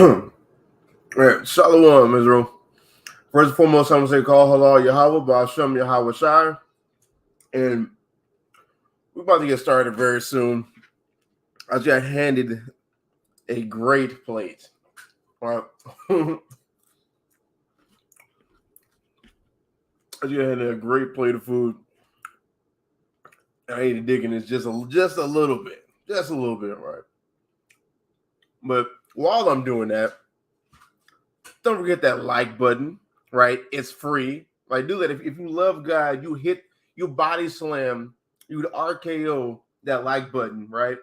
All right, Shalom, Israel. First and foremost, I'm going to say call halal Yahweh, Ba'ashem Yahweh Shai. And we're about to get started very soon. I just handed a great plate. All right. I just handed a great plate of food. I ate to dig in this just a little bit. Just a little bit, right? But while I'm doing that, don't forget that like button, right? It's free. Like, do that. If you love God, you body slam, you would RKO that like button, right?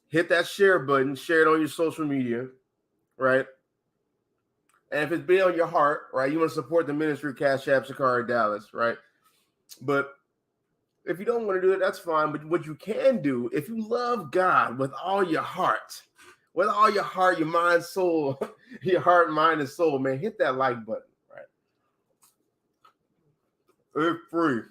Hit that share button, share it on your social media, right? And if it's been on your heart, right, you want to support the ministry, Cash App, SICARRI Dallas, right? But if you don't want to do it, that's fine. But what you can do, if you love God with all your heart, your mind, soul, your heart, mind, and soul, man, hit that like button, right? It's free.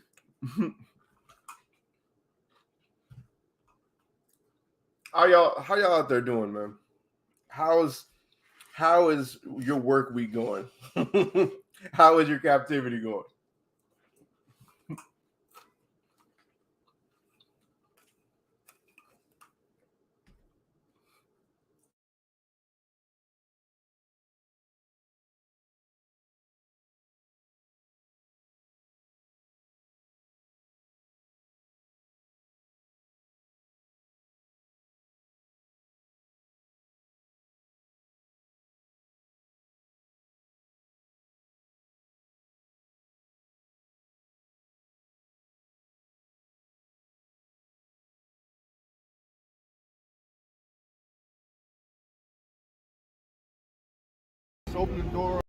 How y'all out there doing, man? How is your work week going? How is your captivity going? Open the door.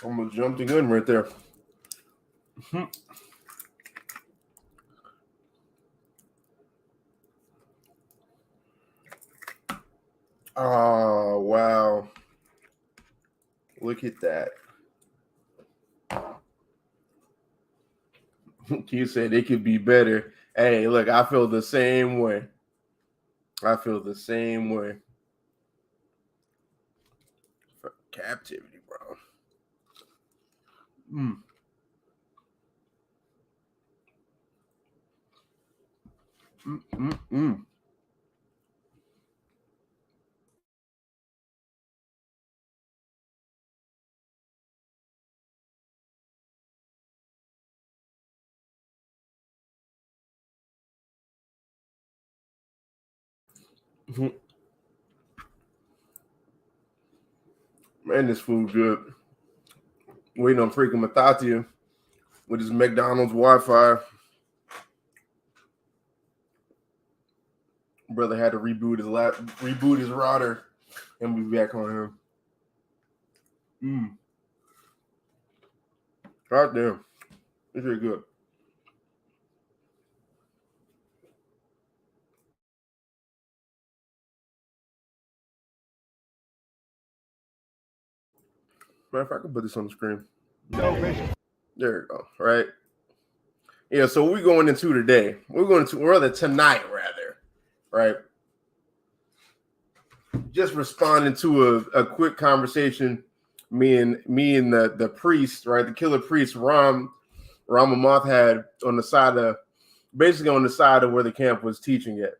I'm gonna jump the gun right there. Oh wow! Look at that. You said it could be better. Hey, look, I feel the same way. I feel the same way. For captivity, bro. Man, this food good. Waiting on freaking Mathatia with his McDonald's Wi-Fi. Brother had to reboot his router, and be back on him. God damn, it's really good. Matter of fact, I can put this on the screen. There you go. Right. Yeah. So we're going into today. Tonight, rather. Right. Just responding to a quick conversation. Me and the priest, right? The killer priest, Ram Amath had on the side of where the camp was teaching it.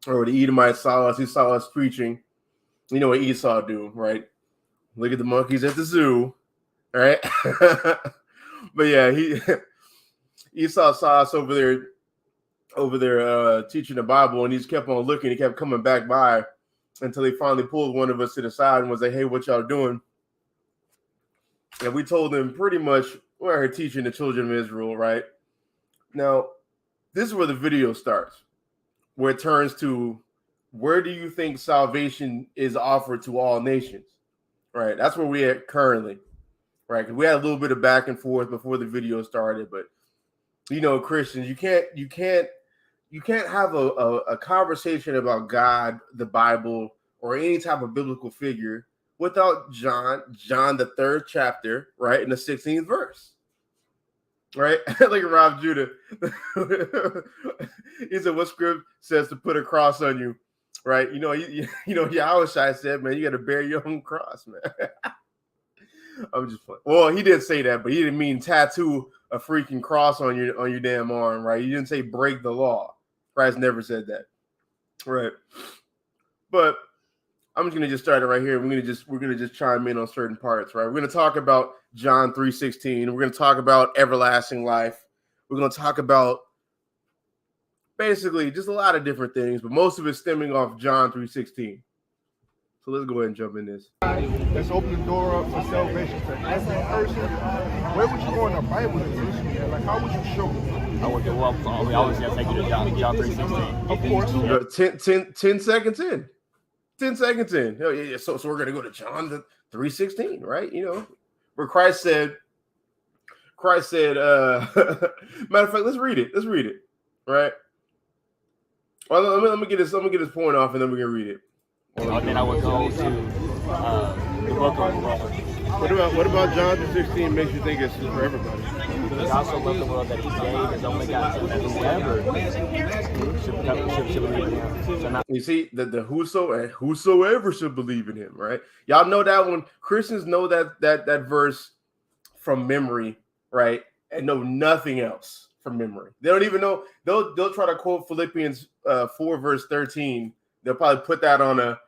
Or the Edomites saw us. He saw us preaching. You know what Esau do, right? Look at the monkeys at the zoo, right? But yeah, Esau saw us over there teaching the Bible, and he just kept on looking. He kept coming back by until he finally pulled one of us to the side and was like, "Hey, what y'all doing?" And we told him pretty much we're here teaching the children of Israel, right? Now, this is where the video starts, where it turns to, where do you think salvation is offered to all nations? Right, that's where we at currently, right? Because we had a little bit of back and forth before the video started, but you know, Christians, you can't have a conversation about God, the Bible, or any type of biblical figure without John the 3rd chapter, right, in the 16th verse, right? Like Rob Judah, he said, "What script says to put a cross on you?" right? Yahushua said, man, you got to bear your own cross, man. I'm just playing. Well, he did say that, but he didn't mean tattoo a freaking cross on your damn arm, right? He didn't say break the law. Christ never said that, right? But I'm just gonna just start it right here. We're gonna just chime in on certain parts, right? We're gonna talk about John 3:16. We're gonna talk about everlasting life. We're gonna talk about basically just a lot of different things, but most of it stemming off John 3:16. So let's go ahead and jump in this. Let's open the door up for salvation to every person. Where would you go in the Bible to teach me that? Like, how would you show me? We always got to take you to John 3:16. Of course. 10 seconds in. 10 seconds in. Yeah, so we're going to go to John 3:16, right? Where Christ said, matter of fact, let's read it. Right? Well, let me get this point off and then we're going to read it. Then I would go to the book of Romans. What about John 3:16 makes you think it's for everybody? God so loved the world that he gave his only begotten Son, that whoever should believe in him. You see, the whosoever should believe in him, right? Y'all know that one. Christians know that verse from memory, right? And know nothing else from memory. They don't even know. They'll try to quote Philippians 4 verse 13. They'll probably put that on a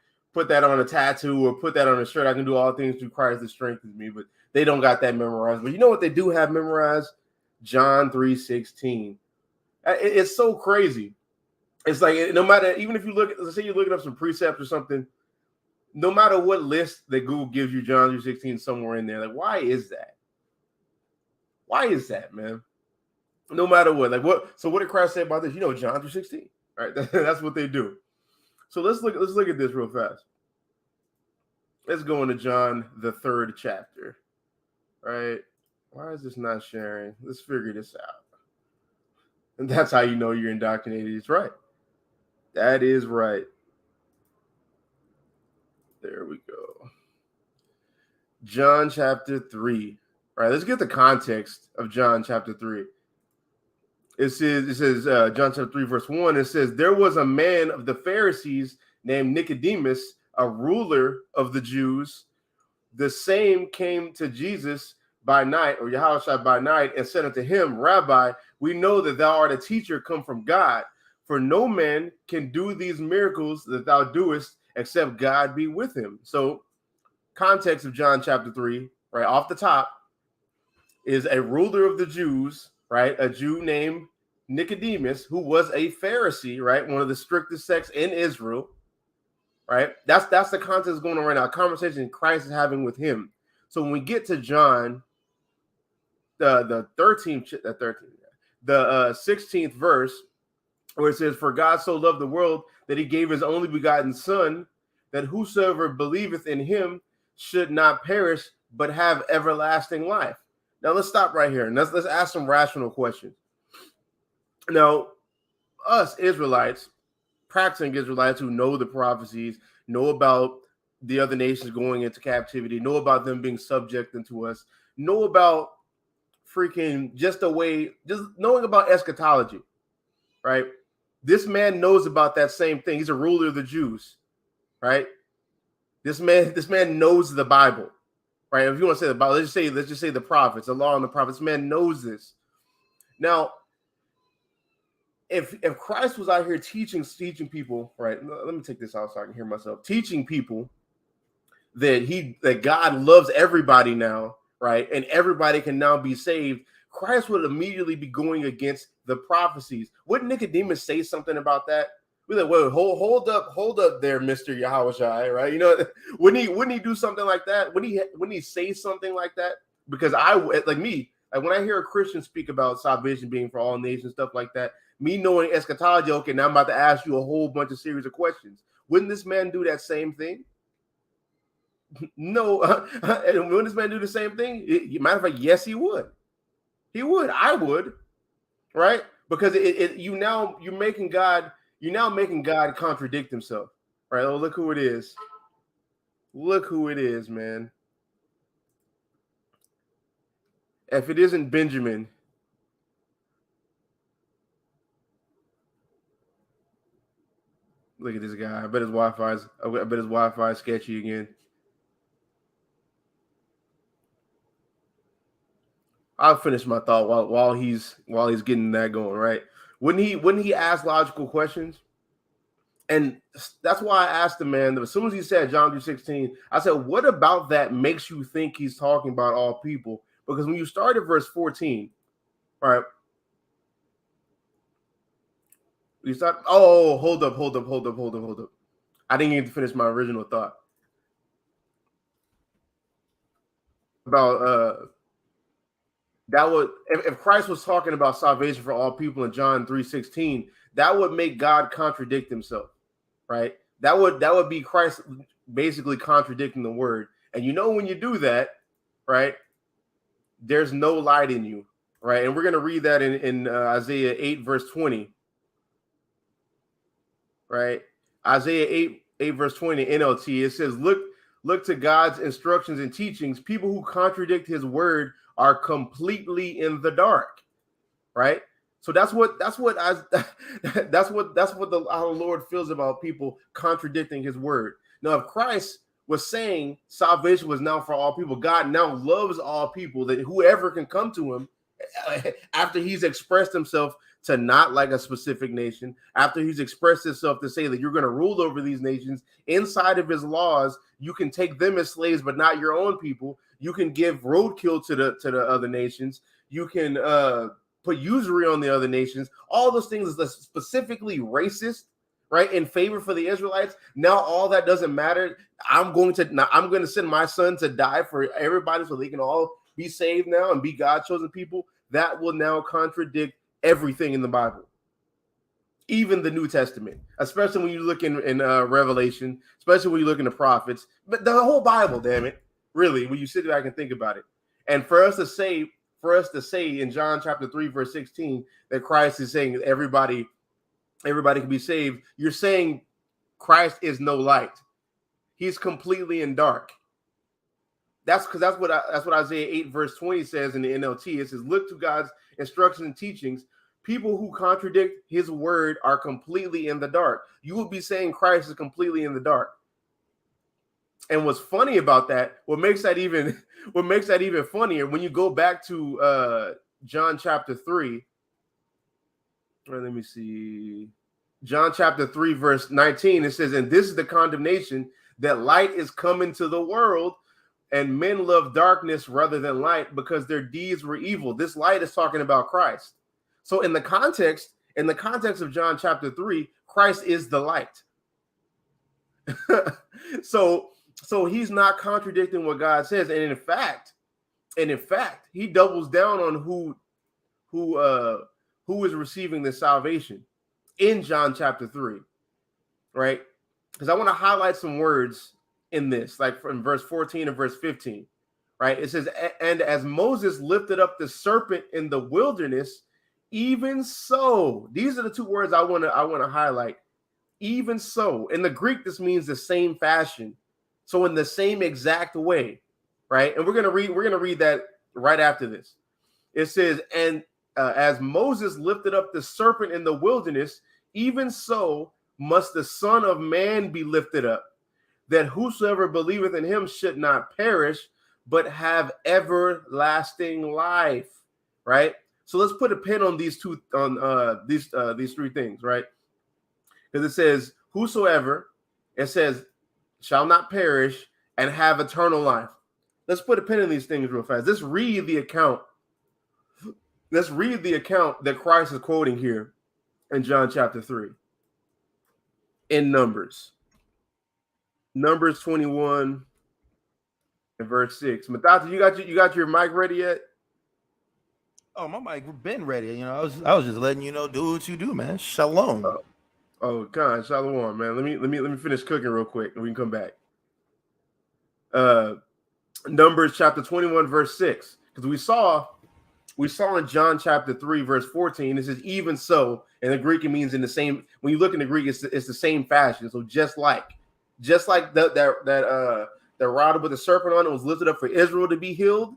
tattoo or put that on a shirt. I can do all things through Christ that strengthens me, but they don't got that memorized. But you know what they do have memorized? John 3:16. It's so crazy. It's like no matter, even if you let's say you're looking up some precepts or something, no matter what list that Google gives you, John 3:16 somewhere in there. Like, why is that? Why is that, man? No matter what. Like what? So what did Christ say about this? John 3:16. Right? That's what they do. So let's look at this real fast. Let's go into John, the 3rd chapter. Right? Why is this not sharing? Let's figure this out. And that's how you know you're indoctrinated. It's right. That is right. There we go. John chapter 3. All right, let's get the context of John chapter 3. It says John chapter 3, verse 1, it says, there was a man of the Pharisees named Nicodemus, a ruler of the Jews. The same came to Jesus by night, or Yahushua by night, and said unto him, Rabbi, we know that thou art a teacher come from God, for no man can do these miracles that thou doest, except God be with him. So, context of John chapter 3, right off the top, is a ruler of the Jews, right? A Jew named Nicodemus, who was a Pharisee, right? One of the strictest sects in Israel, right? That's the context going on right now. A conversation Christ is having with him. So when we get to John, the 16th verse, where it says, for God so loved the world that he gave his only begotten Son, that whosoever believeth in him should not perish, but have everlasting life. Now let's stop right here and let's ask some rational questions. Now, us Israelites, practicing Israelites who know the prophecies, know about the other nations going into captivity, know about them being subject unto us, know about freaking just knowing about eschatology, right? This man knows about that same thing. He's a ruler of the Jews, right? This man knows the Bible. Right? If you want to say the Bible, let's just say the prophets, the law and the prophets. Man knows this. Now, if Christ was out here teaching people, right? Let me take this out so I can hear myself. Teaching people that God loves everybody now, right? And everybody can now be saved. Christ would immediately be going against the prophecies. Wouldn't Nicodemus say something about that? We're like, wait, hold up there, Mr. Yahushua, right? Wouldn't he do something like that? Wouldn't he say something like that? Because when I hear a Christian speak about salvation being for all nations, stuff like that, me knowing eschatology, okay, now I'm about to ask you a whole bunch of series of questions. Wouldn't this man do that same thing? No. And wouldn't this man do the same thing? Matter of fact, yes, he would. He would. I would. Right? Because you're now making God contradict himself. Right? Oh, look who it is. Look who it is, man. If it isn't Benjamin, Look at this guy. I bet his Wi-Fi is sketchy again. I'll finish my thought while he's getting that going, right? When he asked logical questions, and that's why I asked the man, as soon as he said John 3:16, I said, what about that makes you think he's talking about all people? Because when you start at verse 14, right? You start, oh, hold up. I didn't even finish my original thought about that would, if Christ was talking about salvation for all people in John 3:16, that would make God contradict himself, right? That would be Christ basically contradicting the word. And you know, when you do that, right, there's no light in you, right? And we're going to read that in Isaiah 8 verse 20, right? Isaiah 8 verse 20 NLT. It says, look to God's instructions and teachings. People who contradict his word are completely in the dark, right? So that's what how the Lord feels about people contradicting his word. Now, if Christ was saying salvation was now for all people, God now loves all people, that whoever can come to him after he's expressed himself to not like a specific nation, after he's expressed himself to say that you're going to rule over these nations inside of his laws, you can take them as slaves, but not your own people. You can give roadkill to the other nations. You can put usury on the other nations. All those things is specifically racist, right? In favor for the Israelites. Now all that doesn't matter. I'm going to send my son to die for everybody so they can all be saved now and be God's chosen people. That will now contradict everything in the Bible, even the New Testament, especially when you look in Revelation, especially when you look in the prophets, but the whole Bible, damn it, really, when you sit back and think about it. And for us to say in John chapter 3 verse 16 that Christ is saying that everybody can be saved, you're saying Christ is no light. He's completely in dark. That's what Isaiah 8 verse 20 says in the NLT. It says, look to God's instructions and teachings. People who contradict his word are completely in the dark. You would be saying Christ is completely in the dark. And what's funny about that, what makes that even funnier, when you go back to John chapter 3, or let me see, John chapter 3 verse 19, it says, and this is the condemnation, that light is come into the world, and men love darkness rather than light because their deeds were evil. This light is talking about Christ. So in the context of John chapter 3, Christ is the light. So he's not contradicting what God says. And in fact, he doubles down on who is receiving the salvation in John chapter 3, right? Because I want to highlight some words in this, like from verse 14 and verse 15, right? It says, and as Moses lifted up the serpent in the wilderness, even so, these are the two words I want to highlight. Even so, in the Greek, this means the same fashion. So in the same exact way, right? And we're gonna read that right after this. It says, and as Moses lifted up the serpent in the wilderness, even so must the Son of Man be lifted up, that whosoever believeth in him should not perish, but have everlasting life. Right? So let's put a pin on these three things, right? Because it says, whosoever, it says, shall not perish and have eternal life. Let's put a pin in these things real fast. Let's read the account that Christ is quoting here in John chapter 3 in Numbers 21 and verse 6. Matata, you got your mic ready yet? Oh, my mic been ready. You know, I was just letting you know, do what you do, man. Shalom. God, shalom, man. Let me finish cooking real quick and we can come back. Numbers chapter 21 verse 6, because we saw in John chapter 3 verse 14, it says even so, and the Greek, it means in the same, when you look in the Greek, it's the same fashion. So just like that rod with the serpent on it was lifted up for Israel to be healed,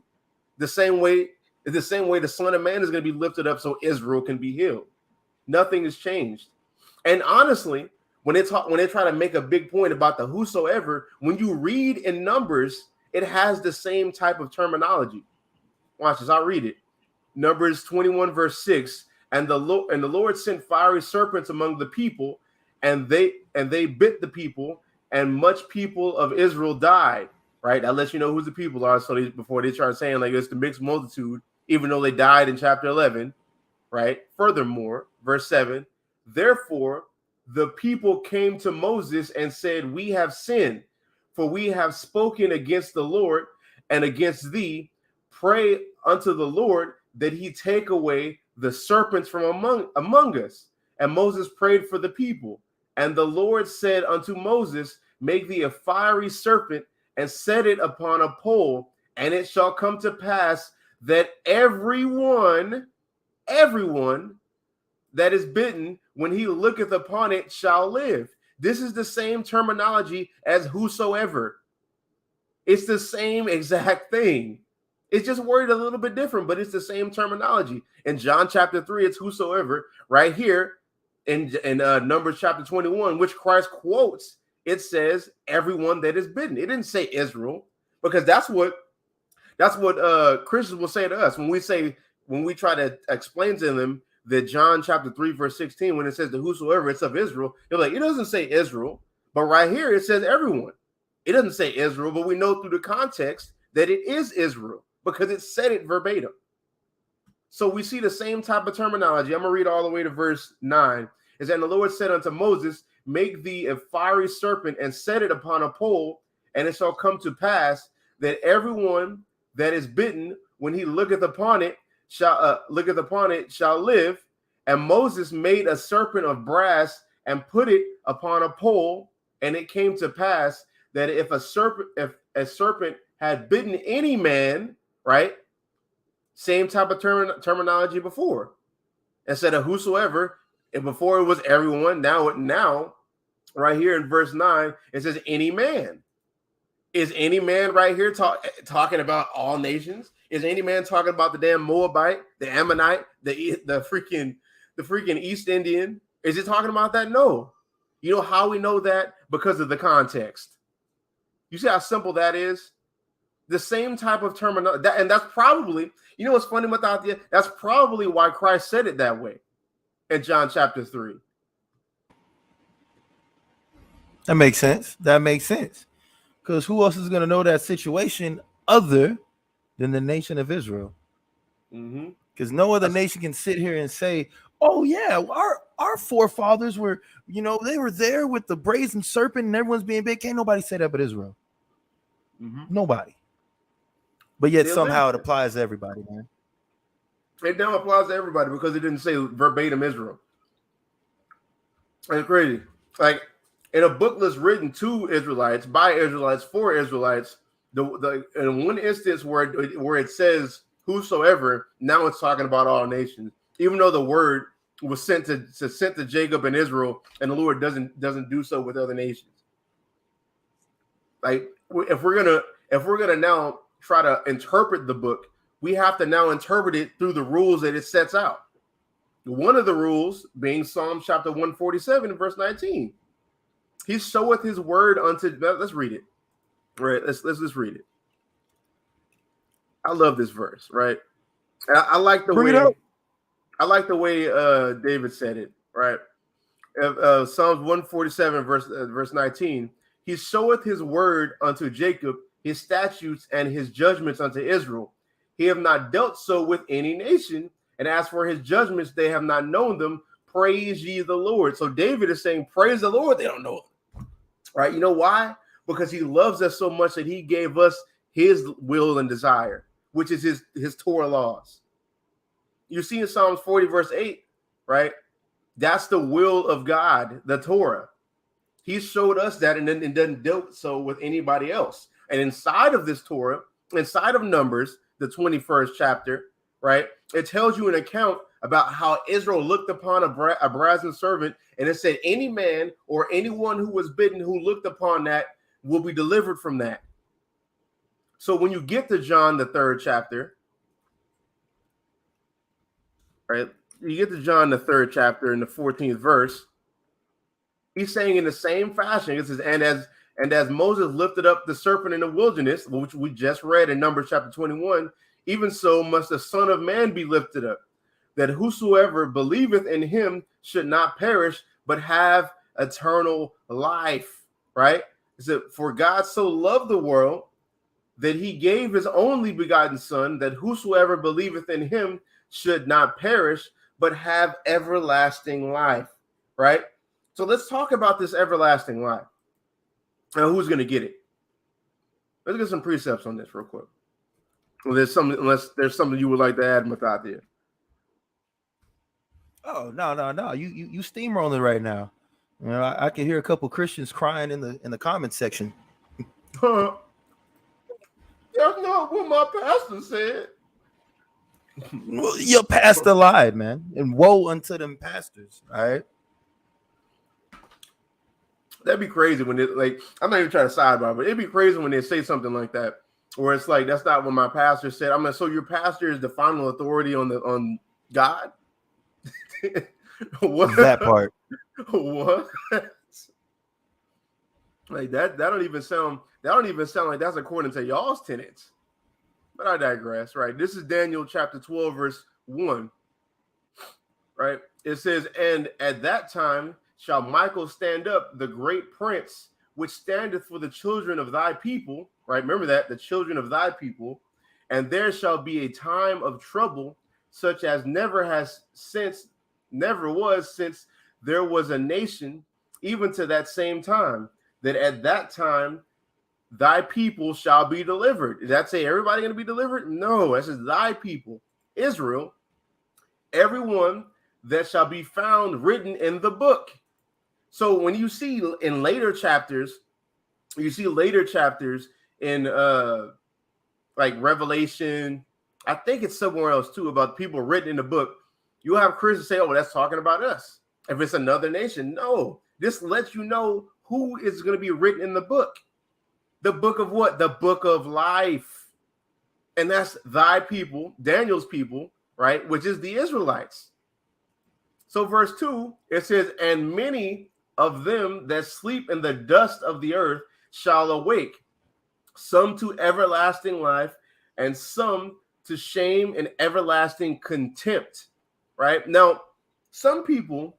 the same way the Son of Man is going to be lifted up so Israel can be healed. Nothing has changed. And honestly, when they try to make a big point about the whosoever, when you read in Numbers, it has the same type of terminology. Watch this, I'll read it. Numbers 21 verse 6, and the Lord sent fiery serpents among the people, and they bit the people, and much people of Israel died. Right, that lets you know who the people are. So before they start saying like it's the mixed multitude, even though they died in chapter 11. Right. Furthermore, verse 7, therefore the people came to Moses and said, we have sinned, for we have spoken against the Lord and against thee. Pray unto the Lord that he take away the serpents from among us. And Moses prayed for the people. And the Lord said unto Moses, make thee a fiery serpent and set it upon a pole. And it shall come to pass that everyone that is bitten, when he looketh upon it, shall live. This is the same terminology as whosoever. It's the same exact thing. It's just worded a little bit different, but it's the same terminology. In John chapter 3, it's whosoever. Right here in Numbers chapter 21, which Christ quotes, it says everyone that is bitten. It didn't say Israel, because that's what Christians will say to us when we try to explain to them that John chapter 3 verse 16, when it says the whosoever, it's of Israel. They're like, it doesn't say Israel, but right here it says everyone. It doesn't say Israel, but we know through the context that it is Israel because it said it verbatim. So we see the same type of terminology. I'm gonna read all the way to verse 9. Is that the Lord said unto Moses, make thee a fiery serpent and set it upon a pole, and it shall come to pass that everyone that is bitten, when he looketh upon it, shall live. And Moses made a serpent of brass and put it upon a pole, and it came to pass that if a serpent had bitten any man, right? Same type of terminology before. Instead of whosoever, and before it was everyone, now right here in verse 9, it says any man. Is any man right here talking about all nations? Is any man talking about the damn Moabite, the Ammonite, the freaking East Indian? Is it talking about that? No. You know how we know that? Because of the context. You see how simple that is? The same type of terminology, and that's probably, you know what's funny about that? That's probably why Christ said it that way in John chapter 3. That makes sense. Because who else is going to know that situation other than the nation of Israel? Because no other nation can sit here and say, oh yeah, our forefathers were, they were there with the brazen serpent and everyone's being big. Can't nobody say that but Israel. Nobody. But yet somehow it applies to everybody, man. It now applies to everybody because it didn't say verbatim Israel. It's crazy. Like in a book that's written to Israelites, by Israelites, for Israelites, in one instance where it says whosoever, now it's talking about all nations. Even though the word was sent to Jacob and Israel, and the Lord doesn't do so with other nations. Like if we're gonna now try to interpret the book, we have to now interpret it through the rules that it sets out. One of the rules being Psalm chapter 147 verse 19. He showeth his word unto. Let's read it. Right. Let's read it. I love this verse. Right. And I like the way. I like the way David said it. Right. Psalms 147 verse 19. He showeth his word unto Jacob, his statutes and his judgments unto Israel. He have not dealt so with any nation, and as for his judgments, they have not known them. Praise ye the Lord. So David is saying, praise the Lord. They don't know it. Right? You know why? Because he loves us so much that he gave us his will and desire, which is his Torah laws. You see in Psalms 40 verse 8, right? That's the will of God, the Torah. He showed us that and then doesn't deal so with anybody else. And inside of this Torah, inside of Numbers, the 21st chapter, right? It tells you an account about how Israel looked upon a brazen serpent, and it said any man or anyone who was bitten who looked upon that will be delivered from that. So when you get to John, the 3rd chapter, right? You get to John, the 3rd chapter in the 14th verse. He's saying in the same fashion, it says, and as Moses lifted up the serpent in the wilderness, which we just read in Numbers chapter 21, even so must the Son of Man be lifted up, that whosoever believeth in him should not perish, but have eternal life. Right? It said, for God so loved the world that he gave his only begotten Son, that whosoever believeth in him should not perish, but have everlasting life. Right? So let's talk about this everlasting life. Now, who's going to get it? Let's get some precepts on this real quick. Unless there's something you would like to add, Mathad, there. Oh, no. You steamrolling right now. You know, I can hear a couple Christians crying in the comment section. That's not what my pastor said. Well, your pastor lied, man. And woe unto them pastors, all right? That'd be crazy when it, like, I'm not even trying to sidebar, but it'd be crazy when they say something like that, where it's like, that's not what my pastor said. I'm like, so your pastor is the final authority on God? What? That part. What? Like that don't even sound like that's according to y'all's tenets. But I digress, right? This is Daniel chapter 12, verse 1. Right? It says, and at that time shall Michael stand up, the great prince, which standeth for the children of thy people. Right? Remember that, the children of thy people. And there shall be a time of trouble, such as never was since there was a nation, even to that same time, that at that time thy people shall be delivered. Does that say everybody going to be delivered? No, that says thy people, Israel, everyone that shall be found written in the book. So when you see in later chapters, in like Revelation, I think it's somewhere else too, about people written in the book, you have Christians say, oh, that's talking about us. If it's another nation, no. This lets you know who is going to be written in the book. The book of what? The book of life. And that's thy people, Daniel's people, right? Which is the Israelites. So verse 2, it says, and many of them that sleep in the dust of the earth shall awake, some to everlasting life, and some to shame and everlasting contempt. Right? Now, some people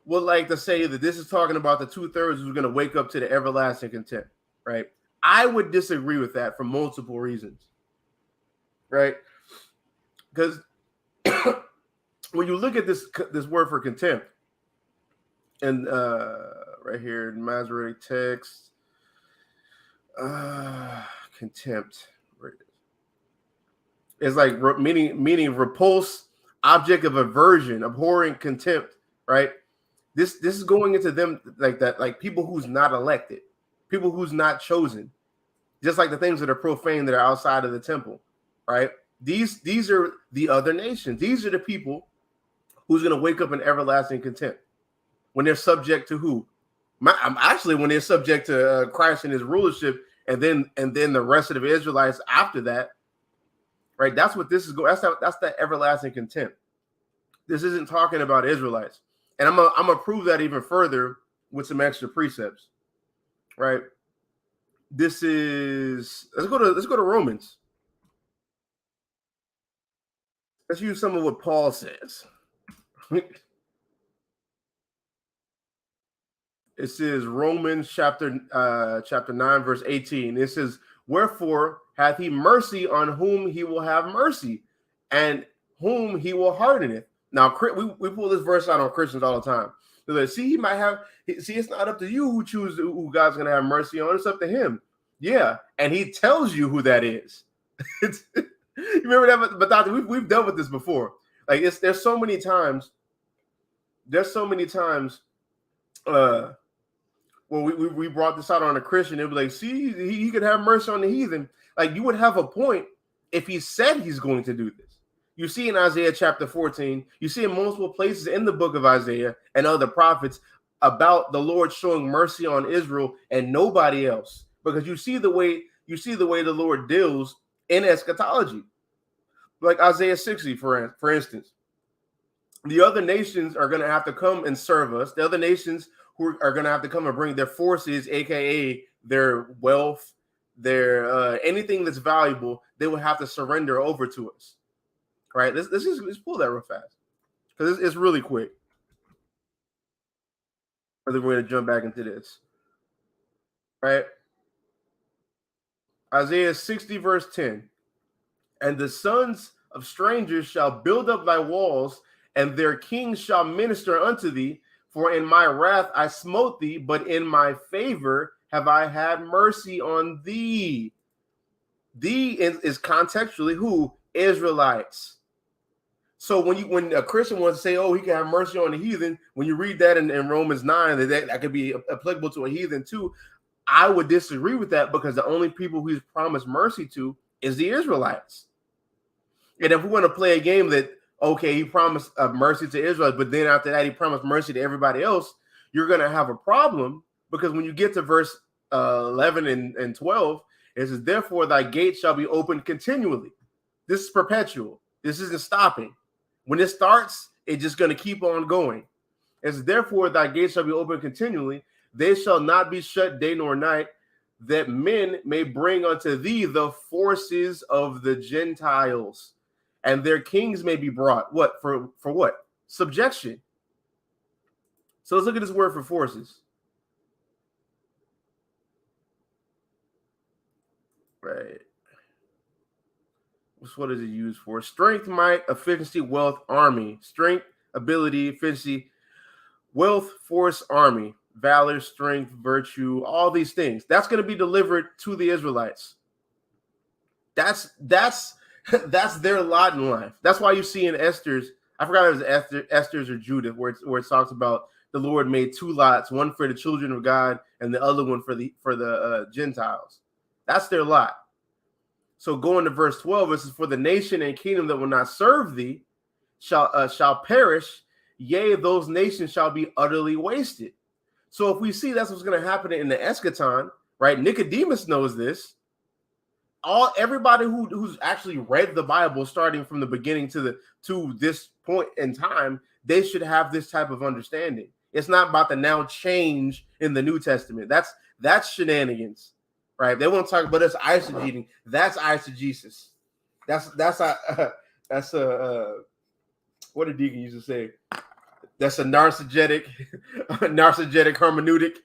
would like to say that this is talking about the 2/3 who's going to wake up to the everlasting contempt. Right? I would disagree with that for multiple reasons. Right? Because when you look at this word for contempt, and right here in Masoretic text, contempt. It's like meaning repulse, object of aversion, abhorrent, contempt, right? This is going into them like that, like people who's not elected, people who's not chosen, just like the things that are profane that are outside of the temple, right? These are the other nations. These are the people who's going to wake up in everlasting contempt when they're subject to who? When they're subject to Christ and his rulership, and then the rest of the Israelites after that. Right, that's what this is going. That's that everlasting contempt. This isn't talking about Israelites, and I'm gonna prove that even further with some extra precepts. Right, this is let's go to Romans. Let's use some of what Paul says. It says Romans chapter 9 verse 18. It says, wherefore hath he mercy on whom he will have mercy, and whom he will hardeneth. Now, we pull this verse out on Christians all the time. They're like, see, it's not up to you who chooses who God's going to have mercy on. It's up to him. Yeah, and he tells you who that is. You remember that? But Doctor, we've dealt with this before. Like, there's so many times. Well, we brought this out on a Christian. It was like, see, he could have mercy on the heathen. Like, you would have a point if he said he's going to do this. You see in Isaiah chapter 14, you see in multiple places in the book of Isaiah and other prophets about the Lord showing mercy on Israel and nobody else. Because you see the way the Lord deals in eschatology. Like Isaiah 60, for instance. the other nations are going to have to come and serve us. The other nations who are going to have to come and bring their forces, aka their wealth, their anything that's valuable, they will have to surrender over to us. Right? Let's pull that real fast because it's really quick. Or then we're going to jump back into this. Right? Isaiah 60 verse 10. And the sons of strangers shall build up thy walls, and their kings shall minister unto thee. For in my wrath I smote thee, but in my favor have I had mercy on thee. Thee is contextually who? Israelites. So when a Christian wants to say, oh, he can have mercy on the heathen, when you read that in Romans 9, that could be applicable to a heathen too, I would disagree with that, because the only people he's promised mercy to is the Israelites. And if we want to play a game that, okay, he promised mercy to Israel, but then after that he promised mercy to everybody else, you're going to have a problem, because when you get to verse 11 and 12, it says, therefore thy gate shall be opened continually. This is perpetual. This isn't stopping. When it starts, it's just going to keep on going. It says, therefore thy gate shall be opened continually. They shall not be shut day nor night, that men may bring unto thee the forces of the Gentiles, and their kings may be brought. What? For what? Subjection. So let's look at this word for forces. Right. What is it used for? Strength, might, efficiency, wealth, army. Strength, ability, efficiency, wealth, force, army. Valor, strength, virtue, all these things. That's going to be delivered to the Israelites. That's their lot in life. That's why you see in Esther's, I forgot if it was Esther's or Judith, where it talks about the Lord made two lots, one for the children of God and the other one for the Gentiles. That's their lot. So going to verse 12, it says, for the nation and kingdom that will not serve thee shall perish, yea, those nations shall be utterly wasted. So if we see that's what's going to happen in the eschaton, right? Nicodemus knows this. Everybody who's actually read the Bible starting from the beginning to this point in time, they should have this type of understanding. It's not about the now change in the New Testament. That's shenanigans, right? They won't talk about us eisegeting. That's eisegesis. That's what did Deacon used to say? That's a narcissistic hermeneutic.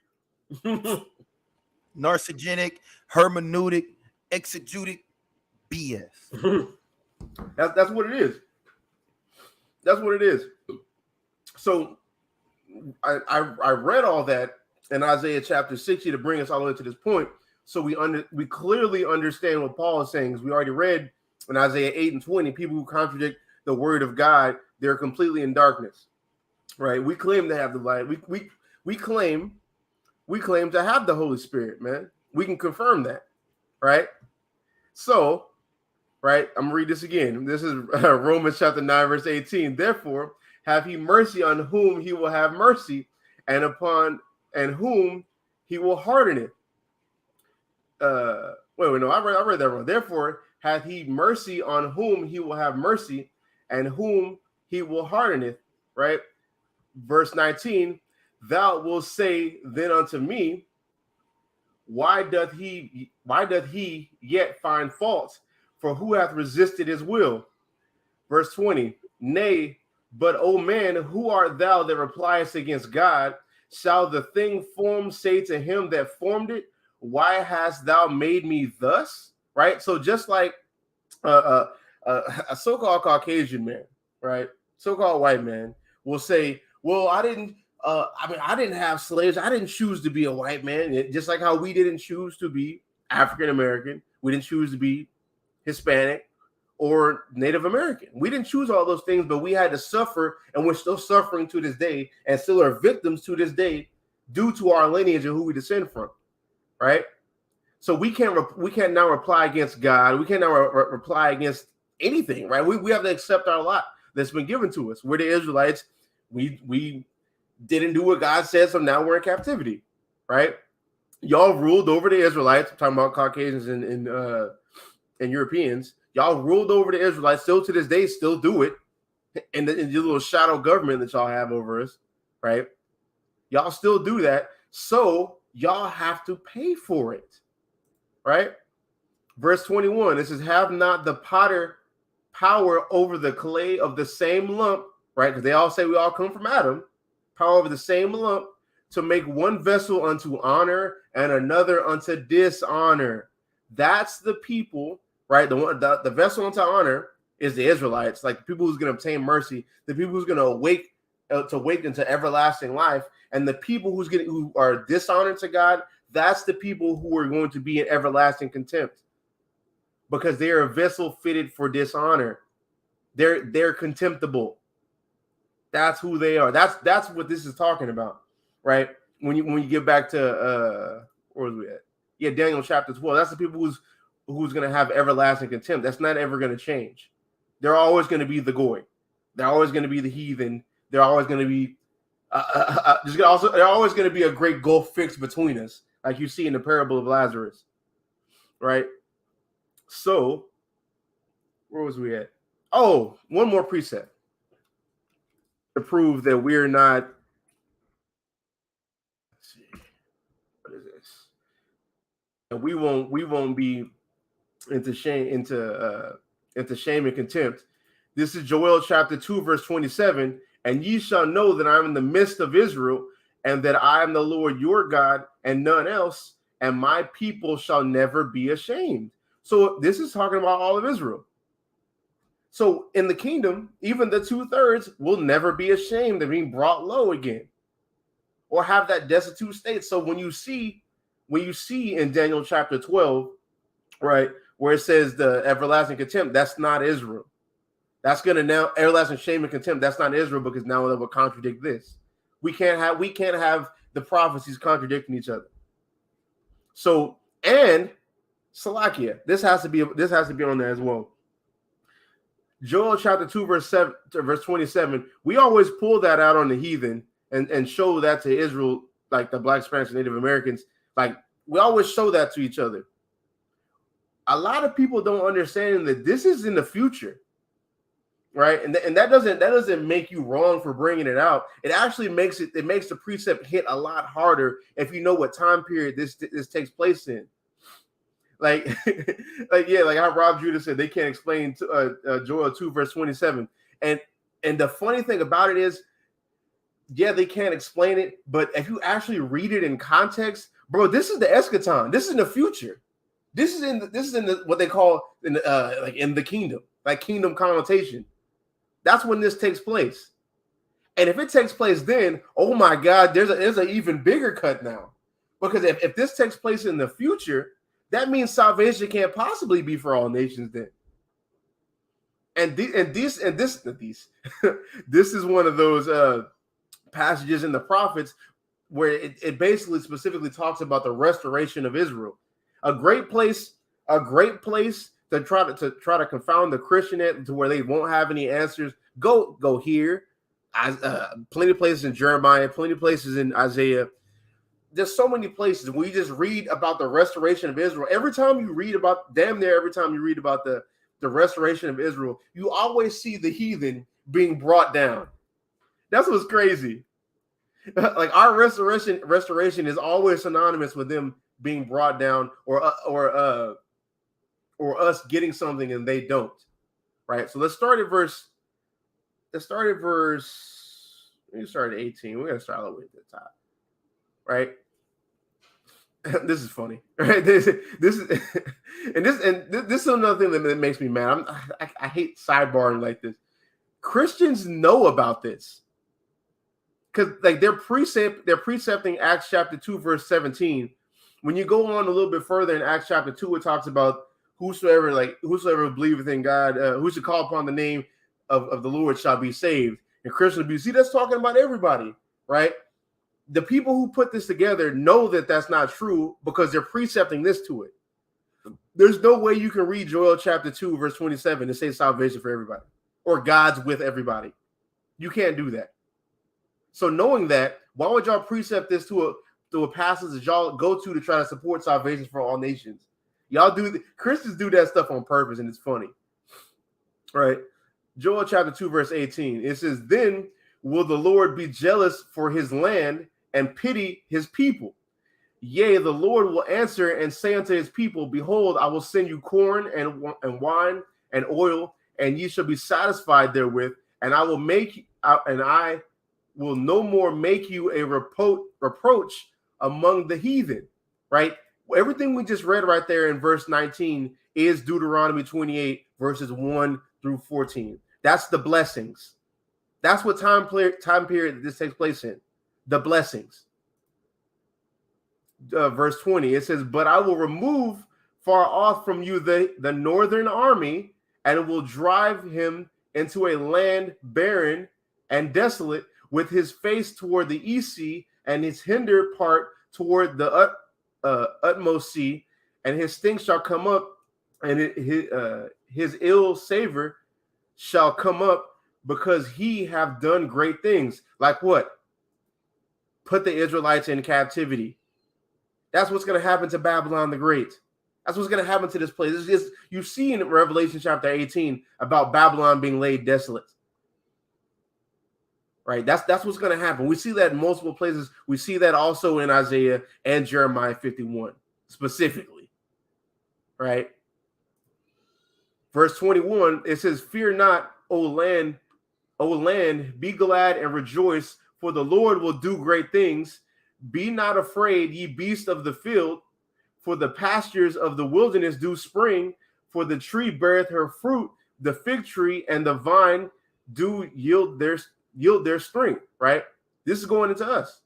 Narcissistic hermeneutic exegetic BS. That's what it is. That's what it is. So I read all that in Isaiah chapter 60 to bring us all the way to this point, so we clearly understand what Paul is saying. Because we already read in Isaiah 8 and 20, people who contradict the word of God, they're completely in darkness. Right? We claim to have the light. We claim to have the Holy Spirit, man. We can confirm that, right? So, right, I'm gonna read this again. This is Romans chapter 9, verse 18. Therefore, have he mercy on whom he will have mercy, and upon whom he will harden it. No, I read that wrong. Therefore, hath he mercy on whom he will have mercy, and whom he will harden it. Right? Verse 19, thou wilt say then unto me, why doth he yet find fault? For who hath resisted his will? Verse 20, nay, but O man, who art thou that repliest against God? Shall the thing formed say to him that formed it, why hast thou made me thus? Right? So just like a so-called Caucasian man, right? So-called white man will say, well, I didn't have slaves. I didn't choose to be a white man. Just like how we didn't choose to be African American. We didn't choose to be Hispanic or Native American. We didn't choose all those things, but we had to suffer, and we're still suffering to this day, and still are victims to this day due to our lineage and who we descend from, right? So we can't now reply against God. We can't now reply against anything, right? We have to accept our lot that's been given to us. We're the Israelites. We didn't do what God said, so now we're in captivity, right? Y'all ruled over the Israelites. I'm talking about Caucasians and Europeans. Y'all ruled over the Israelites. Still to this day, still do it, and the little shadow government that y'all have over us, right? Y'all still do that, so y'all have to pay for it, right? Verse 21, it says, have not the potter power over the clay of the same lump, right? Because they all say we all come from Adam, power over the same lump, to make one vessel unto honor and another unto dishonor. That's the people, right? The vessel unto honor is the Israelites, like the people who's going to obtain mercy, the people who's going to awake into everlasting life, and the people who are dishonored to God, that's the people who are going to be in everlasting contempt, because they are a vessel fitted for dishonor. They're contemptible. That's who they are. That's what this is talking about, right? When you get back to where was we at? Yeah, Daniel chapter 12. That's the people who's going to have everlasting contempt. That's not ever going to change. They're always going to be the goy. They're always going to be the heathen. They're always going to be they're always going to be a great gulf fixed between us, like you see in the parable of Lazarus, right? So, where was we at? Oh, one more precept to prove that we're not. Let's see, what is this? And we won't be into shame and contempt. This is Joel chapter 2, verse 27. And ye shall know that I am in the midst of Israel, and that I am the Lord your God, and none else, and my people shall never be ashamed. So this is talking about all of Israel. So in the kingdom, even the 2/3 will never be ashamed of being brought low again, or have that destitute state. So when you see in Daniel chapter 12, right, where it says the everlasting contempt, that's not Israel. That's going to now everlasting shame and contempt. That's not Israel, because now that will contradict this. We can't have the prophecies contradicting each other. So, and Salakia, this has to be on there as well. Joel chapter 2, verse 27. We always pull that out on the heathen and show that to Israel, like the Black, Spanish, and Native Americans. Like, we always show that to each other. A lot of people don't understand that this is in the future. Right, and that doesn't make you wrong for bringing it out. It actually makes the precept hit a lot harder if you know what time period this takes place in. Like, like how Rob Judah said, they can't explain Joel 2 verse 27. And the funny thing about it is, yeah, they can't explain it, but if you actually read it in context, bro, this is the eschaton. This is in the future. This is in the what they call in the kingdom, like kingdom connotation. That's when this takes place. And if it takes place then, oh my God, there's an even bigger cut now. Because if this takes place in the future, that means salvation can't possibly be for all nations then. This is one of those passages in the prophets where it basically specifically talks about the restoration of Israel. A great place to try to confound the Christian to where they won't have any answers. Go here. Plenty of places in Jeremiah, plenty of places in Isaiah. There's so many places where you just read about the restoration of Israel. Every time you read about the restoration of Israel, you always see the heathen being brought down. That's what's crazy. Like our restoration is always synonymous with them being brought down, or us getting something and they don't, right? So let's start at verse. We start at 18. We're gonna start all the way at the top, right? This is funny, right? This is another thing that makes me mad. I hate sidebarring like this. Christians know about this because like they're precepting Acts chapter 2 verse 17. When you go on a little bit further in Acts chapter 2, it talks about whosoever believeth in God, who should call upon the name of the Lord shall be saved. And Christians be, see, that's talking about everybody, right? The people who put this together know that that's not true because they're precepting this to it. There's no way you can read Joel chapter 2, verse 27 and say salvation for everybody or God's with everybody. You can't do that. So knowing that, why would y'all precept this to a passage that y'all go to try to support salvation for all nations? Y'all Christians do that stuff on purpose, and it's funny, right? Joel chapter 2, verse 18. It says, then will the Lord be jealous for his land and pity his people. Yea, the Lord will answer and say unto his people, behold, I will send you corn and wine and oil, and ye shall be satisfied therewith, and I will no more make you a reproach among the heathen. Right? Everything we just read right there in verse 19 is Deuteronomy 28, verses 1 through 14. That's the blessings. That's what time period this takes place in. The blessings. Verse 20, it says, but I will remove far off from you the northern army, and will drive him into a land barren and desolate, with his face toward the east sea, and his hinder part toward the utmost sea, and his stink shall come up, and his ill savor shall come up, because he have done great things. Like what? Put the Israelites in captivity. That's what's going to happen to Babylon the Great. That's what's going to happen to this place. It's just, you see in Revelation chapter 18 about Babylon being laid desolate. Right? That's what's going to happen. We see that in multiple places. We see that also in Isaiah and Jeremiah 51 specifically. Right? Verse 21, it says, fear not, O land, be glad and rejoice, for the Lord will do great things. Be not afraid, ye beasts of the field, for the pastures of the wilderness do spring, for the tree beareth her fruit, the fig tree and the vine do yield their strength. Right? This is going into us.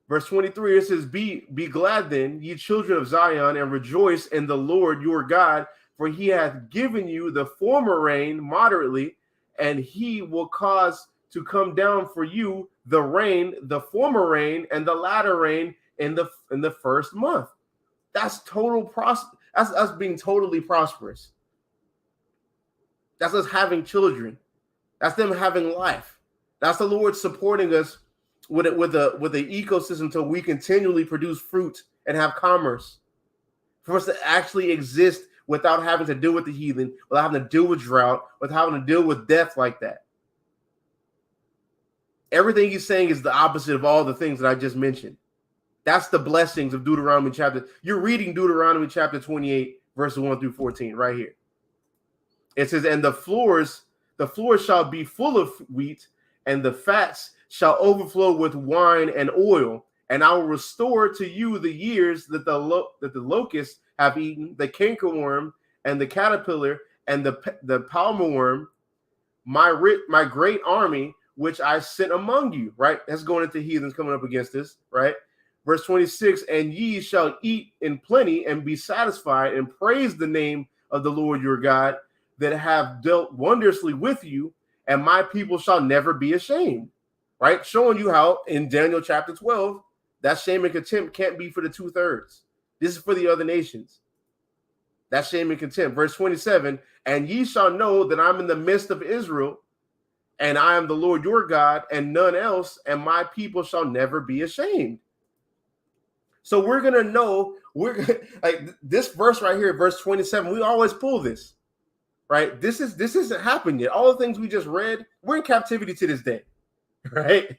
Verse 23, it says, be glad then, ye children of Zion, and rejoice in the Lord your God, for he hath given you the former rain moderately, and he will cause to come down for you the rain, the former rain, and the latter rain in the first month. That's that's us being totally prosperous. That's us having children. That's them having life. That's the Lord supporting us with an ecosystem so we continually produce fruit and have commerce. For us to actually exist without having to deal with the heathen, without having to deal with drought, without having to deal with death like that. Everything he's saying is the opposite of all the things that I just mentioned. That's the blessings of Deuteronomy chapter. You're reading Deuteronomy chapter 28, verses 1 through 14, right here. It says, and the floors shall be full of wheat, and the fats shall overflow with wine and oil, and I will restore to you the years that the locusts have eaten, the cankerworm and the caterpillar and the palmer worm, my great army, which I sent among you. Right? That's going into heathens coming up against this. Right? Verse 26, and ye shall eat in plenty and be satisfied, and praise the name of the Lord your God, that have dealt wondrously with you, and my people shall never be ashamed. Right? Showing you how in Daniel chapter 12, that shame and contempt can't be for the 2/3. This is for the other nations. That's shame and contempt. Verse 27, and ye shall know that I'm in the midst of Israel, and I am the Lord your God, and none else, and my people shall never be ashamed. So we're going to know, like this verse right here, verse 27, we always pull this, right? This isn't happened yet. All the things we just read, we're in captivity to this day, right?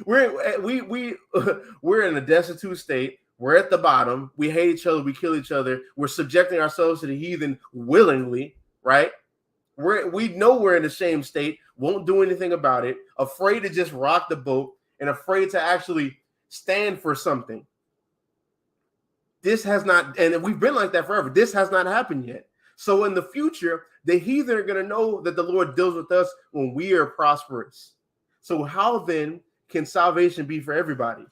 We're in a destitute state. We're at the bottom. We hate each other. We kill each other. We're subjecting ourselves to the heathen willingly, right? We know we're in a shame state, won't do anything about it, afraid to just rock the boat, and afraid to actually stand for something. This has not, and we've been like that forever. This has not happened yet. So in the future, the heathen are going to know that the Lord deals with us when we are prosperous. So how then can salvation be for everybody?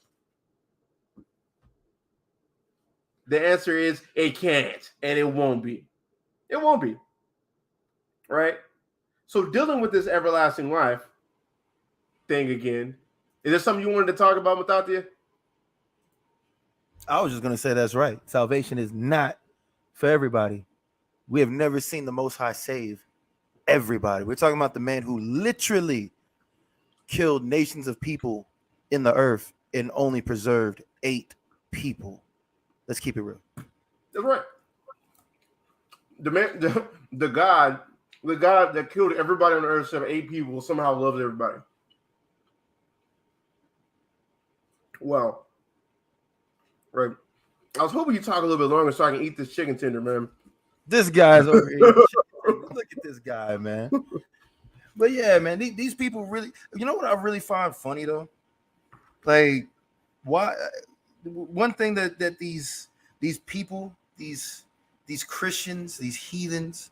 The answer is it can't, and it won't be. It won't be. Right? So dealing with this everlasting life thing again, is there something you wanted to talk about, Matatia? I was just going to say that's right. Salvation is not for everybody. We have never seen the Most High save everybody. We're talking about the man who literally killed nations of people in the earth and only preserved 8 people. Let's keep it real. That's right. The God The God that killed everybody on earth except 8 people somehow loves everybody. Wow. Right. I was hoping you'd talk a little bit longer so I can eat this chicken tender, man. This guy's over here. Look at this guy, man. But yeah, man, these people really, you know what I really find funny though? Like, why? One thing that these people, these Christians, these heathens,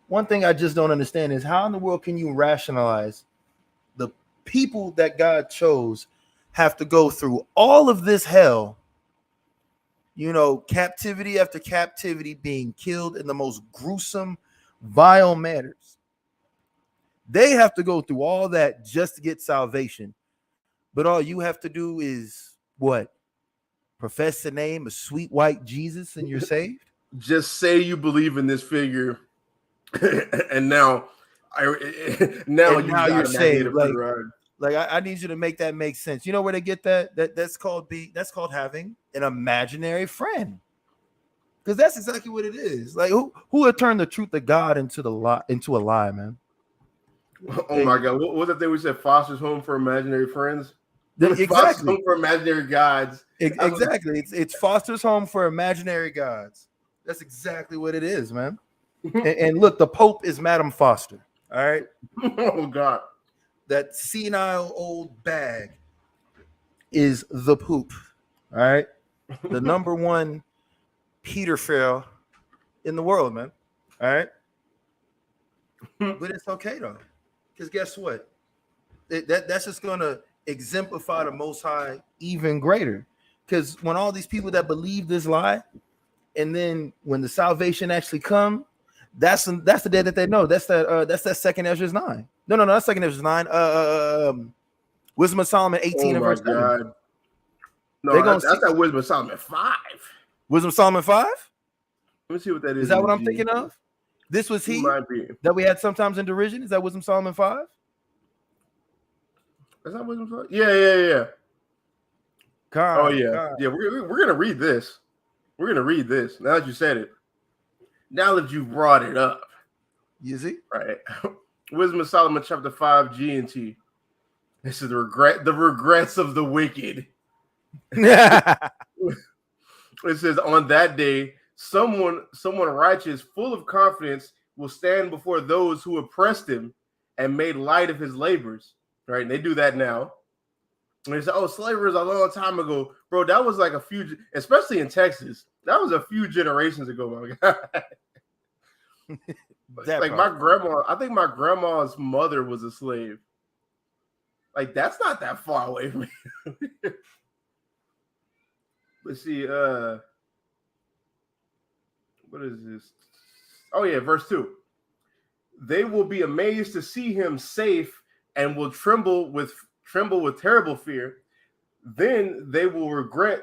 one thing I just don't understand is how in the world can you rationalize the people that God chose have to go through all of this hell, you know, captivity after captivity, being killed in the most gruesome, vile manners. They have to go through all that just to get salvation. But all you have to do is what? Profess the name of sweet white Jesus and you're saved? Just say you believe in this figure, and now you're saved. Like I need you to make that make sense. You know where they get that? That's called having an imaginary friend. Because that's exactly what it is. Like who would turn the truth of God into a lie, man? Oh my God! What was that thing we said? Foster's home for imaginary friends. Exactly. Foster's home for imaginary gods. Exactly. It's Foster's home for imaginary gods. That's exactly what it is, man. and look, the Pope is Madam Foster. All right. Oh God. That senile old bag is the poop. All right. The number one pedophile in the world, man. All right. But it's okay though. Because guess what? That's just gonna exemplify the Most High even greater. Because when all these people that believe this lie, and then when the salvation actually come, that's the day that they know. That's that second Ezra's 9. No, that's second Ezra's 9. Wisdom of Solomon 18 and verse 7. No, that's that Wisdom of Solomon 5. Wisdom of Solomon 5? Let me see what that is. Is that what I'm thinking of? This was he that we had sometimes in derision. Is that Wisdom of Solomon 5? Is that Wisdom of Solomon? Yeah. God, yeah. God. Yeah, we're gonna read this. We're gonna read this. Now that you said it. Now that you brought it up. You see? Right. Wisdom of Solomon chapter 5, G and T. This is the regrets of the wicked. It says, on that day, someone righteous, full of confidence, will stand before those who oppressed him and made light of his labors. Right? And they do that now. And they say, oh, slavery was a long time ago. Bro, that was like a few, especially in Texas. That was a few generations ago, my God. Like my grandma, I think my grandma's mother was a slave. Like, that's not that far away from me. Let's see, what is this? Oh yeah, verse 2. They will be amazed to see him safe and will tremble with terrible fear. Then they will regret.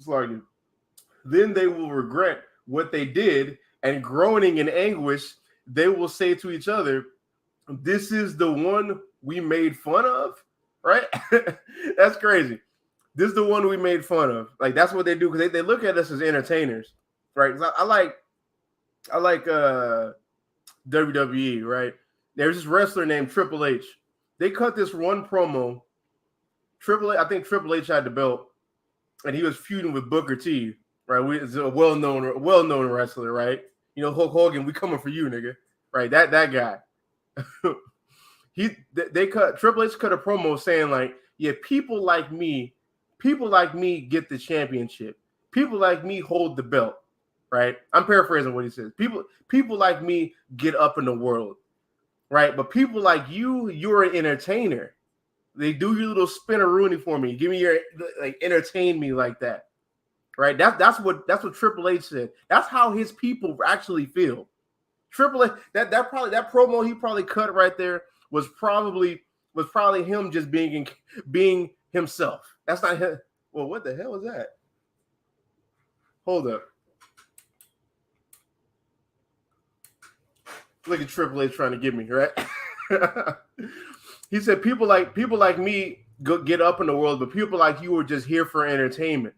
Then they will regret what they did, and groaning in anguish, they will say to each other, "This is the one we made fun of." Right? That's crazy. This is the one we made fun of. Like, that's what they do, because they look at us as entertainers, right? I like WWE, right? There's this wrestler named Triple H. They cut this one promo. I think Triple H had the belt, and he was feuding with Booker T, right? He's a well-known wrestler, right? You know, Hulk Hogan, we coming for you, nigga. Right? That guy. Triple H cut a promo saying, like, yeah, people like me get the championship. People like me hold the belt, right? I'm paraphrasing what he says. People like me get up in the world, right? But people like you're an entertainer. They do your little spinneroonie for me. Give me your, like, entertain me like that, right? That's what Triple H said. That's how his people actually feel. Triple H, that promo he probably cut right there was probably him just being himself. That's not him. Well, what the hell was that? Hold up. Look at Triple H trying to get me, right? He said, people like me get up in the world, but people like you are just here for entertainment,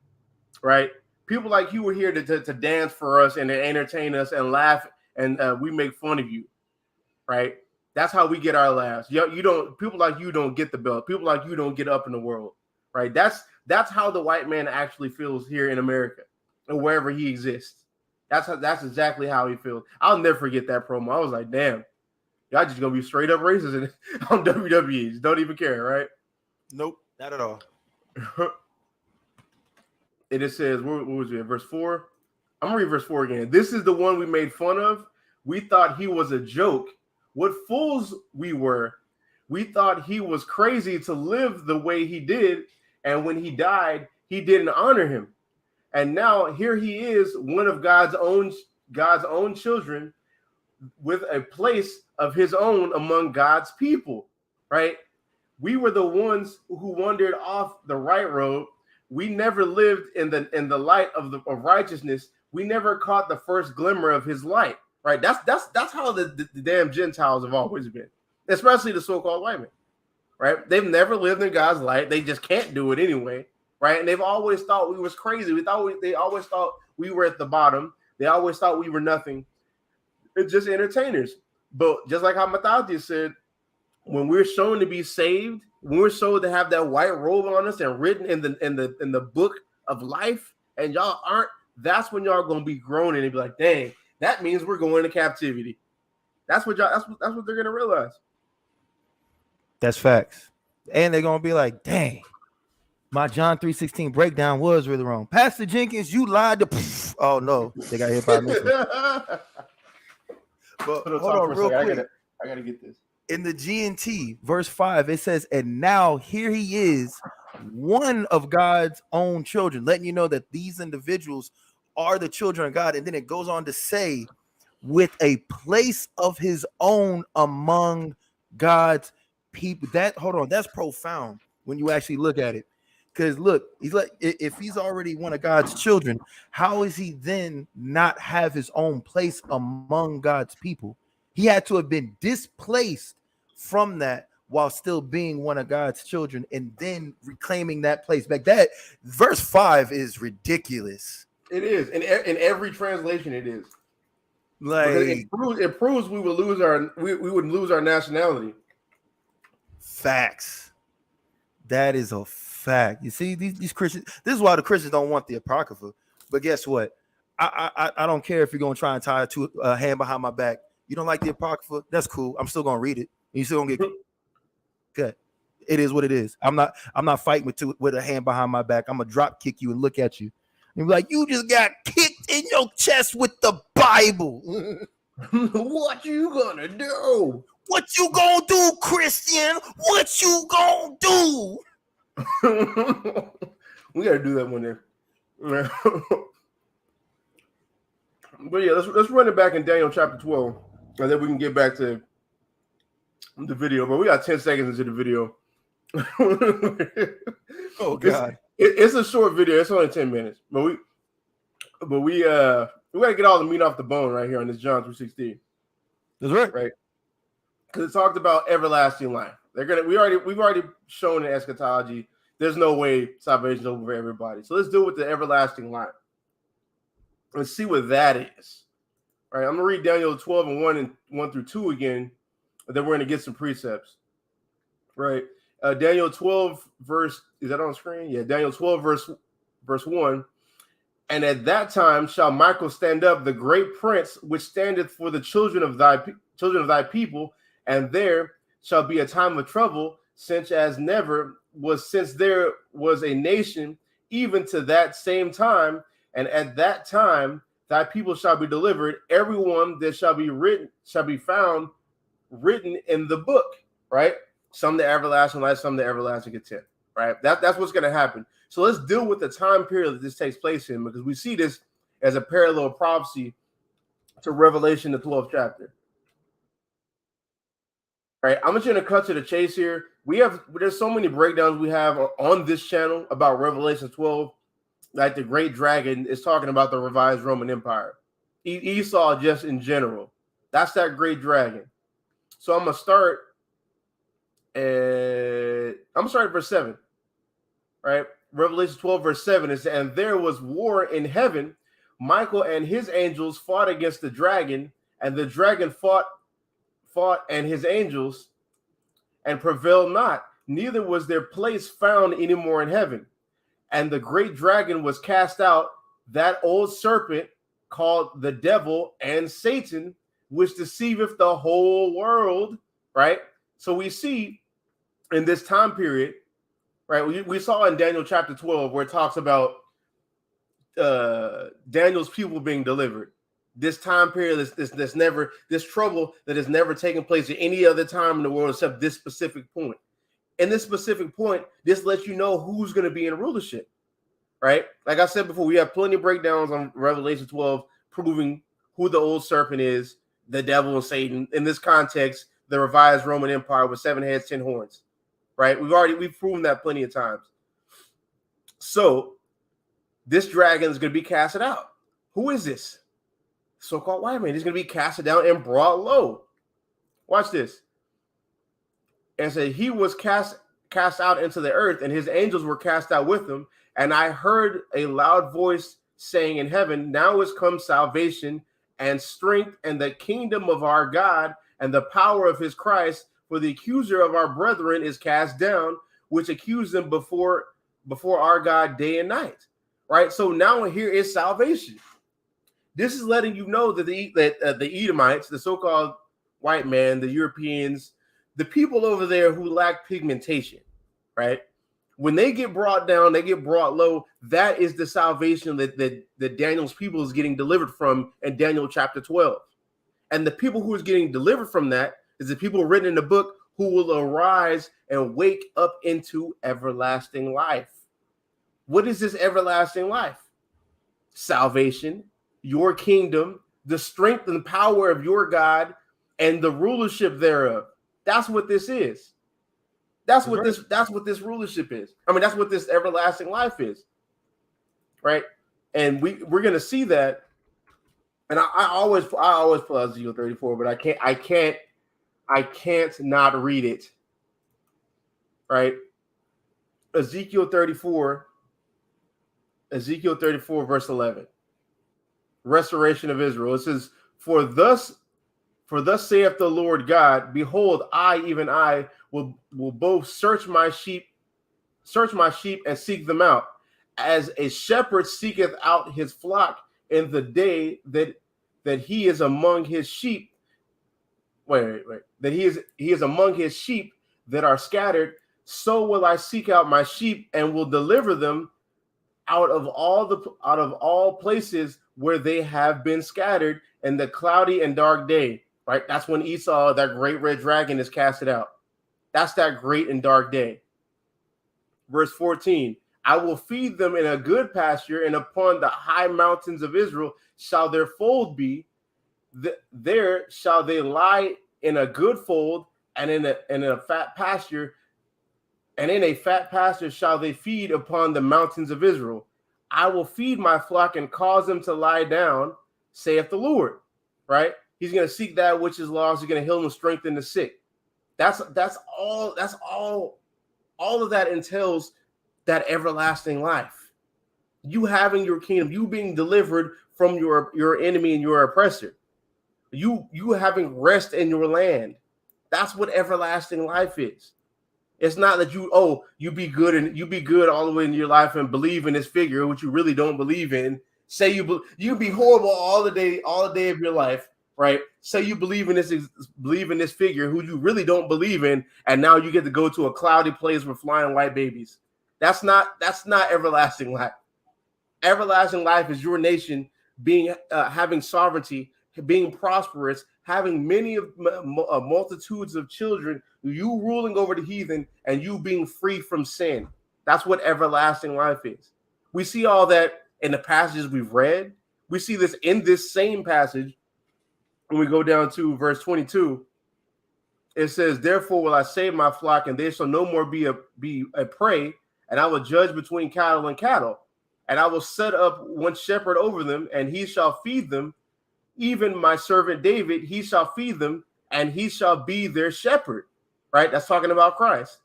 right? People like you were here to dance for us and to entertain us and laugh, and we make fun of you. right? That's how we get our laughs. You don't. People like you don't get the belt. People like you don't get up in the world, right? That's how the white man actually feels here in America and wherever he exists. That's exactly how he feels. I'll never forget that promo. I was like, damn, y'all just gonna be straight up racist on WWE. Just don't even care, right? Nope, not at all. And it says, what was it? Verse 4. I'm gonna read verse 4 again. This is the one we made fun of. We thought he was a joke. What fools we were. We thought he was crazy to live the way he did, and when he died, he didn't honor him. And now here he is, one of God's own children, with a place of his own among God's people, right? We were the ones who wandered off the right road. We never lived in the light of righteousness. We never caught the first glimmer of his light, right? That's how the damn Gentiles have always been, especially the so-called white men, right? They've never lived in God's light. They just can't do it anyway, right? And they've always thought we was crazy. They always thought we were at the bottom. They always thought we were nothing. It's just entertainers. But just like how Matthias said, when we're shown to be saved, when we're shown to have that white robe on us and written in the book of life, and y'all aren't, that's when y'all gonna be groaning and be like, dang, that means we're going to captivity. That's what they're gonna realize. That's facts. And they're gonna be like, dang, my John 3:16 breakdown was really wrong. Pastor Jenkins, you lied to oh no, they got hit by a missile. But hold on real quick. I gotta get this. In the GNT, verse 5, it says, and now here he is, one of God's own children, letting you know that these individuals are the children of God. And then it goes on to say, with a place of his own among God's people. Hold on, that's profound when you actually look at it. Because look, he's like, if he's already one of God's children, how is he then not have his own place among God's people? He had to have been displaced from that while still being one of God's children and then reclaiming that place back. That verse 5 is ridiculous. It is. In every translation, it is. Like it proves we would lose our nationality. Facts. That is a fact. You see, these Christians, this is why the Christians don't want the Apocrypha. But guess what? I don't care if you're gonna try and tie it to a hand behind my back. You don't like the Apocrypha? That's cool. I'm still gonna read it. You still gonna get good. It is what it is. I'm not fighting with a hand behind my back. I'm gonna drop kick you and look at you and be like, you just got kicked in your chest with the Bible. What you gonna do? What you gonna do, Christian? What you gonna do? We gotta do that one day. But yeah, let's run it back in Daniel chapter 12. And then we can get back to the video, but we got 10 seconds into the video. Oh God. It's a short video, it's only 10 minutes. But we gotta get all the meat off the bone right here on this John 3:16. That's right. Right. Because it talked about everlasting life. We've already shown in eschatology, there's no way salvation is over for everybody. So let's deal with the everlasting life. Let's see what that is. All right, I'm gonna read Daniel 12 and 1 through 2 again, and then we're gonna get some precepts. Right, Daniel 12 verse, is that on screen? Yeah, Daniel 12 verse 1. And at that time shall Michael stand up, the great prince, which standeth for the children of thy people, and there shall be a time of trouble, such as never was since there was a nation, even to that same time. And at that time thy people shall be delivered, everyone that shall be found written in the book, right? Some the everlasting life, some the everlasting contempt, right? That's what's going to happen. So let's deal with the time period that this takes place in, because we see this as a parallel prophecy to Revelation, the 12th chapter. All right, I'm just going to cut to the chase here. There's so many breakdowns we have on this channel about Revelation 12. Like the great dragon is talking about the revised Roman Empire. Esau just in general. That's that great dragon. So I'm going to start at verse 7. Right? Revelation 12 verse 7 is, and there was war in heaven. Michael and his angels fought against the dragon, and the dragon fought fought and his angels, and prevailed not, neither was their place found any more in heaven. And the great dragon was cast out, that old serpent called the devil and Satan, which deceiveth the whole world. Right? So we see in this time period, right? We saw in Daniel chapter 12 where it talks about Daniel's people being delivered. This time period, this trouble that has never taken place at any other time in the world except this specific point. In this specific point, this lets you know who's going to be in rulership, right? Like I said before, we have plenty of breakdowns on Revelation 12 proving who the old serpent is, the devil and Satan. In this context, the revised Roman Empire with 7 heads, 10 horns, right? We've proven that plenty of times. So this dragon is going to be casted out. Who is this? So-called white man. He's going to be casted down and brought low. Watch this. And said he was cast out into the earth, and his angels were cast out with him. And I heard a loud voice saying in heaven, now is come salvation and strength and the kingdom of our God and the power of his Christ. For the accuser of our brethren is cast down, which accused them before our God day and night. Right. So now here is salvation. This is letting you know that the Edomites, the so-called white man, the Europeans, the people over there who lack pigmentation, right? When they get brought down, they get brought low. That is the salvation that Daniel's people is getting delivered from in Daniel chapter 12. And the people who is getting delivered from that is the people written in the book who will arise and wake up into everlasting life. What is this everlasting life? Salvation, your kingdom, the strength and power of your God, and the rulership thereof. That's what this is. That's what this rulership is. I mean, that's what this everlasting life is. Right? And we're gonna see that. And I always pull out Ezekiel 34, but I can't not read it. Right? Ezekiel 34, verse 11. Restoration of Israel. It says, For thus saith the Lord God, behold, I, even I, will both search my sheep and seek them out, as a shepherd seeketh out his flock in the day that he is among his sheep. That he is among his sheep that are scattered. So will I seek out my sheep and will deliver them out of all places where they have been scattered in the cloudy and dark day. Right? That's when Esau, that great red dragon, is casted out. That's that great and dark day. Verse 14, I will feed them in a good pasture, and upon the high mountains of Israel shall their fold be. There shall they lie in a good fold, and in a fat pasture, and in a fat pasture shall they feed upon the mountains of Israel. I will feed my flock and cause them to lie down, saith the Lord. Right? He's going to seek that which is lost. He's going to heal and strengthen the sick. That's all of that entails that everlasting life. You having your kingdom, you being delivered from your enemy and your oppressor. You having rest in your land. That's what everlasting life is. It's not that you be good and you be good all the way in your life and believe in this figure, which you really don't believe in. Say you be horrible all the day of your life. Right? Say you believe in this figure who you really don't believe in, and now you get to go to a cloudy place with flying white babies. That's not everlasting life. Everlasting life is your nation being having sovereignty, being prosperous, having many multitudes of children, you ruling over the heathen, and you being free from sin. That's what everlasting life is. We see all that in the passages we've read. We see this in this same passage. When we go down to verse 22, it says, therefore will I save my flock, and they shall no more be a prey, and I will judge between cattle and cattle, and I will set up one shepherd over them, and he shall feed them, even my servant David, he shall feed them, and he shall be their shepherd. Right? That's talking about Christ.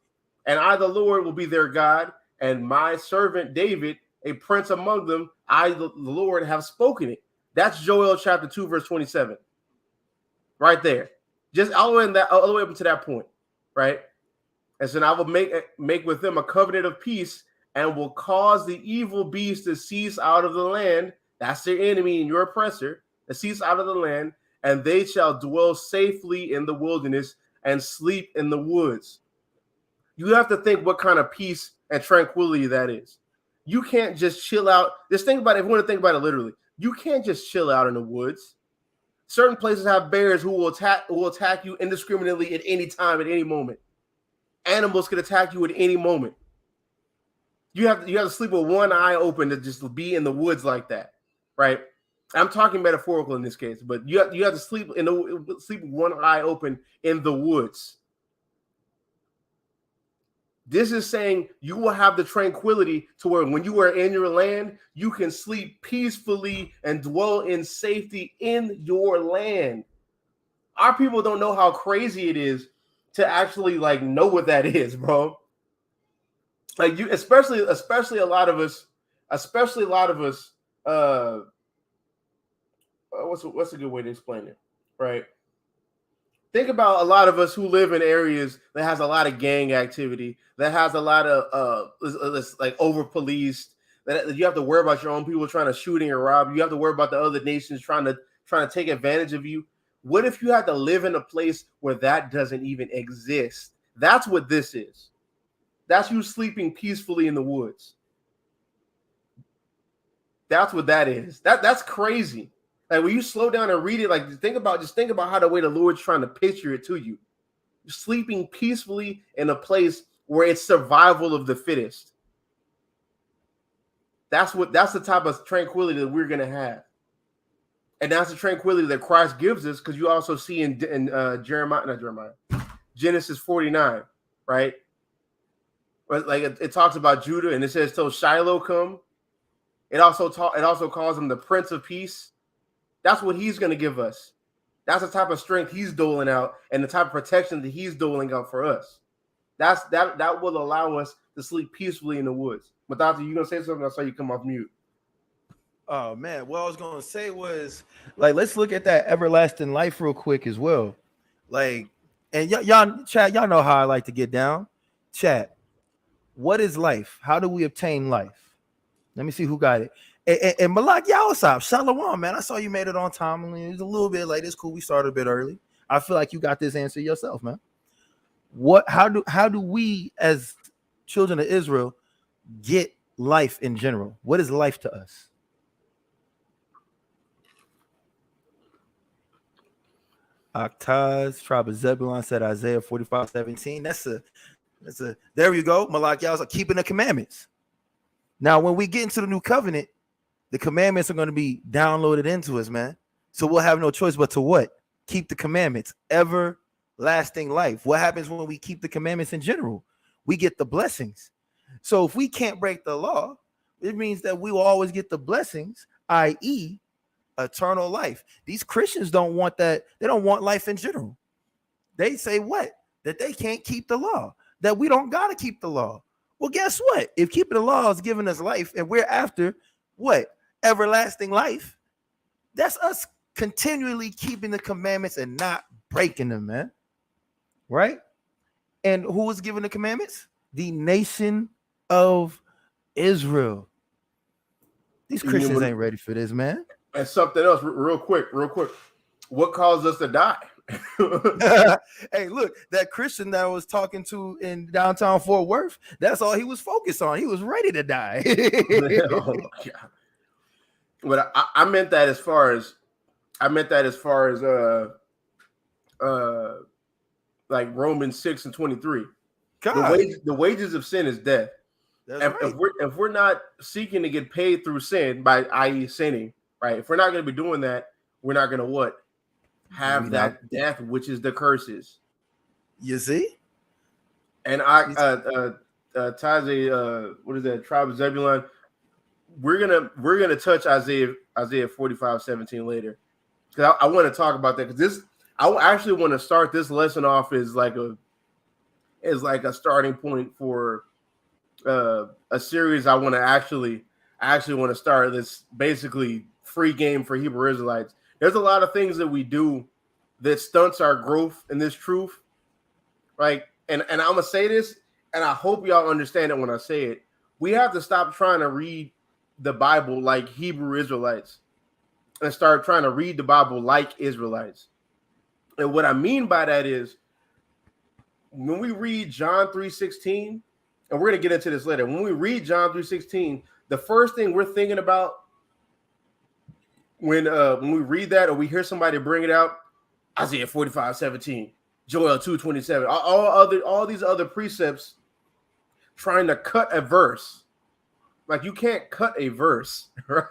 And I, the Lord, will be their God, and my servant David, a prince among them, I, the Lord, have spoken it. That's Joel chapter 2, verse 27. Right there. Just all the way up to that point, right? And so I will make with them a covenant of peace, and will cause the evil beast to cease out of the land. That's their enemy and your oppressor, to cease out of the land, and they shall dwell safely in the wilderness and sleep in the woods. You have to think what kind of peace and tranquility that is. You can't just chill out. Just think about it. If you want to think about it literally, you can't just chill out in the woods. Certain places have bears who will attack you indiscriminately at any time, at any moment. Animals can attack you at any moment. You have to sleep with one eye open to just be in the woods like that, right? I'm talking metaphorical in this case, but you have to sleep with one eye open in the woods. This is saying you will have the tranquility to where when you are in your land, you can sleep peacefully and dwell in safety in your land. Our people don't know how crazy it is to actually like know what that is, bro. Like you, especially a lot of us, what's a good way to explain it, right? Think about a lot of us who live in areas that has a lot of gang activity, that has a lot of like over policed, that you have to worry about your own people trying to shoot or rob. You have to worry about the other nations trying to take advantage of you. What if you had to live in a place where that doesn't even exist? That's what this is. That's you sleeping peacefully in the woods. That's what that is. That's crazy. Like when you slow down and read it, like just think about how the way the Lord's trying to picture it to you. You're sleeping peacefully in a place where it's survival of the fittest. That's the type of tranquility that we're gonna have. And that's the tranquility that Christ gives us, because you also see in Genesis 49, right? Like it talks about Judah, and it says, "Till Shiloh come." It also calls him the Prince of Peace. That's what he's going to give us. That's the type of strength he's doling out, and the type of protection that he's doling out for us. That will allow us to sleep peacefully in the woods. But Doctor, you gonna say something? I saw you come off mute. Oh man, what I was gonna say was, like, let's look at that everlasting life real quick as well. Like, and y'all chat, y'all know how I like to get down. Chat, what is life? How do we obtain life? Let me see who got it. And Malak, y'all, what's up? Shalom, man. I saw you made it on time. I mean, it was a little bit late. It's cool. We started a bit early. I feel like you got this answer yourself, man. How do we as children of Israel get life in general? What is life to us? Aktaz, tribe of Zebulun, said Isaiah 45:17. That's a there you go. Malak, y'all are keeping the commandments. Now, when we get into the new covenant, the commandments are going to be downloaded into us, man. So we'll have no choice but to what? Keep the commandments. Everlasting life. What happens when we keep the commandments in general? We get the blessings. So if we can't break the law, it means that we will always get the blessings, i.e., eternal life. These Christians don't want that. They don't want life in general. They say what? That they can't keep the law, that we don't got to keep the law. Well, guess what? If keeping the law is giving us life and we're after what? Everlasting life. That's us continually keeping the commandments and not breaking them, man. Right? And who was given the commandments? The nation of Israel. These Christians ain't ready for this, man. And something else, real quick. What caused us to die? Hey, look, that Christian that I was talking to in downtown Fort Worth, that's all he was focused on. He was ready to die. Oh my God. But I meant that as far as like Romans 6:23. The wages of sin is death. If we're not seeking to get paid through sin, by i.e. sinning, right? If we're not going to be doing that, we're not going to what? Have that death, which is the curses. You see? And Taze, what is that? Tribe of Zebulun. We're gonna touch Isaiah 45:17 later, because I want to talk about that, because I actually want to start this lesson off as like a starting point for a series. I want to actually want to start this basically free game for Hebrew Israelites. There's a lot of things that we do that stunts our growth in this truth. Like, and I'm gonna say this, and I hope y'all understand it when I say it. We have to stop trying to read the Bible like Hebrew Israelites and start trying to read the Bible like Israelites. And what I mean by that is when we read John 3:16, and we're gonna get into this later. When we read John 3:16, the first thing we're thinking about when we read that or we hear somebody bring it out, Isaiah 45:17, Joel 2:27, all these other precepts trying to cut a verse. Like, you can't cut a verse, right?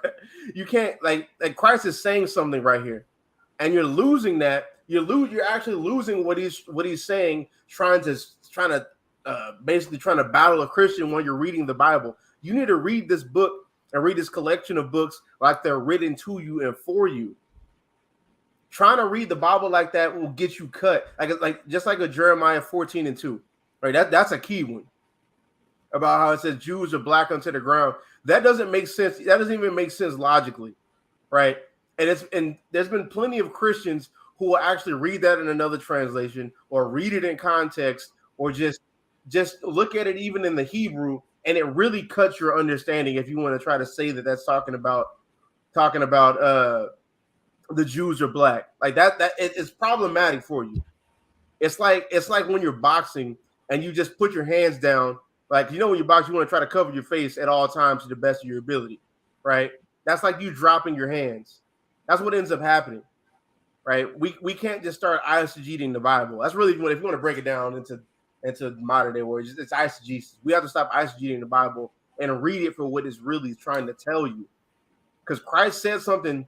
You can't, like Christ is saying something right here, and you're losing that. You're actually losing what he's saying, trying to basically trying to battle a Christian when you're reading the Bible. You need to read this book and read this collection of books like they're written to you and for you. Trying to read the Bible like that will get you cut, like just like a Jeremiah 14:2, right? That's a key one about how it says Jews are black unto the ground. That doesn't make sense. That doesn't even make sense logically, right? And there's been plenty of Christians who will actually read that in another translation or read it in context or just look at it even in the Hebrew, and it really cuts your understanding if you want to try to say that that's talking about the Jews are black. Like that it's problematic for you. It's like when you're boxing and you just put your hands down. Like, when you box, you want to try to cover your face at all times to the best of your ability, right? That's like you dropping your hands. That's what ends up happening, right? We can't just start eisegeting the Bible. That's really if you want to break it down into modern day words, it's eisegesis. We have to stop eisegeting the Bible and read it for what it's really trying to tell you. Because Christ said something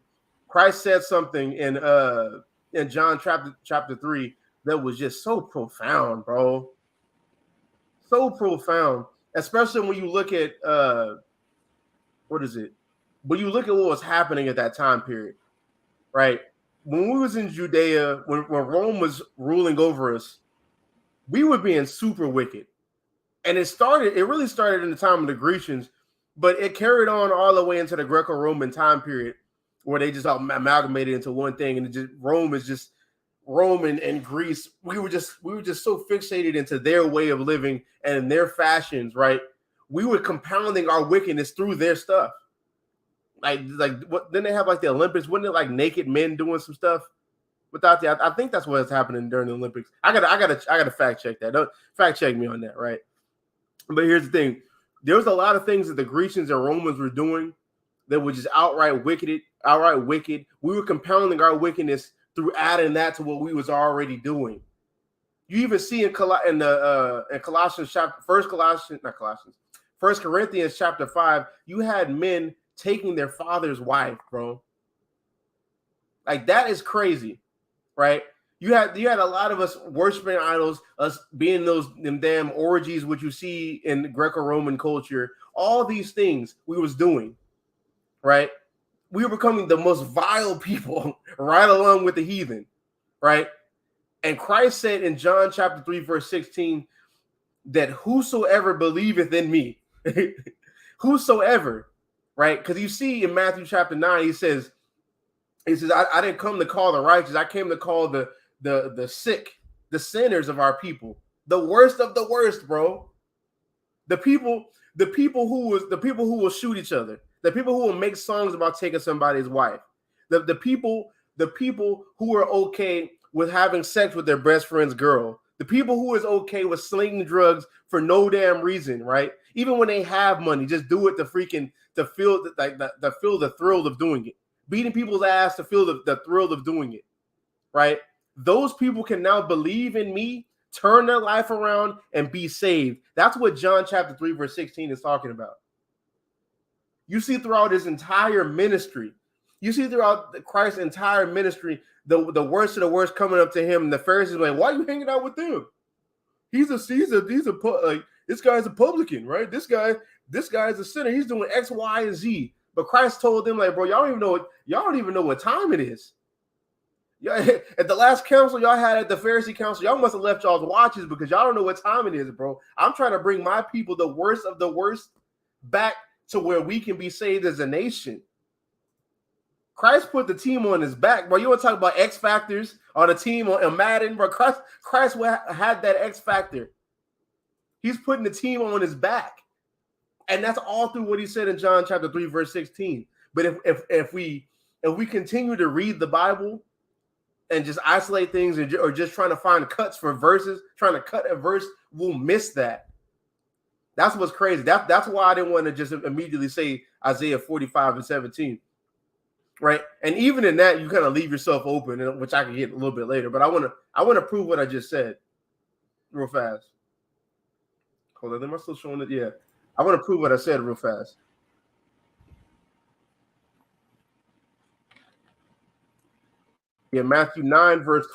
in John chapter 3 that was just so profound, bro. So profound, especially when you look at when you look at what was happening at that time period, right? When we was in Judea, when Rome was ruling over us, we were being super wicked. And it really started in the time of the Grecians, but it carried on all the way into the Greco-Roman time period where they just all amalgamated into one thing. And Rome and Greece, we were just so fixated into their way of living and their fashions, right? We were compounding our wickedness through their stuff. Like what? Then they have like the Olympics. Wasn't it like naked men doing some stuff? I think that's what's happening during the Olympics. I gotta fact check that. Don't fact check me on that, right? But here's the thing: there was a lot of things that the Grecians and Romans were doing that were just outright wicked. We were compounding our wickedness through adding that to what we was already doing. You even see in Colossians First Corinthians chapter 5, you had men taking their father's wife, bro. Like, that is crazy, right? You had a lot of us worshiping idols, us being them damn orgies, which you see in Greco-Roman culture. All these things we was doing, right? We were becoming the most vile people right along with the heathen, right? And Christ said in John chapter 3, verse 16, that whosoever believeth in me, whosoever, right? Because you see in Matthew chapter 9, he says, I didn't come to call the righteous. I came to call the sick, the sinners of our people, the worst of the worst, bro. The people who will shoot each other. The people who will make songs about taking somebody's wife. The people who are okay with having sex with their best friend's girl. The people who is okay with slinging drugs for no damn reason, right? Even when they have money, just do it to feel the thrill of doing it. Beating people's ass to feel the thrill of doing it, right? Those people can now believe in me, turn their life around, and be saved. That's what John chapter 3, verse 16 is talking about. You see throughout his entire ministry, Christ's entire ministry, the worst of the worst coming up to him, and the Pharisees like, why are you hanging out with them? This guy's a publican, right? This guy is a sinner. He's doing X, Y, and Z. But Christ told them, like, bro, y'all don't even know what time it is. At the last council y'all had at the Pharisee council, y'all must have left y'all's watches because y'all don't know what time it is, bro. I'm trying to bring my people, the worst of the worst, back to where we can be saved as a nation. Christ put the team on his back, bro. You want to talk about X factors on a team on Madden, bro? Christ had that X factor. He's putting the team on his back, and that's all through what he said in John chapter 3, verse 16. But if we continue to read the Bible and just isolate things or just trying to find cuts for verses, trying to cut a verse, we'll miss that. That's what's crazy. That's why I didn't want to just immediately say Isaiah 45 and 17. Right. And even in that, you kind of leave yourself open, which I can get a little bit later. But I want to prove what I just said real fast. Hold on. Am I still showing it? Yeah. I want to prove what I said real fast. Yeah. Matthew 9, verse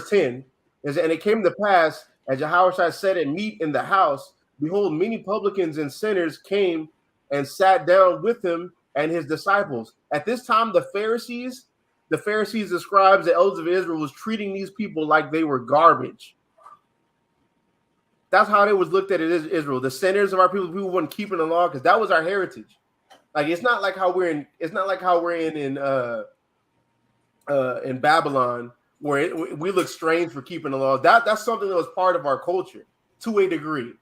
10 is, and it came to pass as Yahushua said at meat in the house, behold, many publicans and sinners came and sat down with him and his disciples. At this time, the Pharisees, the scribes, the elders of Israel was treating these people like they were garbage. That's how they was looked at in Israel. The sinners of our people who weren't keeping the law, because that was our heritage. Like it's not like how we're in Babylon, where we look strange for keeping the law. That's something that was part of our culture to a degree,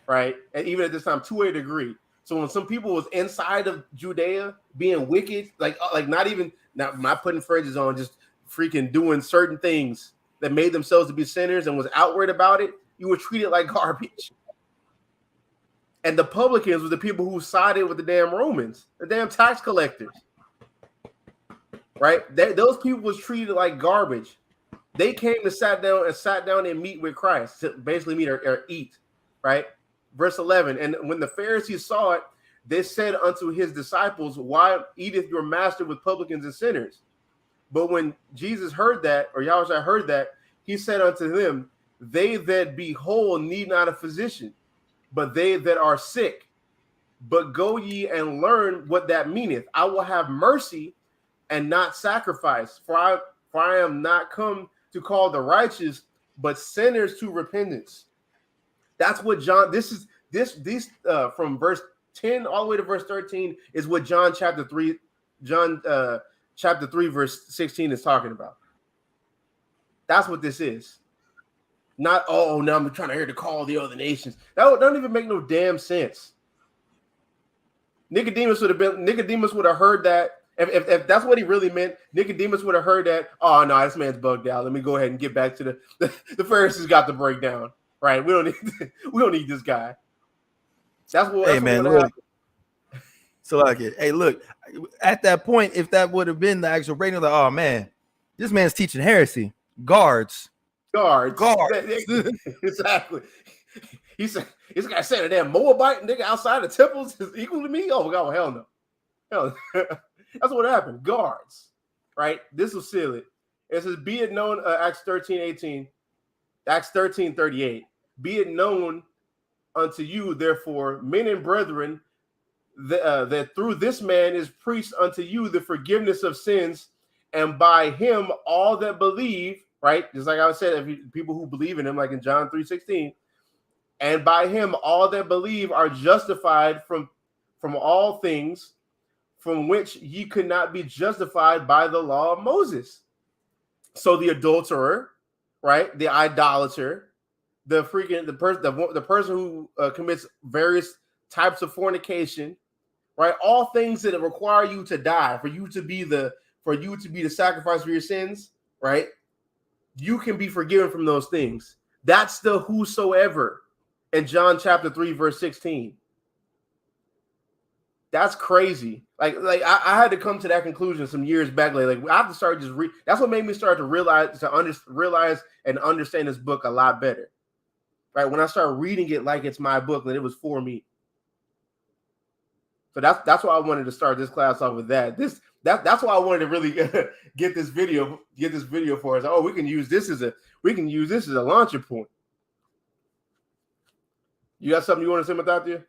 right? And even at this time, to a degree. So when some people was inside of Judea being wicked, like not putting fringes on, just freaking doing certain things that made themselves to be sinners and was outward about it, you were treated like garbage. And the publicans were the people who sided with the damn Romans, the damn tax collectors, right? Those people was treated like garbage. They came to sat down and meet with Christ, to basically meet or eat, right? Verse 11, and when the Pharisees saw it, they said unto his disciples, why eateth your master with publicans and sinners? But when Jesus heard that, or Yahushua heard that, he said unto them, they that be whole need not a physician, but they that are sick. But go ye and learn what that meaneth. I will have mercy and not sacrifice, for I am not come to call the righteous, but sinners to repentance. That's what John, this from verse 10 all the way to verse 13 is what John chapter 3, verse 16 is talking about. That's what this is. Not, oh, now I'm trying to hear to call the other nations. That don't even make no damn sense. Nicodemus would have heard that. If that's what he really meant, Nicodemus would have heard that. Oh no, this man's bugged out. Let me go ahead and get back to the Pharisees got the breakdown. Right, we don't need this guy. That's what. Hey man, look. So like it. Hey, look. At that point, if that would have been the actual breakdown, like, oh man, this man's teaching heresy. Guards. Exactly. He said, "This guy said a damn Moabite nigga outside the temples is equal to me." Oh God, hell no. Hell, that's what happened. Guards, right? This will seal it. It says, "Be it known," Acts 13:18. Acts 13:38. Be it known unto you, therefore, men and brethren, that through this man is preached unto you the forgiveness of sins, and by him all that believe, right? Just like I said, people who believe in him, like in John 3:16, and by him all that believe are justified from all things from which ye could not be justified by the law of Moses. So the adulterer, right? The idolater, the person who commits various types of fornication, right? All things that require you to die, for you to be the sacrifice for your sins, right? You can be forgiven from those things. That's the whosoever in John chapter 3, verse 16. That's crazy. Like I had to come to that conclusion some years back. Like I have to start just that's what made me start to realize and understand this book a lot better. Right? When I started reading it like it's my book, and it was for me. So that's why I wanted to start this class off with that. That's why I wanted to really get this video for us. Oh, we can use this as a launching point. You got something you want to say about that?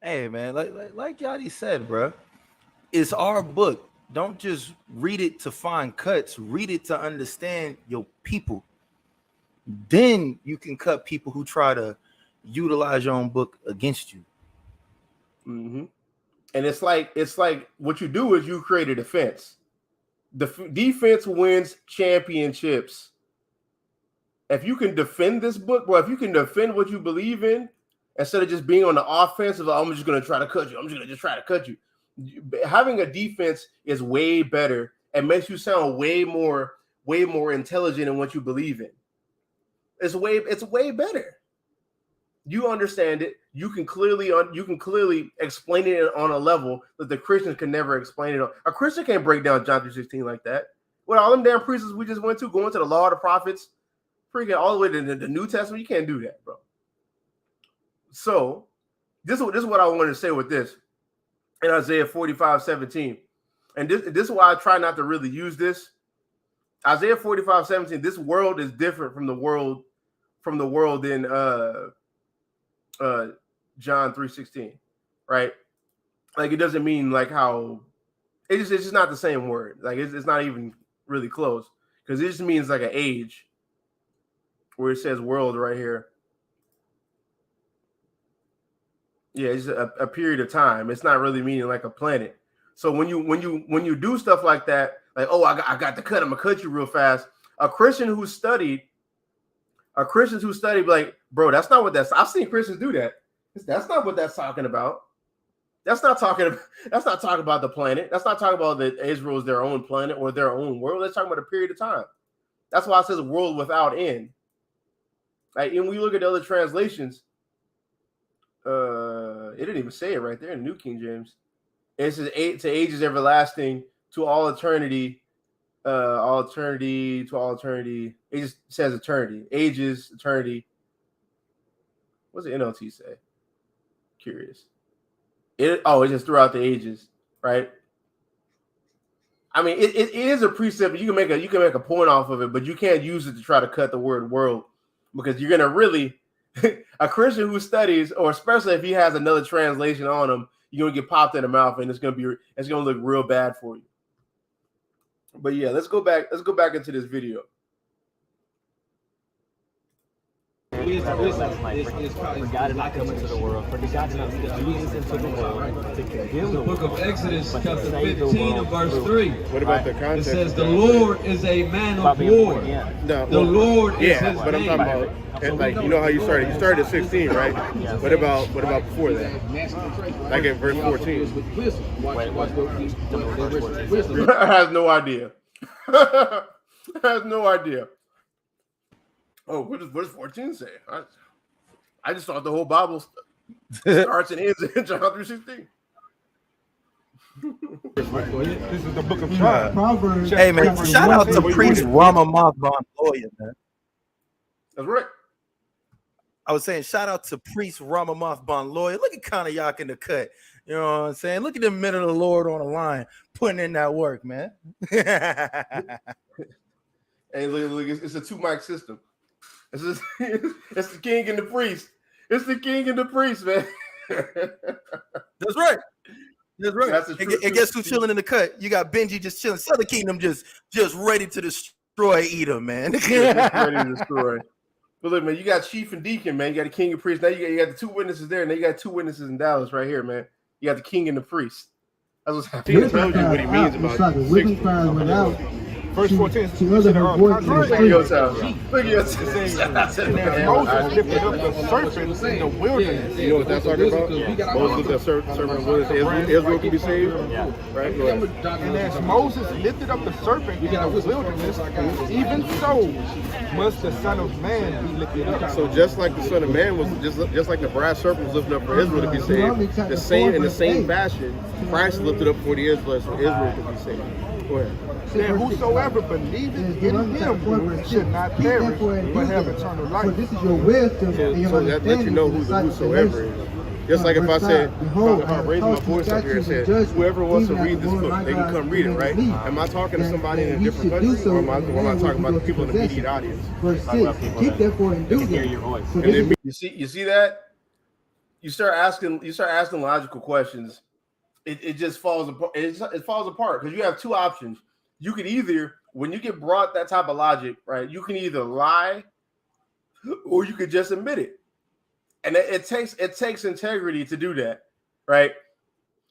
Hey man, like Yadi said, bro, it's our book. Don't just read it to find cuts. Read it to understand your people. Then you can cut people who try to utilize your own book against you. And it's like what you do is you create a defense. The defense wins championships. If you can defend this book, bro, if you can defend what you believe in, instead of just being on the offensive, I'm just going to try to cut you. I'm just going to try to cut you. Having a defense is way better. It makes you sound way more intelligent in what you believe in. It's way better. You understand it. You can clearly explain it on a level that the Christians can never explain it on. A Christian can't break down John 3:16 like that. What all them damn priests we just went to, going to the law of the prophets, freaking all the way to the New Testament, you can't do that, bro. So this is what I wanted to say with this in Isaiah 45:17. And this is why I try not to really use this. Isaiah 45:17, this world is different from the world in John 3:16, right? Like, it doesn't mean like how it's just not the same word. Like, it's not even really close, because it just means like an age, where it says world right here. Yeah, it's a period of time. It's not really meaning like a planet. So when you do stuff like that, like, oh, I got the cut, I'm gonna cut you real fast. A Christian who studied, like, bro, that's not what that's. I've seen Christians do that. That's not what that's talking about. That's not talking about the planet. That's not talking about that Israel is their own planet or their own world. That's talking about a period of time. That's why it says a world without end. Like, and when you look at the other translations, it didn't even say it right there in New King James. It says to ages everlasting, to all eternity, to all eternity. It just says eternity, ages, eternity. What's the NLT say? Curious. It's just throughout the ages, right? I mean, it is a precept. You can make a point off of it, but you can't use it to try to cut the word world, because you're gonna really a Christian who studies, or especially if he has another translation on him, you're gonna get popped in the mouth, and it's gonna look real bad for you. But yeah, let's go back into this video. For God did not come into the world, for God did not send Jesus into the world to condemn the Book of world, Exodus, but to chapter save the 15 world and verse through 3. What about the It context? says, the Lord is a man of war. No, The Lord is his but I'm name. talking about, like, you know how you started? You started at 16, right? What about before that? Like at verse 14. I have no idea. I have no idea. Oh, what does verse 14 say? I just thought the whole Bible starts and ends in John 3:16. This is the book of John. Proverbs. Hey man, shout out to Priest Ramamoth Bonloya, man. That's right. I was saying, shout out to Priest Ramamoth Bonloya. Look at Kanayak in the cut. You know what I'm saying? Look at the men of the Lord on the line, putting in that work, man. Hey, look, it's a 2-mic system. It's the king and the priest. It's the king and the priest, man. That's right. That's right. And guess who's chilling in the cut? You got Benji just chilling. Southern Kingdom just ready to destroy Edom, man. Just ready to destroy. But look, man, you got chief and deacon, man. You got the king and priest. Now you got the 2 witnesses there, and now you got 2 witnesses in Dallas right here, man. You got the king and the priest. That's what's happening. He tells you what he means about it. Verse 14 is Look at your house. Look at your house. Moses lifted up the serpent in the wilderness. You know what that's talking about? Moses lifted up serpent in the wilderness. Israel can be saved. Right? And as Moses lifted up the serpent in the wilderness, even so must the Son of Man be lifted up. So just like the Son of Man was, just like the brass serpent was lifted up for Israel to be saved, in the same fashion, Christ lifted up for the Israelites so Israel could be saved. Go ahead. Then whosoever believeth in him should not perish, but have eternal life. This is your wisdom and your So that lets you know who the whosoever is. Just like if I said, if I raised my voice up here and said, whoever wants to read this book, they can come read it, right? Am I talking to somebody in a different country, or am I talking about the people in the immediate audience? Verse 6, keep therefore and do hear your voice. them. You see that? You start asking logical questions. It just falls apart. It falls apart because you have 2 options. You could either, when you get brought that type of logic, right, you can either lie or you could just admit it. And it takes integrity to do that, right?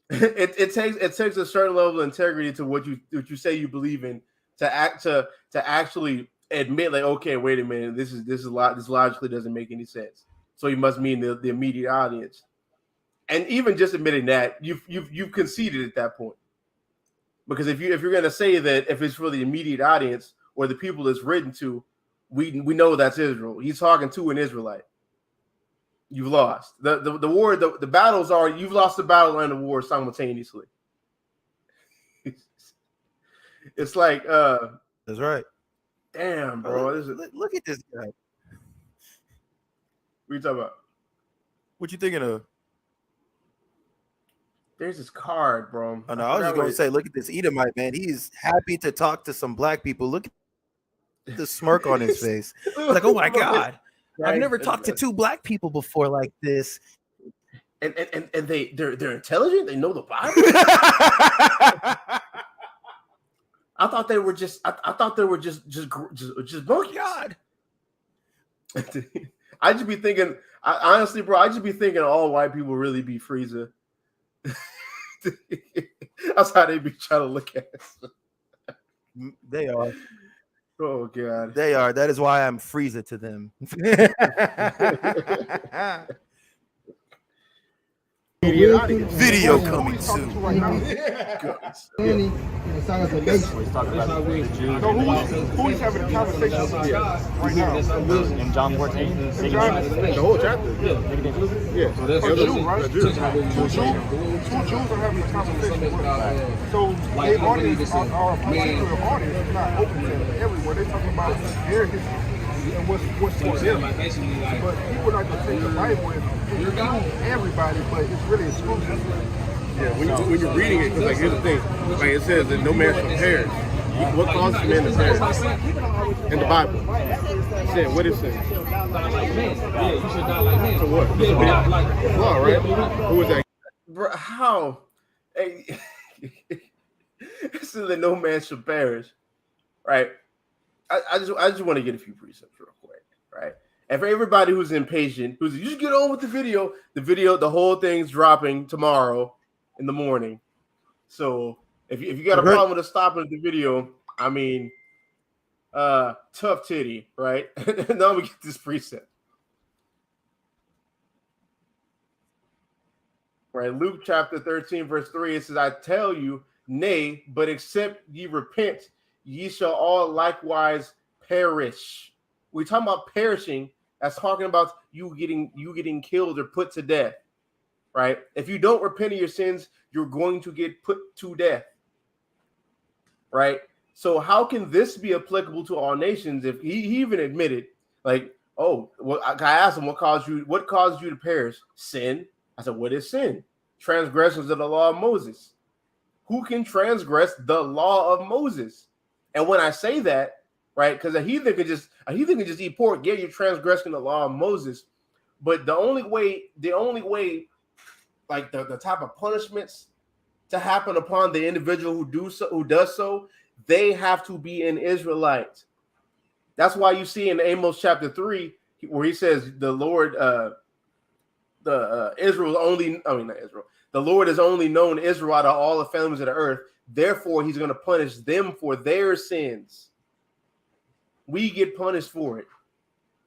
It takes a certain level of integrity to what you say you believe in to actually admit, like, okay, wait a minute, this logically doesn't make any sense. So you must mean the immediate audience. And even just admitting that, you've conceded at that point. Because if you're going to say that if it's for the immediate audience or the people it's written to, we know that's Israel. He's talking to an Israelite. You've lost. The war, the battles are, you've lost the battle and the war simultaneously. It's like that's right. Damn, bro. Look at this guy. What you talking about? What you thinking of? There's this card, bro. Oh, no, I was just going to say, look at this Edomite, man. He's happy to talk to some black people. Look at the smirk on his face. Like, oh my God, I've never talked to two black people before like this. And they're intelligent. They know the Bible. I thought they were just monkeys. God. I just be thinking, honestly, bro. I just be thinking all white people really be Frieza. That's how they be trying to look at us. They are. Oh God. They are. That is why I'm Frieza to them. Video coming soon. Who is having a conversation right now? In John 14. The whole chapter. Yeah. Two Jews, right? Two Jews are having a conversation with us. So their audience, our particular audience, is not open to everywhere. They're talking about their history and what's for them. But people like to take the Bible and include everybody, but it's really exclusive. Yeah, when you're reading it, because like here's the thing, like it says that no man shall perish. What causes men to perish? In the Bible. It said, what is it? Yeah, you should die like men. So what? Law, right? Who is that? Bro, how? Hey, it says that no man shall perish, right? I just want to get a few precepts real quick, right? And for everybody who's impatient, you just get on with the video. The whole thing's dropping tomorrow in the morning. So if you got a problem with us stopping the video, I mean, tough titty, right? Now we get this precept. Right, Luke chapter 13, verse 3, it says, I tell you, nay, but except ye repent, ye shall all likewise perish. We're talking about perishing. That's talking about you getting killed or put to death, right? If you don't repent of your sins, you're going to get put to death, right? So how can this be applicable to all nations if he even admitted, like, oh, well, I asked him what caused you to perish? Sin. I said, what is sin? Transgressions of the law of Moses. Who can transgress the law of Moses? And when I say that, right, because a heathen can just eat pork. Yeah, you're transgressing the law of Moses. But the only way, like the type of punishments to happen upon the individual who does so, they have to be an Israelite. That's why you see in Amos chapter 3 where he says the Lord, Israel only, I mean not Israel. The Lord has only known Israel out of all the families of the earth. Therefore, he's going to punish them for their sins. We get punished for it.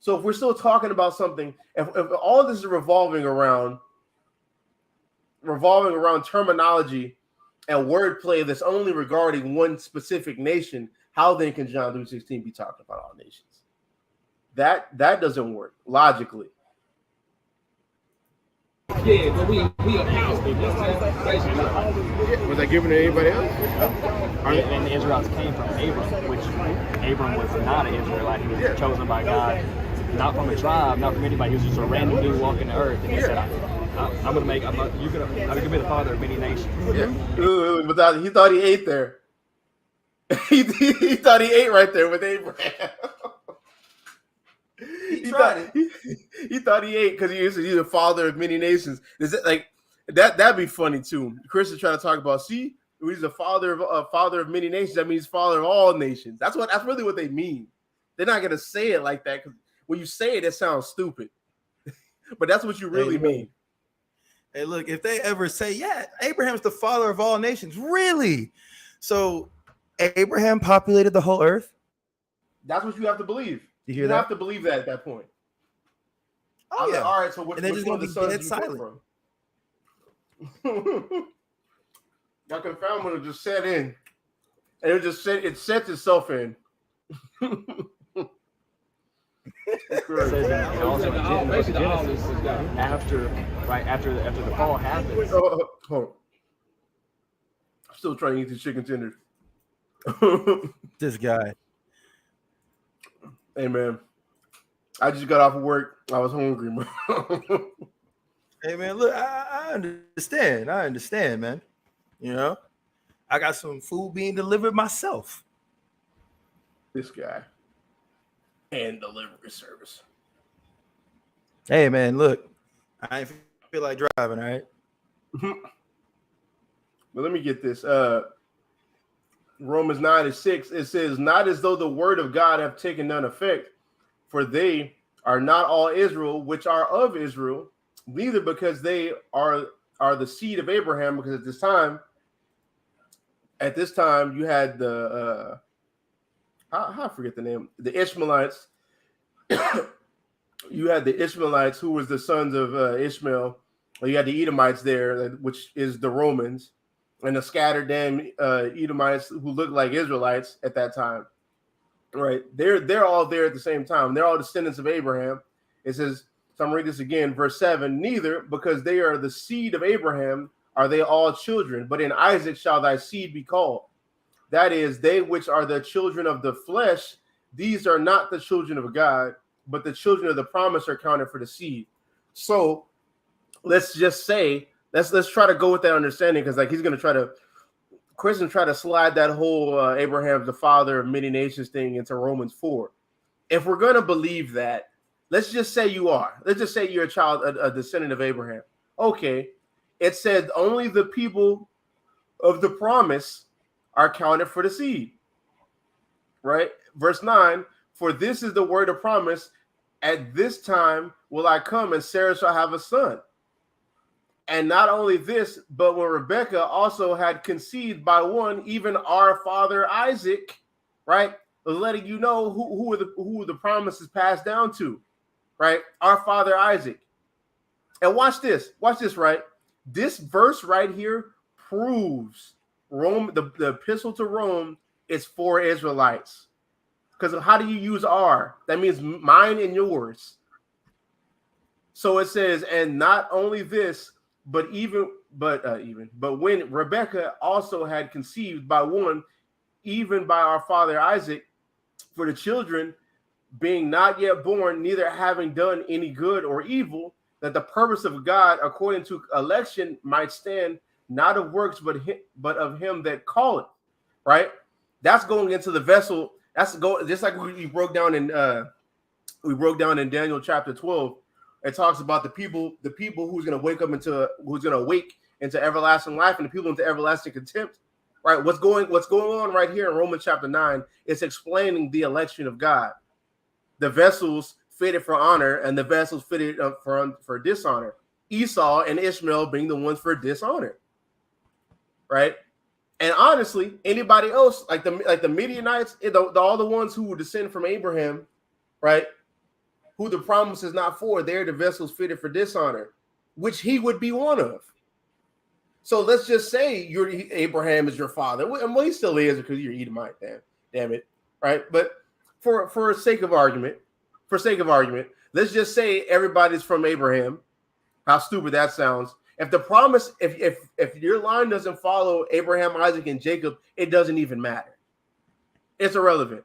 So if we're still talking about something, if all this is revolving around terminology and wordplay that's only regarding one specific nation, how then can John 3:16 be talking about all nations? That doesn't work logically. Yeah, but we are powerful. Was I giving to anybody else? And the Israelites came from Abram, which Abram was not an Israelite. He was chosen by God, not from a tribe, not from anybody. He was just a random dude walking the earth. And he said, I'm going to be the father of many nations. Yeah. But he thought he ate there. he thought he ate right there with Abraham. He thought he ate because he's the father of many nations. Is it like that? That'd be funny too. Chris is trying to talk about. See, he's a father of many nations. That means father of all nations. That's really what they mean. They're not gonna say it like that because when you say it, it sounds stupid. But that's what you really mean. Hey, look, if they ever say, yeah, Abraham's the father of all nations, really? So Abraham populated the whole earth? That's what you have to believe. You hear You that? have to believe that at that point. Oh, yeah. All right, so which And they're just one gonna of be the dead sons you come from? That confoundment will just set in. And it sets itself in. Basically, Genesis, after the fall happens. Hold on. I'm still trying to eat these chicken tenders. This guy. Hey man, I just got off of work. I was hungry, bro. Hey man, look, I understand, man. You know, I got some food being delivered myself. This guy and delivery service. Hey man, look, I ain't feel like driving, all right? But let me get this. Romans 9:6, it says, not as though the word of God have taken none effect, for they are not all Israel, which are of Israel, neither because they are the seed of Abraham, because at this time you had the I forget the name, the Ishmaelites. You had the Ishmaelites, who was the sons of Ishmael. You had the Edomites there, which is the Romans, and the scattered damn Edomites who looked like Israelites at that time. Right? They're all there at the same time. They're all descendants of Abraham. It says, so I'm reading this again, verse 7, neither because they are the seed of Abraham are they all children, but in Isaac shall thy seed be called. That is, they which are the children of the flesh, these are not the children of God, but the children of the promise are counted for the seed. So let's just say, let's try to go with that understanding, because like he's going to try to, Christian try to slide that whole Abraham's the father of many nations thing into Romans 4. If we're going to believe that, let's just say you are. Let's just say you're a child, a descendant of Abraham. Okay. It said only the people of the promise are counted for the seed. Right? Verse 9, for this is the word of promise. At this time will I come, and Sarah shall have a son. And not only this, but when Rebekah also had conceived by one, even our father Isaac, right, was letting you know who the promises passed down to, right? Our father Isaac. And watch this, right? This verse right here proves Rome, the epistle to Rome is for Israelites. Because how do you use our? That means mine and yours. So it says, and not only this, but when Rebekah also had conceived by one, even by our father Isaac, for the children being not yet born, neither having done any good or evil, that the purpose of God according to election might stand, not of works, but of him that calleth. Right? That's going into the vessel. That's just like we broke down in Daniel chapter 12. It talks about the people who's going to awake into everlasting life, and the people into everlasting contempt. Right? What's going on right here in Romans chapter 9 is explaining the election of God. The vessels fitted for honor and the vessels fitted for dishonor. Esau and Ishmael being the ones for dishonor. Right? And honestly, anybody else, like the Midianites, all the ones who descend from Abraham, right? Who the promise is not for, they're the vessels fitted for dishonor, which he would be one of. So let's just say Abraham is your father. Well, he still is, because you're Edomite, damn it, right? But for sake of argument, let's just say everybody's from Abraham. How stupid that sounds. If the promise, if your line doesn't follow Abraham, Isaac, and Jacob, it doesn't even matter. It's irrelevant.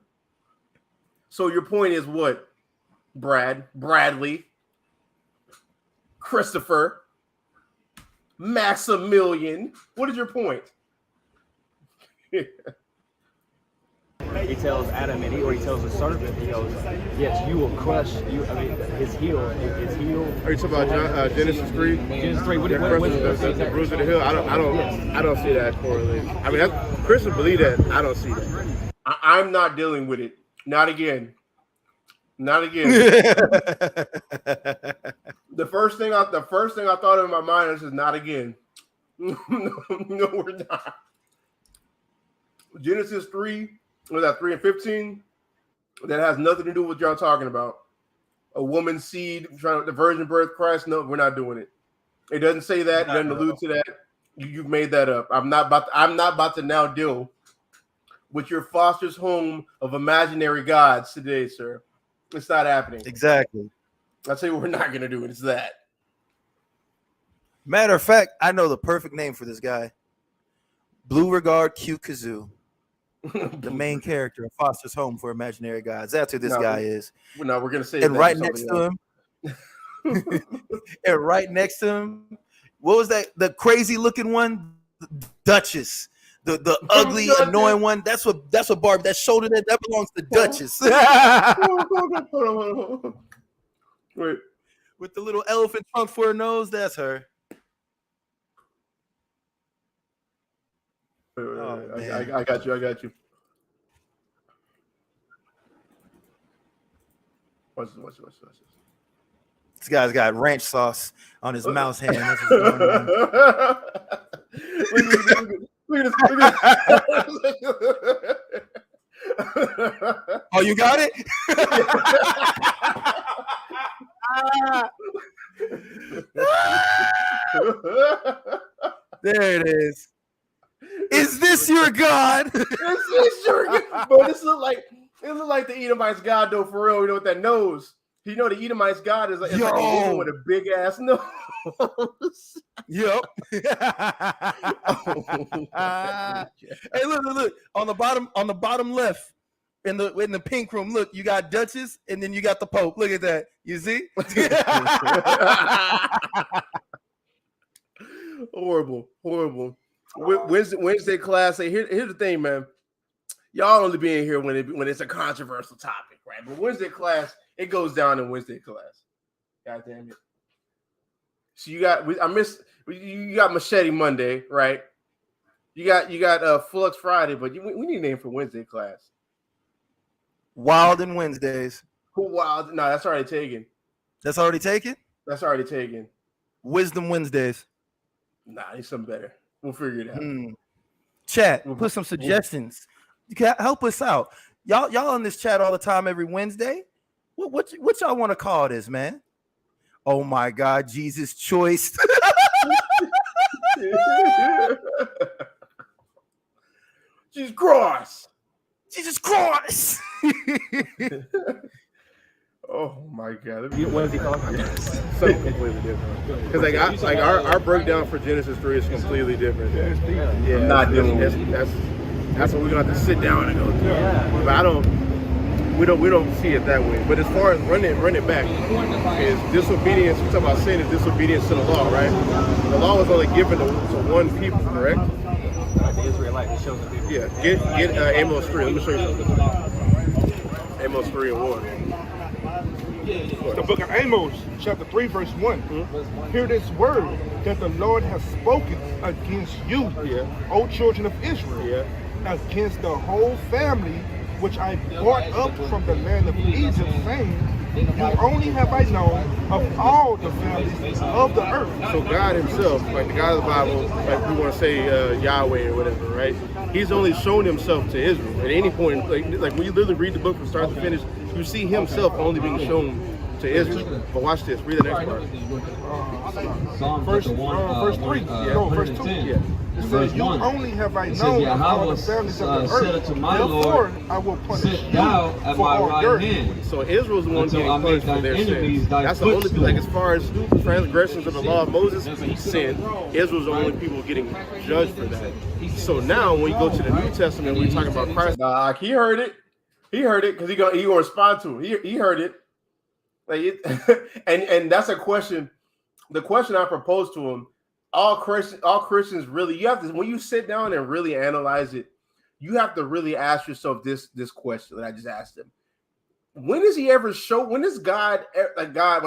So your point is what? Bradley, Christopher, Maximilian. What is your point? He tells Adam, and he tells the serpent, he goes, yes, you will crush you. I mean, his heel. Are you talking about Genesis 3? Genesis 3. What the bruise of the heel. I don't see that correlation. I mean, Christians believe that. I don't see that. I'm not dealing with it. Not again. Not again. The first thing I thought of in my mind is not again. No, we're not. Genesis 3, was that 3 and 15? That has nothing to do with what y'all talking about. A woman's seed, trying to the virgin birth Christ. No, we're not doing it. It doesn't say that. It doesn't allude to that. You've made that up. I'm not about to now deal with your foster's home of imaginary gods today, sir. It's not happening. Exactly. I'll tell you what we're not going to do it. It's that. Matter of fact, I know the perfect name for this guy. Blue Regard Q Kazoo. The main character of Foster's Home for Imaginary Gods. That's who this guy is. No, we're going to say and right next to him. And right next to him, what was that? The crazy looking one? Duchess. The ugly, annoying one. That's what Barbie, that shoulder that belongs to Duchess. Hold on. Wait. With the little elephant trunk for her nose, that's her. Wait. I got you. What's this? This guy's got ranch sauce on his mouse hand. That's what's going on. Look at this. Oh, you got it? There it is. Is this your God? Is this your God? Bro, this look like the Edomite's God though, for real. You know what that nose? You know the Edomite's God is like, it's like a woman with a big ass nose. Yep. Hey, look. On the bottom left, in the pink room, look, you got Duchess and then you got the Pope. Look at that. You see? Horrible. Wednesday class. Hey, here's the thing, man. Y'all only being here when it's a controversial topic, right? But Wednesday class, it goes down in Wednesday class. God damn it. So you got Machete Monday, right? You got Flux Friday, but we need a name for Wednesday class. Wild and Wednesdays. Who wild? No, that's already taken. That's already taken? That's already taken. Wisdom Wednesdays. Nah, it's something better. We'll figure it out. Chat, put some suggestions. You can help us out. Y'all in this chat all the time every Wednesday. What y'all want to call this, man? Oh my God, Jesus choice. Jesus Christ. Jesus Christ. Oh my God. What is he called? Something completely different. Because our breakdown for Genesis 3 is completely different. Yeah, not doing that's what we're gonna have to sit down and go through. Yeah. But we don't see it that way. But as far as run it back, is disobedience. We talk about sin is disobedience to the law, right? The law was only given to one people, correct? The Israelite, the chosen people. Yeah. Get Amos 3. Let me show you something. Amos 3 and 1. The book of Amos, chapter 3, verse 1. Hear this word that the Lord has spoken against you, O children of Israel, against the whole family which I brought up from the land of Egypt, saying, you only have I known of all the families of the earth. So God himself, like the God of the Bible, like we want to say Yahweh or whatever, right? He's only shown himself to Israel. At any point, like when you literally read the book from start to finish, you see himself only being shown to Israel. But watch this. Read the next part. Verse 3. No, verse 2. Yeah. It says, you only have I known of all the families of the earth. Therefore, I will punish you for all your iniquities. So Israel's the one getting punished for their sins. That's the only, like, as far as transgressions of the law of Moses, sin, Israel's the only people getting judged for that. So now, when you go to the New Testament, we're talking about Christ. He heard it. He heard it because he gonna respond to it. He heard it. Like and that's a question. The question I proposed to him. All Christians really, you have to, when you sit down and really analyze it, you have to really ask yourself this question that I just asked him. When does he ever show, when is God, the God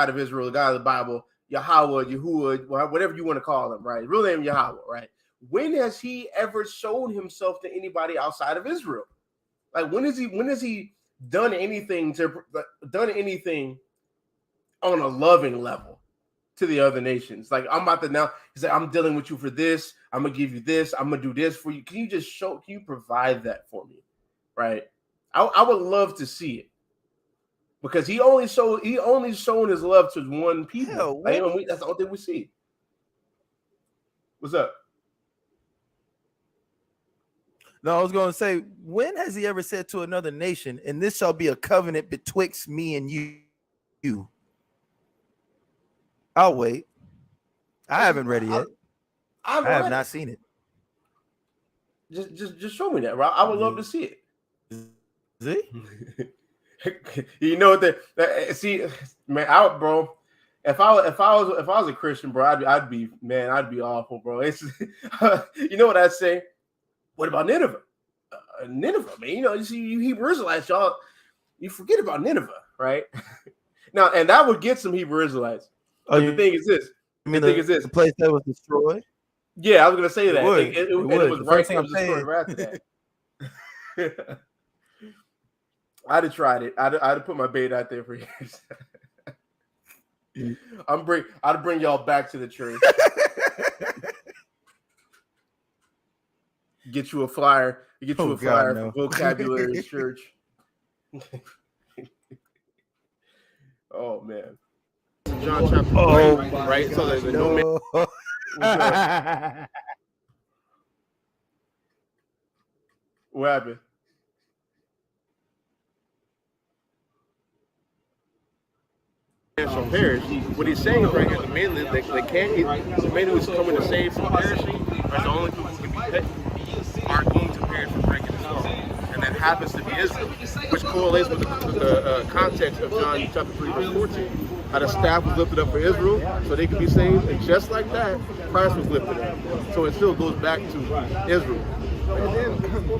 of Israel, the God of the Bible, Yahweh, Yahuwah, whatever you want to call him, right? Real name Yahweh, right? When has he ever shown himself to anybody outside of Israel? Like when is he done anything on a loving level to the other nations. Like, I'm about to now, he's like, I'm dealing with you for this. I'm gonna give you this. I'm gonna do this for you. Can you provide that for me? Right. I would love to see it, because he only shown his love to one people. Hell, like, that's the only thing we see. What's up? No, I was going to say, when has he ever said to another nation, and this shall be a covenant betwixt me and you? I'll wait. I haven't read it yet. I have not seen it. Just show me that, bro. I would love to see it. See? You know that see, man, bro. If I was a Christian, bro, I'd be awful, bro. It's you know what I'd say? What about Nineveh? Nineveh, man. You know, you Hebrew Israelites, y'all, you forget about Nineveh, right? Now, and that would get some Hebrew Israelites. But the thing is this. The place that was destroyed? Yeah, I was gonna say that. It was right there. After that. I'd have tried it. I'd have put my bait out there for years. I'd bring y'all back to the tree. Get you a flyer. For Vocabulary Church. Oh man. John chapter 3, right? So there's no man. What happened? Shall perish. What he's saying right here, mainly they can't. The man who is coming to save from perishing are the only people who can be picked, are going to perish from breaking the law, and that happens to be Israel, which correlates with the context of John chapter 3 verse 14. How the staff was lifted up for Israel, so they could be saved, and just like that, Christ was lifted up. So it still goes back to Israel. And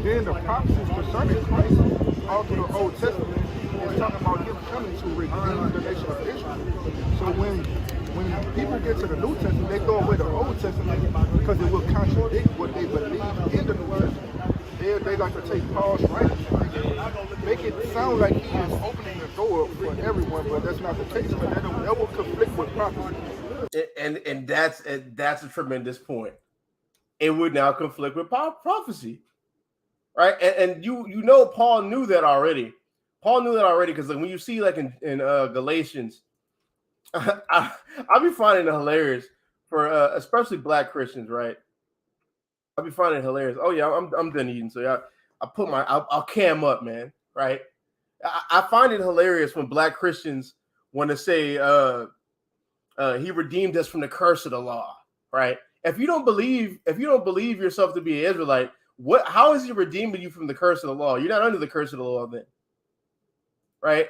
then the prophecies concerning Christ, all through the Old Testament, is talking about him coming to redeem the nation of Israel. So when people get to the New Testament, they throw away the Old Testament because it will contradict what they believe in the New Testament. They like to take Paul's writings, make it sound like he is opening the door for everyone, but that's not the case. But that will conflict with prophecy. And that's a tremendous point. It would now conflict with prophecy, right? And you know Paul knew that already. Because when you see like in Galatians, I'll be finding it hilarious for especially Black Christians, right? I'll be finding it hilarious. Oh yeah, I'm done eating, so I'll cam up, man. Right? I find it hilarious when Black Christians want to say he redeemed us from the curse of the law, right? If you don't believe yourself to be an Israelite, how is he redeeming you from the curse of the law? You're not under the curse of the law then. Right?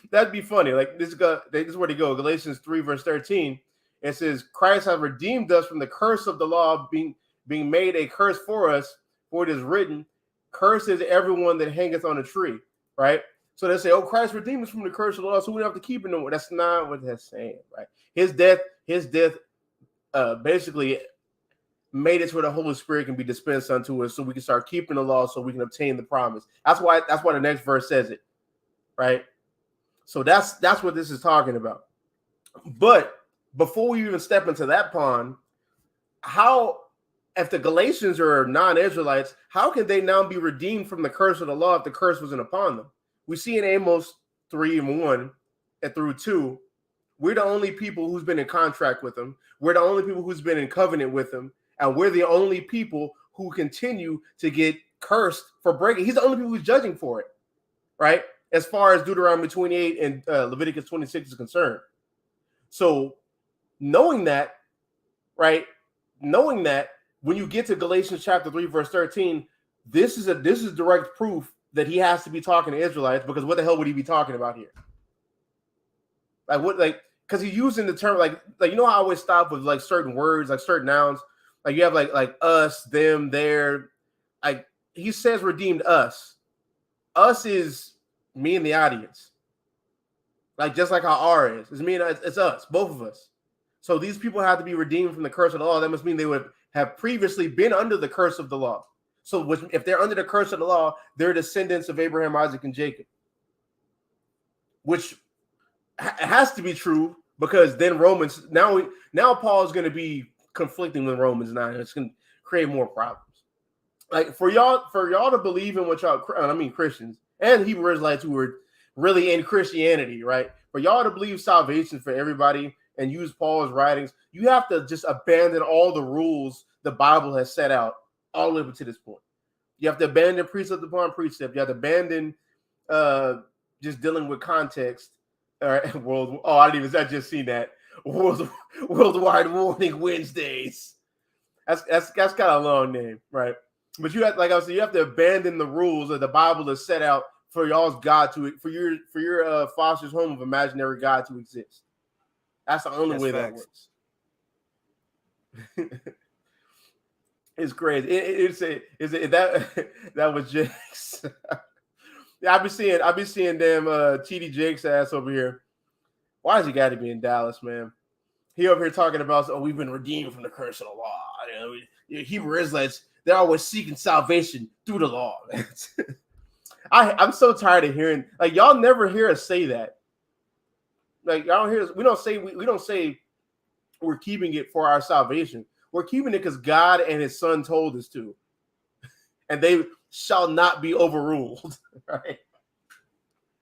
That'd be funny. Like this is where they go. Galatians 3 verse 13. It says, Christ has redeemed us from the curse of the law, being made a curse for us, for it is written, cursed is everyone that hangeth on a tree. Right? So they say, oh, Christ redeemed us from the curse of the law, so we don't have to keep it no more. That's not what that's saying, right? His death basically made it so the Holy Spirit can be dispensed unto us, so we can start keeping the law, so we can obtain the promise. That's why the next verse says it. Right, so that's what this is talking about. But before we even step into that pond, how, if the Galatians are non-Israelites, how can they now be redeemed from the curse of the law if the curse wasn't upon them? We see in Amos 3:1 and through 2, we're the only people who's been in contract with him. We're the only people who's been in covenant with him, and we're the only people who continue to get cursed for breaking. He's the only people who's judging for it, right? As far as Deuteronomy 28 and Leviticus 26 is concerned. So knowing that, right? Knowing that when you get to Galatians chapter 3, verse 13, this is direct proof that he has to be talking to Israelites, because what the hell would he be talking about here? Because he's using the term like you know how I always stop with like certain words, like certain nouns, like you have like us, them, their, like he says redeemed us. Us is me and the audience, like just like how R is. It's me and it's us, both of us. So these people have to be redeemed from the curse of the law. That must mean they would have previously been under the curse of the law. So if they're under the curse of the law, they're descendants of Abraham, Isaac, and Jacob. which has to be true because then Romans now Paul is going to be conflicting with Romans 9. It's going to create more problems. Like for y'all to believe in what Christians and Hebrew Israelites who were really in Christianity, right? For y'all to believe salvation for everybody and use Paul's writings, you have to just abandon all the rules the Bible has set out all the way up to this point. You have to abandon precept upon precept. You have to abandon just dealing with context. All right, I just seen that Worldwide Warning Wednesdays. That's kind of a long name, right? But you have, like I said, you have to abandon the rules that the Bible has set out for y'all's God for your foster's home of imaginary God to exist. That's the only way that works. It's crazy. That was Jake's. Yeah, I be seeing them TD Jake's ass over here. Why has he got to be in Dallas, man? He over here talking about, we've been redeemed from the curse of the law. You know, Hebrew Israelites, they're always seeking salvation through the law. I'm so tired of hearing, like, y'all never hear us say that. Like, y'all don't hear us. We don't say we're keeping it for our salvation. We're keeping it because God and his son told us to. And they shall not be overruled. Right?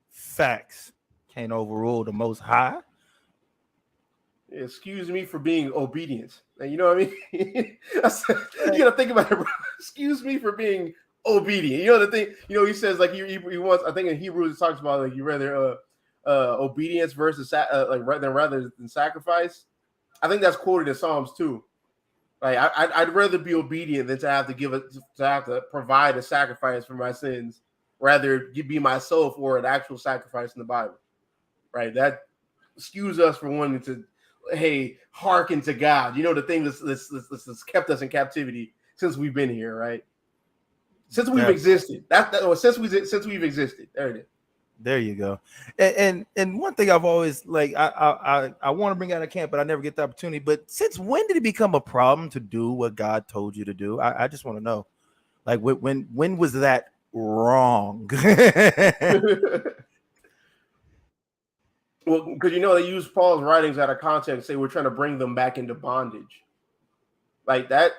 Facts. Can't overrule the Most High. Excuse me for being obedient. And you know what I mean? You gotta think about it, bro. Excuse me for being obedient. You know the thing. You know he says like he wants. I think in Hebrews it talks about like you rather obedience versus rather than sacrifice. I think that's quoted in Psalms too. Like I'd rather be obedient than to have to provide a sacrifice for my sins, rather be myself or an actual sacrifice in the Bible. Right? That excuse us for wanting to, hearken to God. You know the thing that's kept us in captivity since we've been here, right? Since we've existed. Since we've existed. There it is. There you go. And one thing I've always like I want to bring out of camp, but I never get the opportunity. But since when did it become a problem to do what God told you to do? I just want to know. Like when was that wrong? Well, because they use Paul's writings out of context and say we're trying to bring them back into bondage. Like that.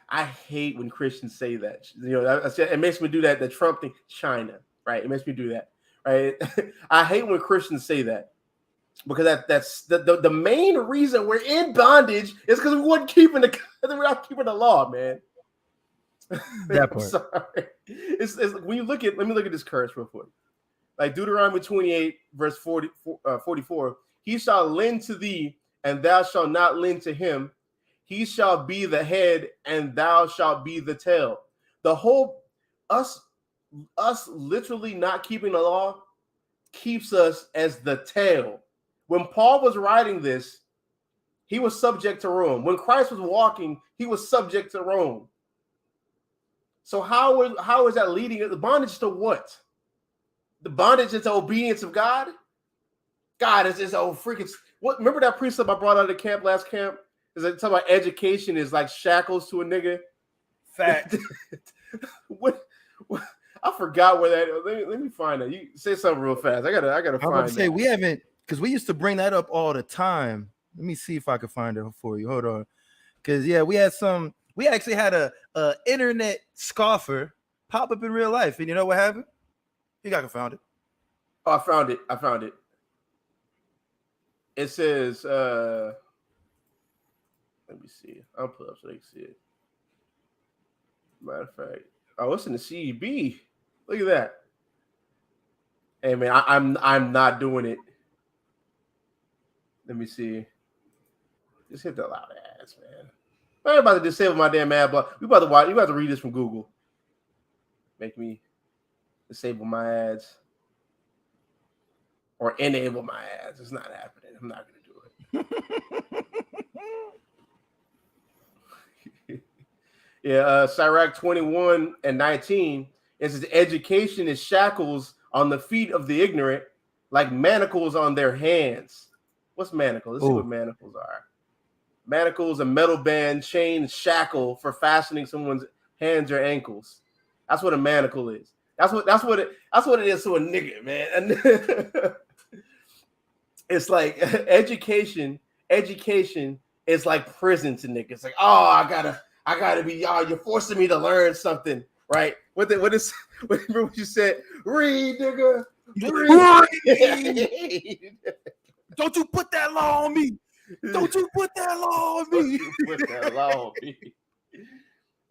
I hate when Christians say that. It makes me do that. The Trump thing, China, right? It makes me do that, right? I hate when Christians say that because that's the main reason we're in bondage is because we're not keeping the law, man. That part. Sorry. It's when you let me look at this curse real quick. Like Deuteronomy 28, verse 44, he shall lend to thee, and thou shalt not lend to him. He shall be the head, and thou shalt be the tail. The whole us literally not keeping the law keeps us as the tail. When Paul was writing this, he was subject to Rome. When Christ was walking, he was subject to Rome. So how is that leading? The bondage to what? The bondage is the obedience of God. God is this old freaking what? Remember that precept I brought out of the camp last camp? Is it talking about education is like shackles to a nigga? Fact. What? I forgot where that. Let me find that. You say something real fast. I gotta find. Say we haven't because we used to bring that up all the time. Let me see if I can find it for you. Hold on, because we had some. We actually had a internet scoffer pop up in real life, and you know what happened? You guys found it. Oh, I found it. It says. Let me see. I'll put up so they can see it. Matter of fact, it's in the CEB. Look at that. Hey man, I'm not doing it. Let me see. Just hit the loud ads, man. I'm about to disable my damn ad block. You about to read this from Google. Make me disable my ads or enable my ads. It's not happening. I'm not going to do it. Yeah, Sirach 21 and 19. It says, education is shackles on the feet of the ignorant, like manacles on their hands. What's manacles? Let's see what manacles are. Manacles, a metal band, chain, shackle for fastening someone's hands or ankles. That's what a manacle is. That's what it is to a nigga, man. And it's like education is like prison to niggas. It's like, oh, I gotta be y'all. You're forcing me to learn something, right? What you said? Read, nigga. Read. Don't you put that law on me. Don't you put that law on me. Put that law on me.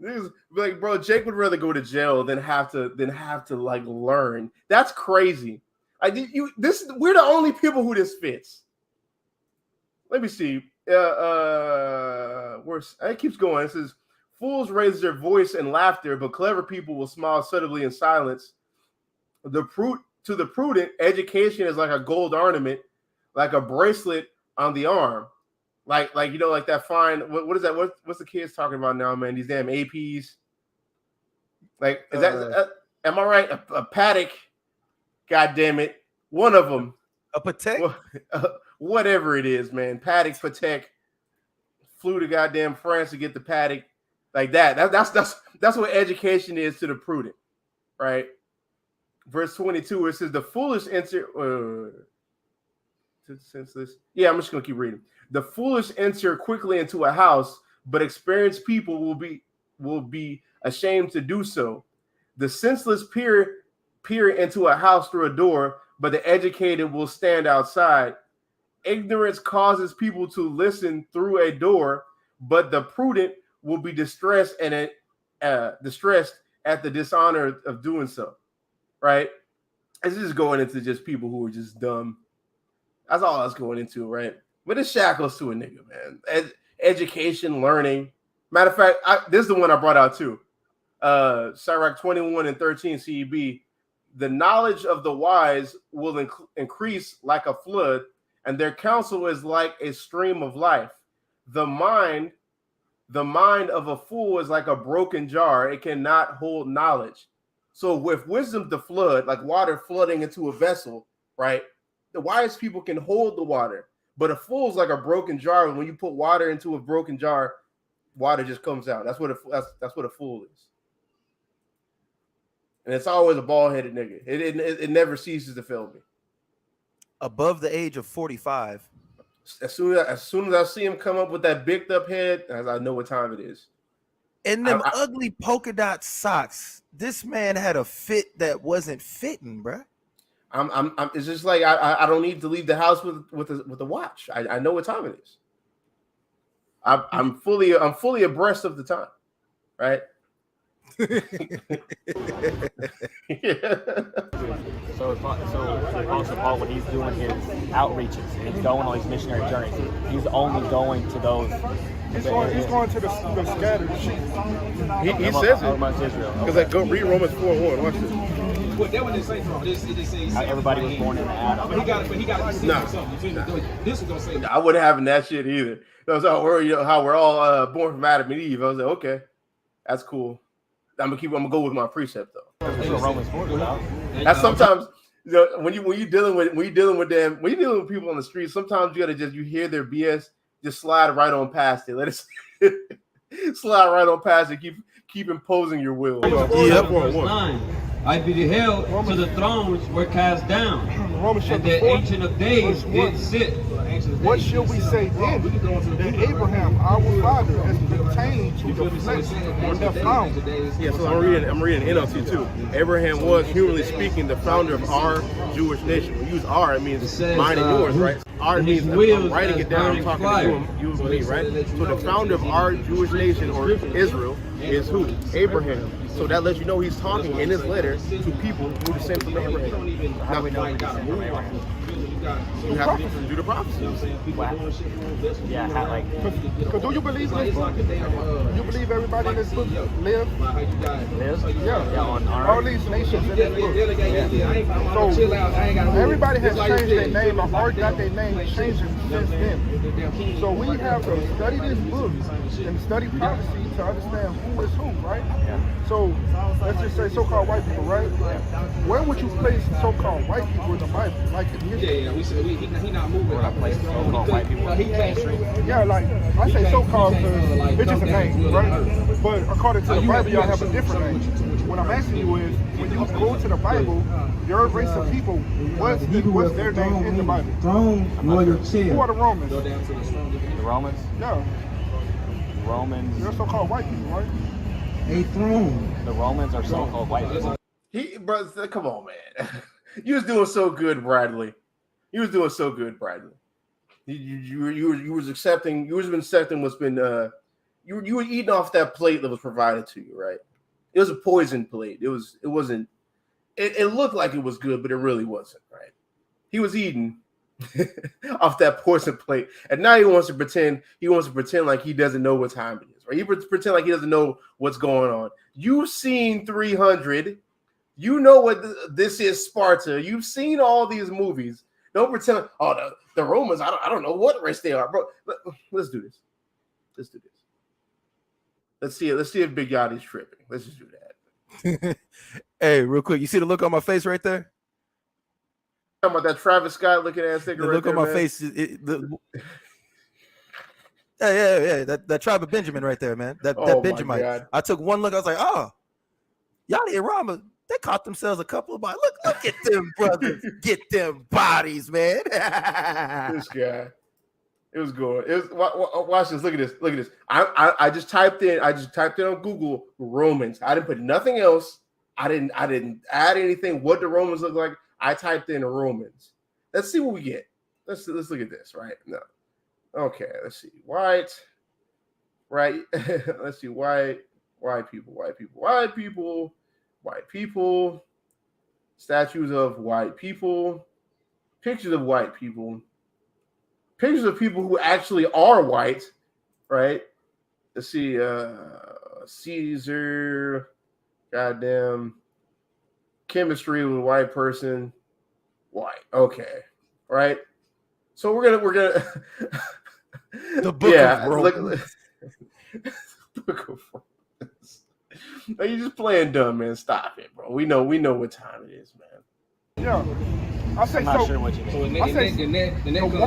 This is like, bro, Jake would rather go to jail than have to like learn. That's crazy. We're the only people who this fits. Let me see. It keeps going. It says, fools raise their voice in laughter, but clever people will smile subtly in silence. To the prudent, education is like a gold ornament, like a bracelet on the arm. Like you know, like that fine. What is that? What's the kids talking about now, man? These damn APs. Like, is that? Am I right? A paddock. God damn it! One of them. A Patek. Whatever it is, man. Paddock, Patek. Flew to goddamn France to get the paddock. Like that. That's what education is to the prudent, right? Verse 22. It says the foolish enter. Senseless. Yeah, I'm just gonna keep reading. The foolish enter quickly into a house, but experienced people will be ashamed to do so. The senseless peer into a house through a door, but the educated will stand outside. Ignorance causes people to listen through a door, but the prudent will be distressed at the dishonor of doing so. Right? This is going into just people who are just dumb. That's all I was going into, right? But it's shackles to a nigga, man. Education, learning. Matter of fact, this is the one I brought out too. Sirach 21 and 13 CEB. The knowledge of the wise will increase like a flood, and their counsel is like a stream of life. The mind of a fool is like a broken jar. It cannot hold knowledge. So with wisdom to flood, like water flooding into a vessel, right? The wise people can hold the water, but a fool's like a broken jar. When you put water into a broken jar, water just comes out. That's what a fool is. And it's always a bald-headed nigga. It never ceases to fail me. Above the age of 45. As soon as I see him come up with that bigged up head, as I know what time it is. And them ugly polka dot socks. This man had a fit that wasn't fitting, bruh. It's just like I don't need to leave the house with a watch. I know what time it is. I'm fully abreast of the time, right? So Apostle Paul, when he's doing his outreaches and he's going on his missionary journeys, he's only going to those. He's going to the scattered sheep. He says it. Because Okay. go read Romans 4:1. Watch this. Well, that one didn't say from this. It just says Everybody was born in the Adam. But he got to be seen or something. This is gonna say. I wouldn't have that shit either. That's how we're all born from Adam and Eve. I was like, okay, that's cool. I'm gonna go with my precept though. That's what Romans 4 about. That's sometimes when you're dealing with people on the street, sometimes you gotta you hear their BS, just slide right on past it. Let it slide right on past it. Keep imposing your will. Verse 9. I beheld till the thrones were cast down, and the Ancient of Days did sit. What shall we say then? That Abraham, our father, has pertained to the flesh and the found. Yeah, so I'm reading NLT too. Abraham was, humanly speaking, the founder of our Jewish nation. When you use our, it means mine and yours, right? Our means I'm writing it down, I'm talking to you and me, right? So the founder of our Jewish nation, or Israel, is who? Abraham. So that lets you know he's talking in his letter to people who descend from Abraham. Now we know we descend from Abraham. You have to do the prophecies. Yeah, like. Because do you believe this book? You believe everybody in this book live? Yeah. On all these nations in this book. So everybody has changed their name or got their name changing since then. So we have to study this book and study prophecy to understand who is who, right? Yeah. So let's just say so-called white people, right? Where would you place so-called white people in the Bible? Like in history? Yeah, we said he not moving. Where I place so-called white people? He mainstream. Yeah, like I say so-called because it's just a name, right? But according to the Bible, y'all have a different name. What I'm asking you is, when you go to the Bible, your race of people, what's their name in the Bible? Throne, royal chair. Who are the Romans? Go down to the strong. The Romans? Yeah, Romans. they're so-called white people, right? A throne. The Romans are so-called white people. Brother, come on, man. You was doing so good, Bradley. You was doing so good, Bradley. You was accepting. You was been accepting what's been. You were eating off that plate that was provided to you, right? It was a poison plate. It wasn't. It looked like it was good, but it really wasn't, right? He was eating off that poison plate, and now he wants to pretend. He wants to pretend like he doesn't know what time it is, right? He pretend like he doesn't know what's going on. You've seen 300. You know what this is, Sparta. You've seen all these movies. Don't pretend. Oh, the Romans. I don't know what race they are, bro. Let's do this. Let's do this. Let's see if Big Yachty's tripping. Let's just do that. Hey, real quick, you see the look on my face right there? Talking about that Travis Scott looking ass nigga. The look on my face. Yeah. That tribe of Benjamin right there, man. That Benjamite. I took one look. I was like, oh, Yachty and Rama, they caught themselves a couple of bodies. Look at them brothers. Get them bodies, man. This guy. It was good. It was, watch this. Look at this. Look at this. I just typed in on Google Romans. I didn't put nothing else. I didn't add anything. What the Romans look like. I typed in Romans. Let's see what we get. Let's look at this. Right. No. Okay. Let's see. White. Right. Let's see. White people. Statues of white people. Pictures of white people. Pictures of people who actually are white, right? Let's see, Caesar, goddamn, chemistry with a white person, white. Okay, right. So we're gonna the book of Romans. Book of Romans. Are you just playing dumb, man? Stop it, bro. We know what time it is, man. Yeah. I say I'm not so. sure what you mean. So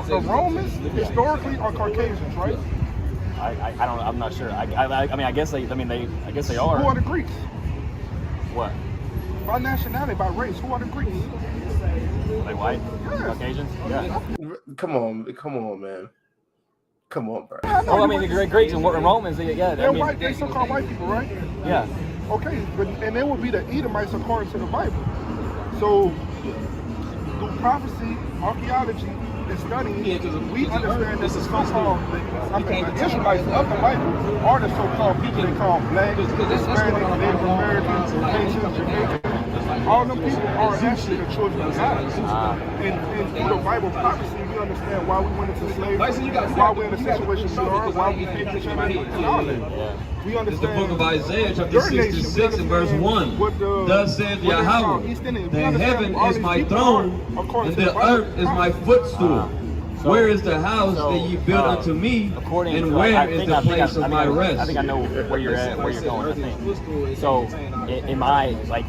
The Romans historically are Caucasians, right? I don't. I'm not sure. I mean, I guess they are. Who are the Greeks? What? By nationality, by race, who are the Greeks? Are they white? Yes. Caucasians? Yeah. Come on, man. Come on, bro. Well, I mean, the Greeks and Romans, yeah. They're white. They're so-called white people, right? Yeah. Okay, and they would be the Edomites according to the Bible. So, through prophecy, archaeology, and studying, we understand this is so-called, the Israelites of the Bible are the so-called people they call black, Hispanic, Native Americans, Haitians, Jamaicans. All them people are actually the children of God. And through the Bible prophecy, we understand why we went into slavery, why we're in the situation we are, why we hate each other, and all that. We understand the book of Isaiah, chapter 66 and verse 1. Thus saith Yahweh, the heaven is my throne, and the earth is my footstool. Where is the house that ye built unto me, and where is the place of my rest? I think I know where you're at, where you're going, I think. So,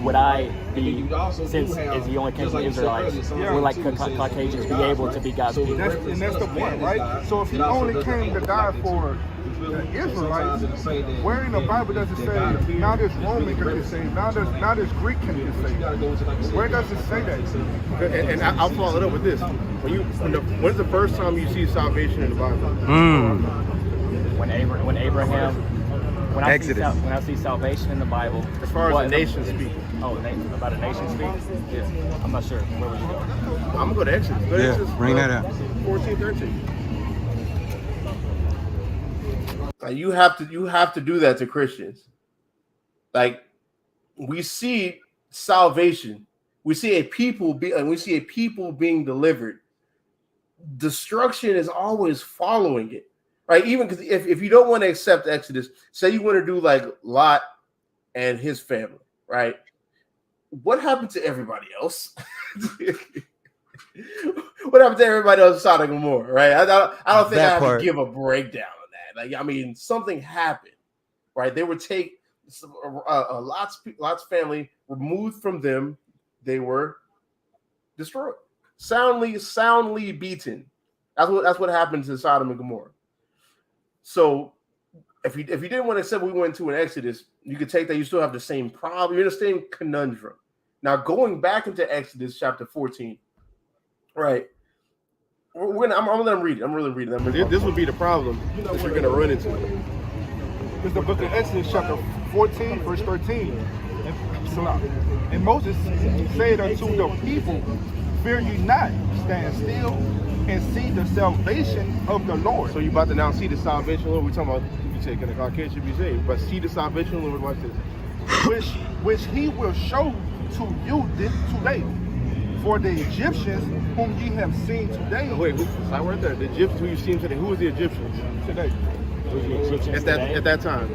would I be, since he only came from Israelites, we're like Caucasians, be able to be God's people? And that's the point, right? So if he only came to die for the Israelites, where in the Bible does it say, now this Roman can get saved, now this Greek can get saved? Where does it say that? And I'll follow it up with this. When's the first time you see salvation in the Bible? When Abraham, when Exodus. I see salvation in the Bible. As far as the nation speak. Oh, about a nation speak? Yeah. I'm not sure. Where would you go? I'm going to go to Exodus. Go to Exodus, bring that up. 14, 13. You have to do that to Christians. Like, we see salvation, we see a people being delivered. Destruction is always following it, right? Even because if you don't want to accept Exodus, say you want to do like Lot and his family, right? What happened to everybody else? What happened to everybody else in Sodom and Gomorrah, right? I don't think I have to give a breakdown on that. Like, I mean, something happened, right? They would take Lot's family, removed from them. They were destroyed, soundly beaten. That's what happened to Sodom and Gomorrah. So if you didn't want to accept we went to an Exodus, you could take that. You still have the same problem. You're in the same conundrum. Now, going back into Exodus chapter 14, right? I'm gonna let him read it. I'm really reading it. This would be the problem that you're gonna run into. It's the book of Exodus, chapter 14, verse 13. And Moses said unto the people, "Fear ye not, stand still and see the salvation of the Lord." So you about to now see the salvation of the Lord. We're talking about, you say, can the kids should be saved, but see the salvation of the Lord. Watch this. Which he will show to you today. For the Egyptians whom ye have seen today. Wait, stop right there. The Egyptians who you seen today. Who was the Egyptians Today. At that time?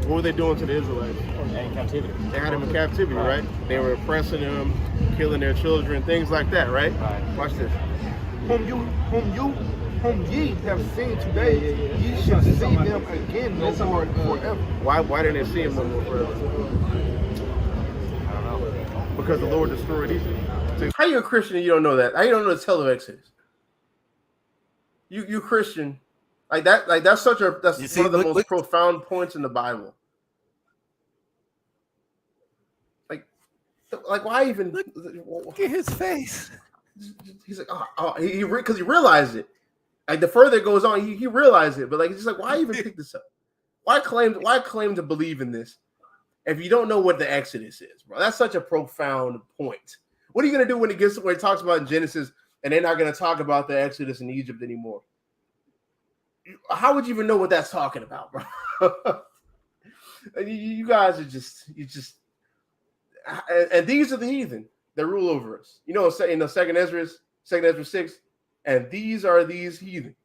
What were they doing to the Israelites? In captivity. They had them in captivity, right? They were oppressing them, killing their children, things like that, right? Watch this. Whom ye have seen today, ye shall see them again no more forever. Why didn't they see them no more forever? I don't know. Because the Lord destroyed Egypt. So how you a Christian and you don't know that? How you don't know the tale of Exodus? You Christian. That's one of the most profound points in the Bible. Like why even look at his face? He's like, because he realized it. Like the further it goes on, he realized it. But like, it's just like, why even pick this up? Why claim to believe in this if you don't know what the Exodus is, bro? That's such a profound point. What are you gonna do when it gets to where it talks about in Genesis and they're not gonna talk about the Exodus in Egypt anymore? How would you even know what that's talking about, bro? You guys are just and these are the heathen that rule over us. You know, in the second Ezra 6, and these are these heathen.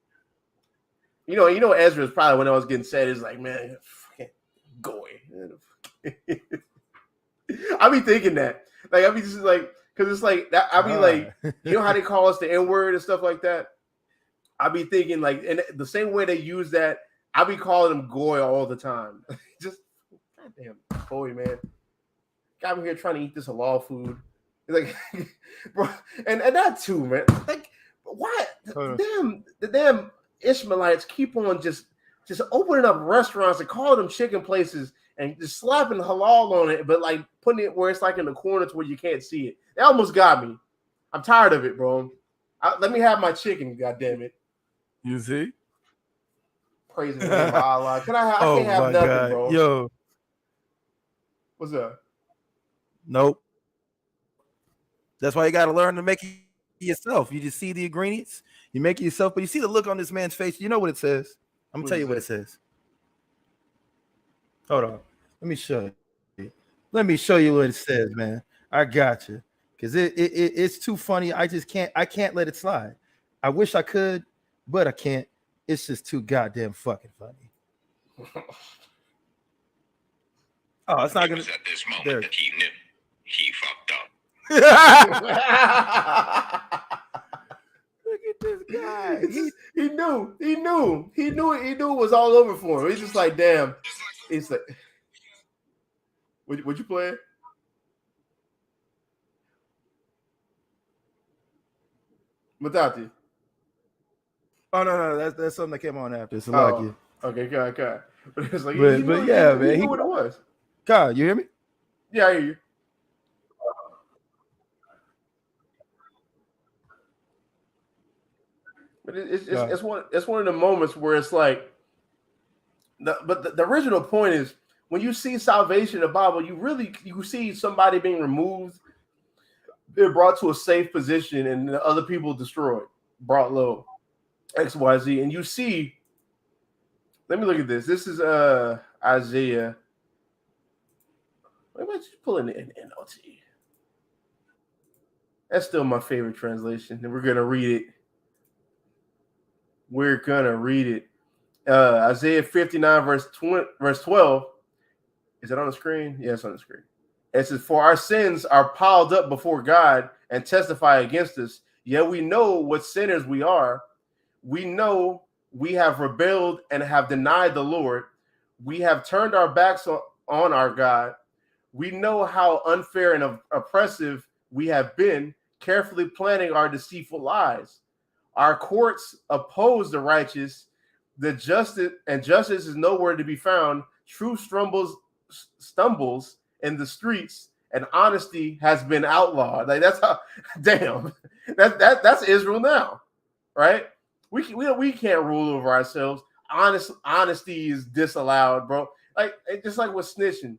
You know, Ezra is probably when I was getting said is like, man, fucking goy. I be thinking that, like, I be just like, because it's like that. I be like, you know how they call us the N-word and stuff like that. I be thinking like, in the same way they use that, I be calling them goy all the time. Just goddamn goy, man. Got me here trying to eat this halal food. Like, bro, and that too, man. Like, why? The damn Ishmaelites keep on just opening up restaurants and calling them chicken places and just slapping halal on it, but like putting it where it's like in the corner to where you can't see it. They almost got me. I'm tired of it, bro. Let me have my chicken, goddammit. You see? Praise the name of Allah. I can't have nothing, bro. Yo. What's up? Nope. That's why you got to learn to make it yourself. You just see the ingredients, you make it yourself, but you see the look on this man's face. You know what it says. I'm going to tell you what it says. Hold on. Let me show you. Let me show you what it says, man. I got you. Because it's too funny. I can't let it slide. I wish I could, but I can't. It's just too goddamn fucking funny. Oh, it's not gonna. At this moment there. That he knew he fucked up. Look at this guy. He knew it was all over for him. He's just like, damn. It's like, what you playing? Matati. Oh no, that's something that came on after. So like it. Okay, God. But it's like, but yeah, man, he knew what it was. God, you hear me? Yeah, I hear you. But it's one of the moments where it's like, the original point is when you see salvation in the Bible, you see somebody being removed, they're brought to a safe position, and the other people destroyed, brought low, XYZ, and you see. Let me look at this. This is Isaiah. Why am I just pulling it in NLT? That's still my favorite translation, and we're gonna read it. We're gonna read it. Isaiah 59, verse 12. Is it on the screen? Yeah, it's on the screen. It says, "For our sins are piled up before God and testify against us, Yet we know what sinners we are. We know we have rebelled and have denied the Lord. We have turned our backs on our God. We know how unfair and oppressive we have been, carefully planning our deceitful lies. Our courts oppose the righteous. Justice is nowhere to be found. Truth stumbles in the streets, and honesty has been outlawed. Like that's how, damn, that's Israel now, right? We can't rule over ourselves. Honesty is disallowed, bro. Like just like with snitching,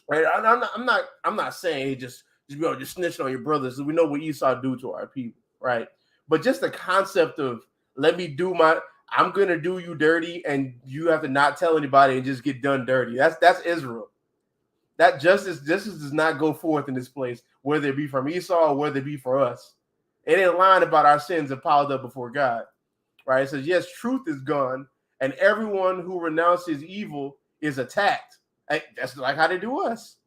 right? I'm not saying hey, just snitching on your brothers. We know what Esau do to our people, right? But just the concept of I'm gonna do you dirty, and you have to not tell anybody and just get done dirty. That's Israel. That justice does not go forth in this place, whether it be from Esau or whether it be for us. It ain't lying about our sins and piled up before God, right? It says, yes, truth is gone, and everyone who renounces evil is attacked. That's like how they do us.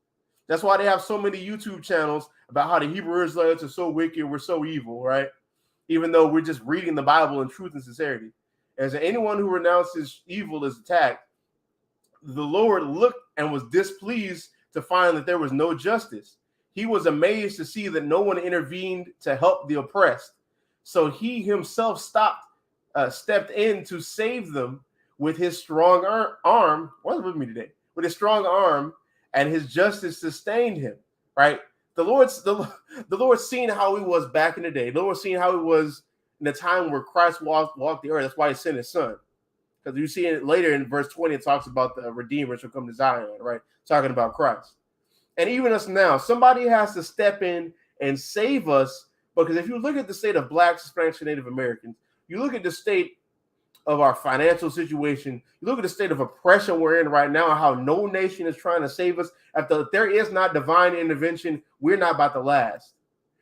That's why they have so many YouTube channels about how the Hebrew Israelites are so wicked, we're so evil, right? Even though we're just reading the Bible in truth and sincerity. As anyone who renounces evil is attacked, the Lord looked and was displeased to find that there was no justice. He was amazed to see that no one intervened to help the oppressed. So he himself stepped in to save them with his strong arm. What's with me today? With his strong arm, and his justice sustained him. Right? The Lord seen how he was back in the day. The Lord seen how he was in the time where Christ walked the earth. That's why he sent his son. Because you see it later in verse 20, it talks about the Redeemer shall come to Zion, right? Talking about Christ. And even us now, somebody has to step in and save us. Because if you look at the state of Blacks, Hispanics, and Native Americans, you look at the state of our financial situation, you look at the state of oppression we're in right now, how no nation is trying to save us. If there is not divine intervention, we're not about to last.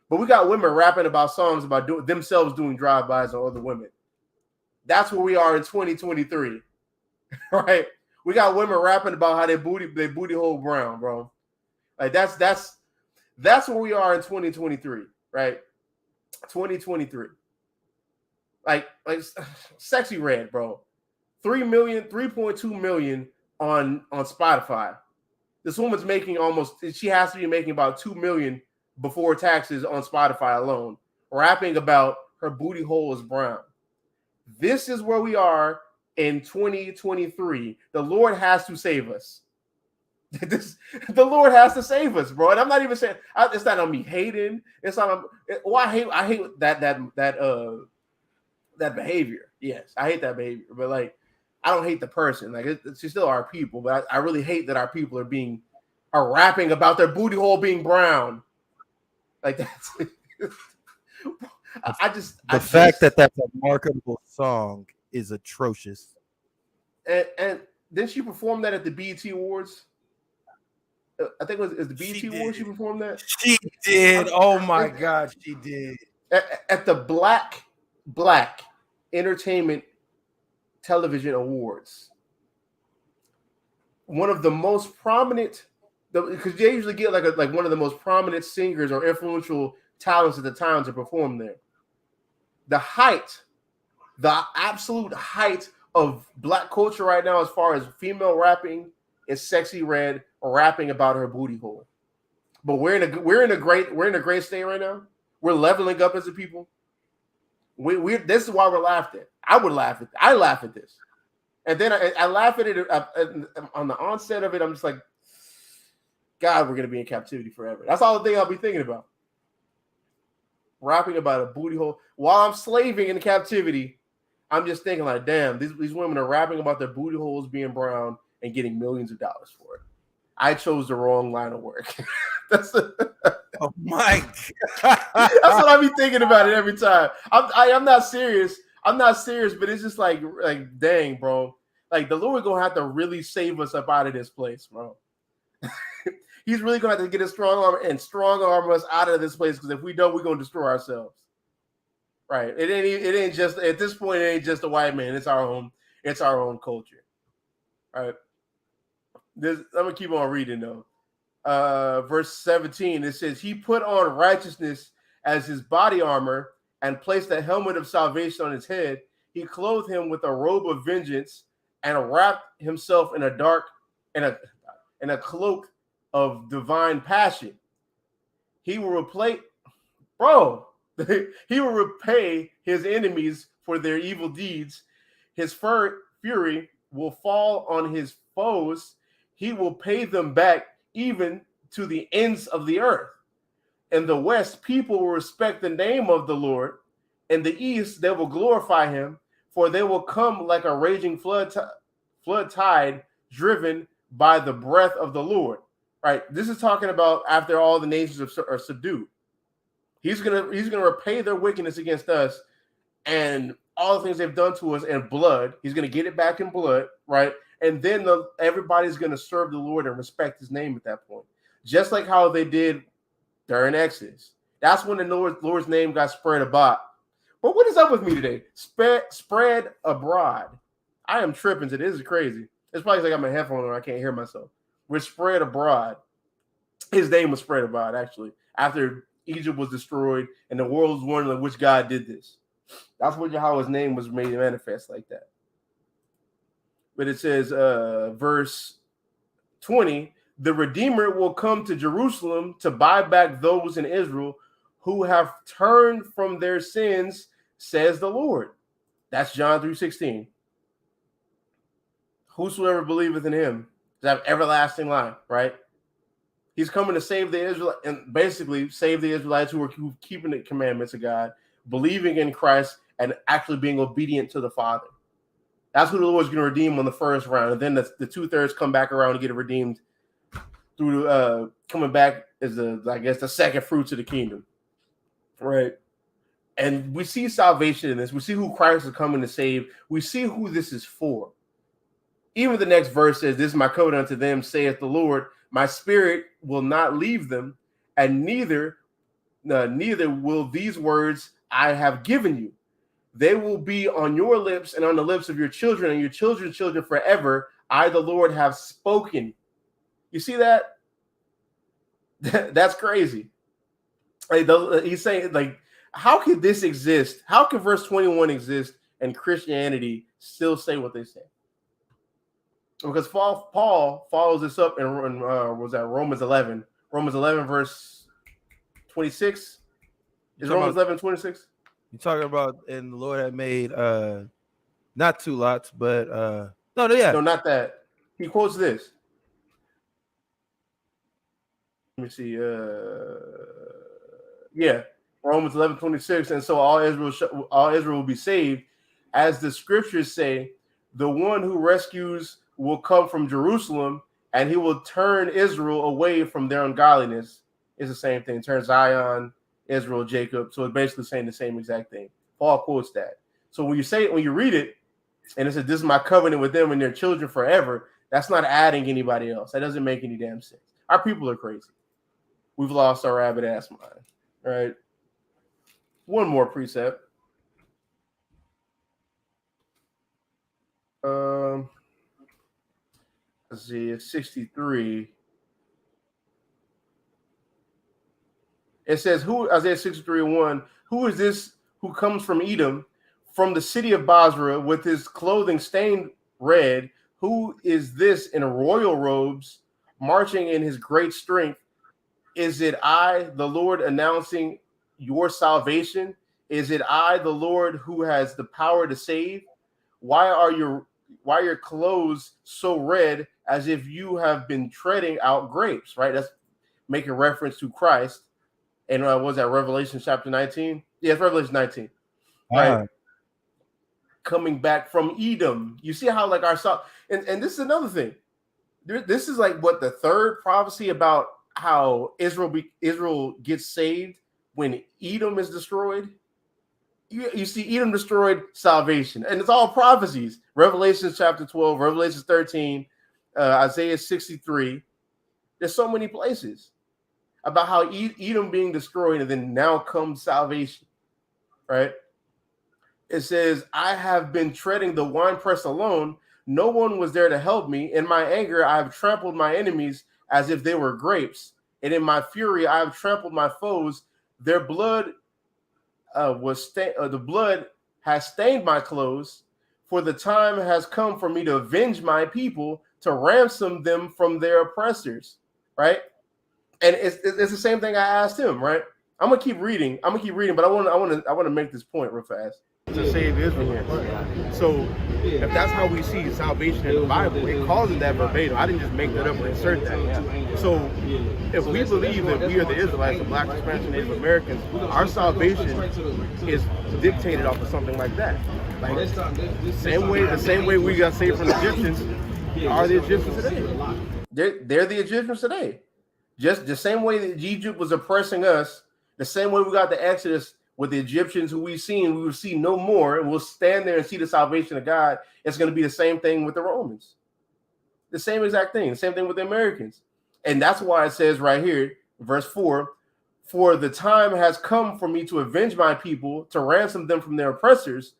But we got women rapping about songs about themselves doing drive-bys on other women. That's where we are in 2023, right? We got women rapping about how their booty hole brown, bro. Like that's where we are in 2023, right? 2023. Like Sexy Red, bro. 3.2 million on Spotify. This woman's making she has to be making about 2 million before taxes on Spotify alone, rapping about her booty hole is brown. This is where we are in 2023. The Lord has to save us. The Lord has to save us, bro. And I'm not even saying it's not on me hating. It's not on. I hate that behavior. Yes, I hate that behavior. But like, I don't hate the person. Like, it's still our people. But I really hate that our people are rapping about their booty hole being brown. Like that's. The fact that that's a marketable song is atrocious. And didn't she perform that at the BET Awards? I think it was the BET Awards she performed that? She did. Oh my God, she did. At the Black Entertainment Television Awards. One of the most prominent, because they usually get like one of the most prominent singers or influential talents at the time to perform there. The absolute height of Black culture right now, as far as female rapping, is Sexy Red rapping about her booty hole. But we're in a great state right now. We're leveling up as a people. This is why we're laughed at. I laugh at this, and then I laugh at it on the onset of it. I'm just like, God, we're gonna be in captivity forever. That's all the thing I'll be thinking about. Rapping about a booty hole while I'm slaving in captivity. I'm just thinking like, damn, these women are rapping about their booty holes being brown and getting millions of dollars for it. I chose the wrong line of work. Oh my God. That's what I be thinking about it every time. I'm not serious. But it's just like dang, bro. Like the Lord gonna have to really save us up out of this place, bro. He's really gonna have to get a strong arm us out of this place, because if we don't, we're gonna destroy ourselves. Right? It ain't just at this point. It ain't just a white man. It's our own culture. All right. I'm gonna keep on reading though. Verse 17. It says, "He put on righteousness as his body armor and placed a helmet of salvation on his head. He clothed him with a robe of vengeance and wrapped himself in a cloak of divine passion. He will replace, he will repay his enemies for their evil deeds. His fury will fall on his foes. He will pay them back even to the ends of the earth. In the west, people will respect the name of the Lord. In the east, they will glorify him, for they will come like a raging flood tide driven by the breath of the Lord. Right? This is talking about after all the nations are subdued. He's gonna repay their wickedness against us and all the things they've done to us in blood. He's gonna get it back in blood, right? And then everybody's gonna serve the Lord and respect his name at that point, just like how they did during Exodus. That's when the Lord's name got spread about. But what is up with me today? Spread abroad. I am tripping today. This is crazy. It's probably because I got my headphone on. I can't hear myself. We're spread abroad. His name was spread abroad, actually, after Egypt was destroyed and the world was wondering which God did this. That's how his name was made manifest like that. But it says, verse 20, the Redeemer will come to Jerusalem to buy back those in Israel who have turned from their sins, says the Lord. That's John 3:16. Whosoever believeth in him shall have everlasting life, right? He's coming to save the Israelites and basically save the Israelites who are keeping the commandments of God, believing in Christ, and actually being obedient to the Father. That's who the Lord's going to redeem on the first round. And then the 2/3 come back around and get redeemed through coming back as the second fruits of the kingdom. Right. And we see salvation in this. We see who Christ is coming to save. We see who this is for. Even the next verse says, this is my covenant unto them, saith the Lord, my spirit will not leave them, and neither will these words I have given you. They will be on your lips and on the lips of your children and your children's children forever. I, the Lord, have spoken. You see that? That's crazy. He's saying, like, how could this exist? How can verse 21 exist and Christianity still say what they say? Because Paul follows this up in Romans 11. Romans 11, verse 26. Is Romans 11, 26? You're talking about, and the Lord had made not two lots, but no, not that. He quotes this. Let me see. Romans 11, 26. And so all Israel will be saved, as the scriptures say. The one who rescues will come from Jerusalem, and he will turn Israel away from their ungodliness. It's the same thing. Turn Zion, Israel, Jacob. So it's basically saying the same exact thing. Paul quotes that. So when you read it, and it says, this is my covenant with them and their children forever, that's not adding anybody else. That doesn't make any damn sense. Our people are crazy. We've lost our rabbit ass mind. All right. One more precept. Let's see, it's 63. It says, Isaiah 63:1, who is this who comes from Edom, from the city of Basra, with his clothing stained red? Who is this in royal robes, marching in his great strength? Is it I, the Lord, announcing your salvation? Is it I, the Lord, who has the power to save? Why are your clothes so red, as if you have been treading out grapes? Right? That's making reference to Christ. And was that Revelation chapter 19? Yes, Revelation 19. Right. Coming back from Edom. You see how like and this is another thing. This is like what the third prophecy about how Israel gets saved when Edom is destroyed. You see Edom destroyed, salvation, and it's all prophecies. Revelation chapter 12, Revelation 13, Isaiah 63. There's so many places about how Edom being destroyed, and then now comes salvation, right? It says, I have been treading the winepress alone. No one was there to help me. In my anger, I have trampled my enemies as if they were grapes. And in my fury, I have trampled my foes. Their blood the blood has stained my clothes, for the time has come for me to avenge my people, to ransom them from their oppressors. Right, and it's the same thing I asked him. Right, I'm gonna keep reading, but I want to make this point real fast. To save Israel. So if that's how we see salvation in the Bible, it calls it that verbatim. I didn't just make that up and insert that. So if we believe that we are the Israelites, the Black, Hispanic, Native Americans, our salvation is dictated off of something like that. Like the same way we got saved from the Egyptians are the Egyptians today. They're the Egyptians today. Just the same way that Egypt was oppressing us, the same way we got the Exodus with the Egyptians who we will see no more, and we'll stand there and see the salvation of God. It's going to be the same thing with the Romans. The same exact thing. The same thing with the Americans. And that's why it says right here, verse 4, for the time has come for me to avenge my people, to ransom them from their oppressors.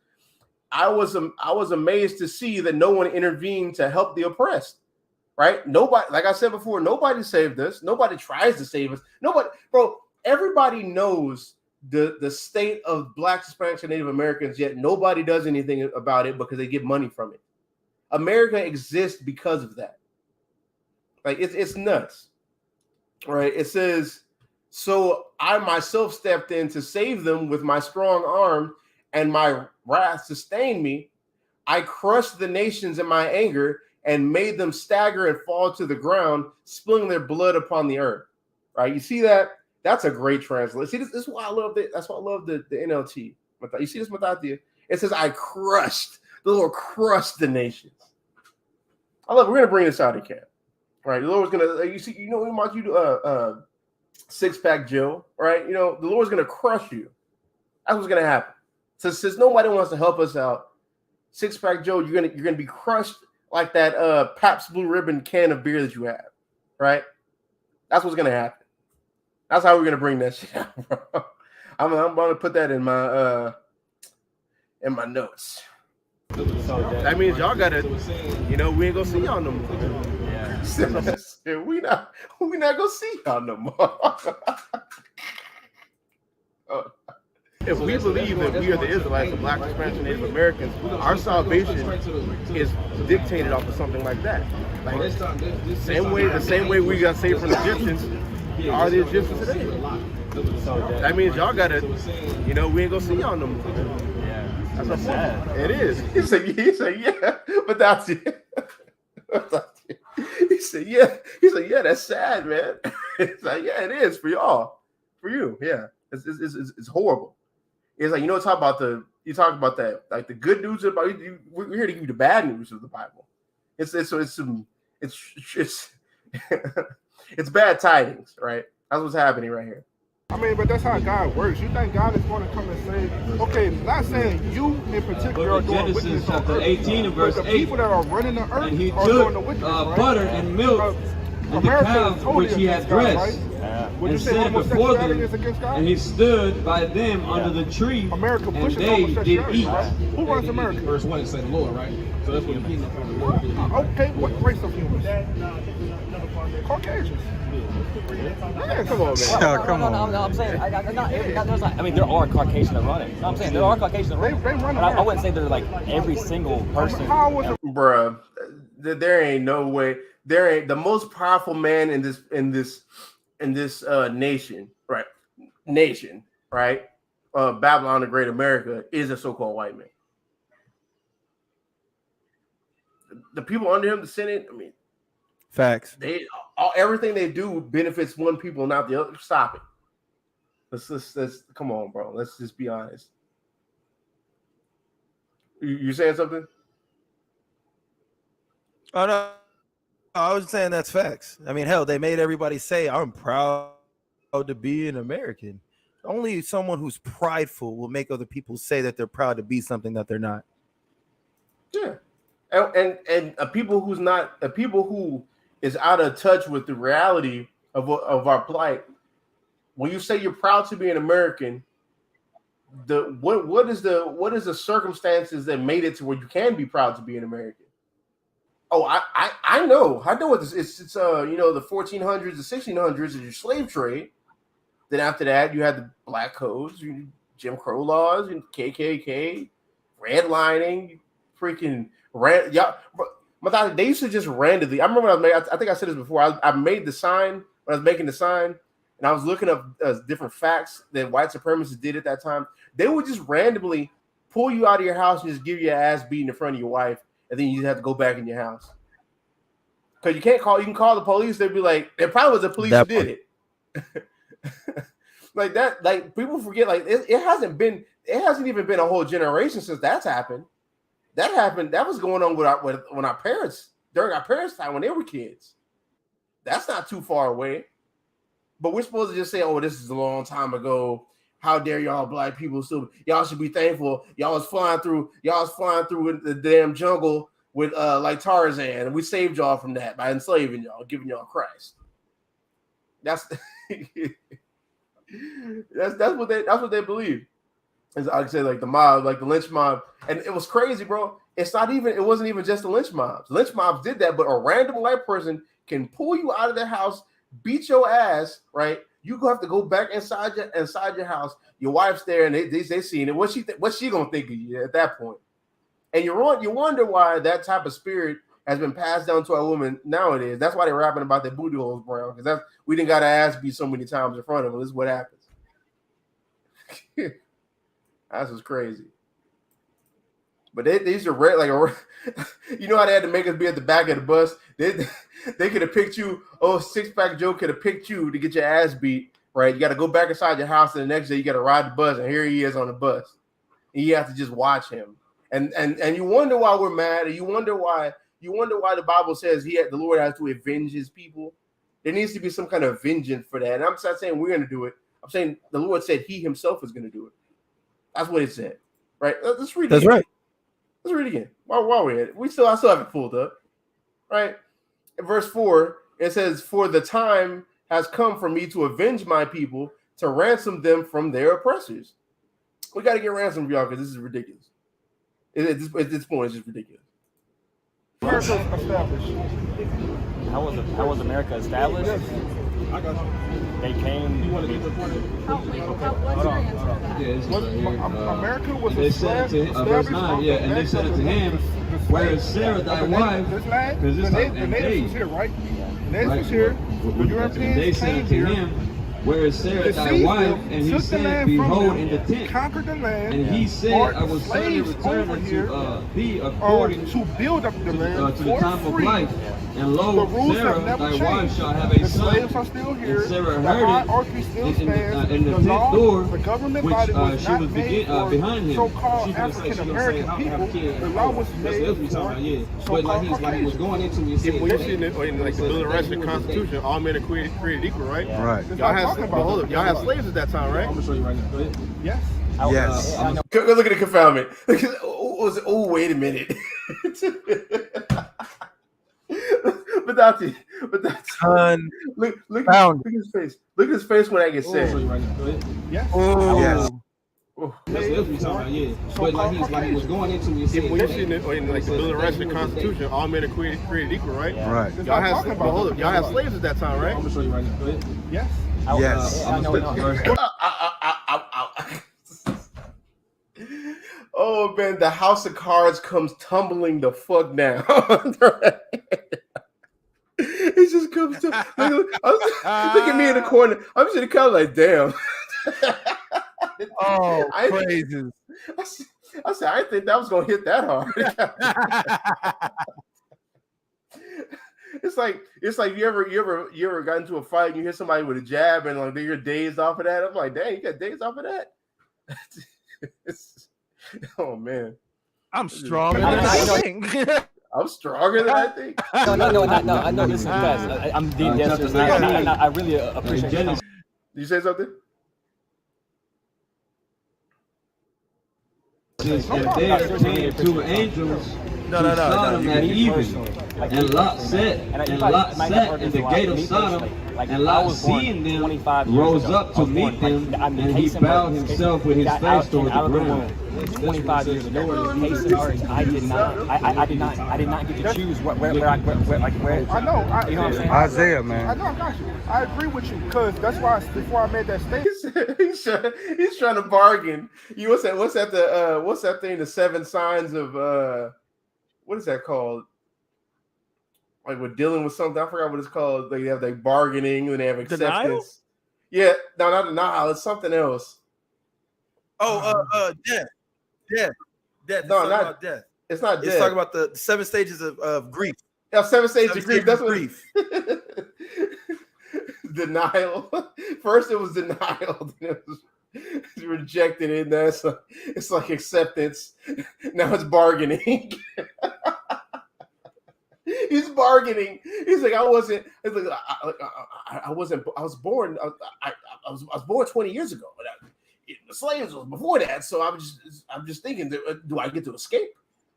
I was amazed to see that no one intervened to help the oppressed. Right? Nobody, like I said before, nobody saved us. Nobody tries to save us. Nobody, bro, everybody knows the state of Blacks, Hispanics, and Native Americans, yet nobody does anything about it because they get money from it. America exists because of that. Like it's nuts. Right? It says, so I myself stepped in to save them with my strong arm, and my wrath sustained me. I crushed the nations in my anger and made them stagger and fall to the ground, spilling their blood upon the earth. Right? You see that? That's a great translation. See, this is why I love it. That's why I love the NLT. You see this, Matatia? It says, I crushed. The Lord crushed the nations. I love it. We're going to bring this out of camp. Right? The Lord's going to, you see, you know, we want you to six-pack Joe, right? You know, the Lord's going to crush you. That's what's going to happen. So since nobody wants to help us out, six-pack Joe, you're gonna be crushed like that Pabst Blue Ribbon can of beer that you have. Right? That's what's going to happen. That's how we're gonna bring that shit out, bro. I'm gonna put that in my notes. That means y'all gotta, you know, we ain't gonna see y'all no more. Yeah. we not gonna see y'all no more. If we believe that we are the Israelites, the Black, Hispanic, and Native Americans, our salvation is dictated off of something like that. Like the same way we got saved from the Egyptians are the Egyptians today. That means y'all gotta, you know, we ain't gonna see y'all no more. Yeah, that's what sad. It is. He said, yeah, but that's it. He said, yeah, that's sad, man. It's like, yeah, it is for y'all, for you. Yeah, it's horrible. It's like, you know, talk about that, like the good news about you. We're here to give you the bad news of the Bible. It's it's bad tidings, right? That's what's happening right here. I mean, but that's how God works. You think God is going to come and say, okay, not saying you in particular are doing wickedness chapter 18 and verse 8. The people that are running the earth and he are took doing the wickedness, right? butter and milk and the calf which he had dressed, and set it before them, and he stood by them under the tree, America and they did eat. Right? Who runs America? Verse 1 is say the Lord, right? So that's what the kingdom from the Lord is. Okay, what race of humans? Caucasians. Yeah, come on, man. No, I'm saying, I mean, there are Caucasians that run it. No, I'm saying there are Caucasians that run it. But I wouldn't say they're like every single person. Bruh, there ain't no way. There ain't the most powerful man in this nation, right? Babylon, the Great America, is a so-called white man. The people under him, the Senate, I mean, facts. Everything they do benefits one people, not the other. Stop it. Let's come on, bro. Let's just be honest. You saying something? Oh no, I was saying that's facts. I mean, hell, they made everybody say, "I'm proud to be an American." Only someone who's prideful will make other people say that they're proud to be something that they're not. Yeah, and a people who is out of touch with the reality of our plight. When you say you're proud to be an American, what is the circumstances that made it to where you can be proud to be an American? Oh, I know what this is. It's you know, the 1400s, the 1600s is your slave trade. Then after that, you had the black codes. Jim Crow laws and KKK, redlining, freaking they used to just randomly. I remember I think I said this before. I made the sign when I was making the sign, and I was looking up different facts that white supremacists did at that time. They would just randomly pull you out of your house and just give you an ass beating in front of your wife, and then you just have to go back in your house. Because you can't call. You can call the police. They'd be like, it probably was the police who did it. Like that. Like people forget. Like it hasn't even been a whole generation since that's happened. That happened. That was going on with our parents during our parents' time when they were kids. That's not too far away. But we're supposed to just say, "Oh, this is a long time ago. How dare y'all black people still? Y'all should be thankful. Y'all was flying through the damn jungle with like Tarzan, and we saved y'all from that by enslaving y'all, giving y'all Christ." That's that's what they believe. As I said, like the mob, like the lynch mob, and it was crazy, bro. It wasn't even just the lynch mobs. Lynch mobs did that, but a random white person can pull you out of their house, beat your ass, right? You have to go back inside your house. Your wife's there, and they seen it. What's she gonna think of you at that point? And you wonder why that type of spirit has been passed down to our women nowadays. That's why they're rapping about their booty holes brown, because we didn't got our ass beat so many times in front of them. This is what happens. That's what's crazy. But they used to rent like you know how they had to make us be at the back of the bus. They could have picked you. Oh, Six-Pack Joe could have picked you to get your ass beat. Right, you got to go back inside your house, and the next day you got to ride the bus, and here he is on the bus, and you have to just watch him. And you wonder why we're mad, and you wonder why the Bible says the Lord has to avenge his people. There needs to be some kind of vengeance for that. And I'm not saying we're going to do it. I'm saying the Lord said he himself is going to do it. That's what it said. Right? Let's read it. That's right. Let's read it again. While we're at it. I still have it pulled up. Right? In verse 4, it says, "For the time has come for me to avenge my people, to ransom them from their oppressors." We got to get ransom, y'all, because this is ridiculous. At this point, it's just ridiculous. How was America established? I got you. They came. You want to get the point? What's your answer to that? America was They said it to verse 9, yeah, and they said it to him, "Where is Sarah thy wife?" Because this like the natives was here, right? The natives was here. The And Europeans they said came it to here. him, "Where is Sarah thy deceived wife?" them, And he took the said, land from "Behold, them, in the tent." conquered the land, And he said, brought "I will certainly slaves return over here, unto thee according to build up the land to the for time of free. life. And The lo, rules Sarah have never thy changed. wife shall have a The son." slaves are still here. And Sarah The heard hierarchy it still in stands. the The tent law, door, the government which body was she not was made for behind him. so-called She gonna say- African she gonna American say, people. "I'll have kids." The law was That's made what we for talking about, yeah. But so-called like he was going into it, he When you said, see in like the Bill of Rights and Constitution, all men are created equal, right? Yeah. Right. Y'all had slaves at that time, right? I'm gonna show you right now. Go ahead. Yes. Yes. Go look at the confoundment. Oh, wait a minute. but that's look at his face. Look at his face when that gets I'm gonna show said. you right now. Go ahead. Yes. Oh, yes. That's what we talking about, yeah. But like he was going into it, he said, When you see in like the Bill of Rights and Constitution, all men are created equal, right? Yeah. Right. Y'all had slaves at that time, right? I'm gonna show you right now. Go ahead. Yes. Yes. I know. Oh man, the house of cards comes tumbling the fuck down. It just comes to look at me in the corner. I'm just in the corner like, damn. Oh, praises. I said, I didn't think that was gonna hit that hard. It's like you ever got into a fight and you hit somebody with a jab and like you're dazed off of that. I'm like, dang, you got dazed off of that. Oh man, I'm stronger than I think. I'm stronger than I think. No. I know this is fast. I'm being desperate. I really appreciate it. Did you say something? Since if there came two angels to Sodom at even. And Lot sat in the gate of Sodom, and Lot, seeing them, rose up to meet them, and he bowed himself with his face toward the ground. 25 years ago, I did not get to choose where I know. You know what I'm saying? Isaiah, man. I know, I got you. I agree with you, because that's why before I made that statement. he's trying to bargain. You what's that thing? The 7 signs of what is that called? Like we're dealing with something. I forgot what it's called. They have like bargaining and they have acceptance. Denial? Yeah, no, not denial. It's something else. Oh, death. No, not about death. It's not death. It's talking about the 7 stages of grief. Yeah, 7 stages of grief. That's what grief. Denial. First, it was denial. Then it was rejected. And that's it's like acceptance. Now it's bargaining. He's bargaining. He's like, I was born 20 years ago. The slaves was before that, so I'm just thinking, do I get to escape?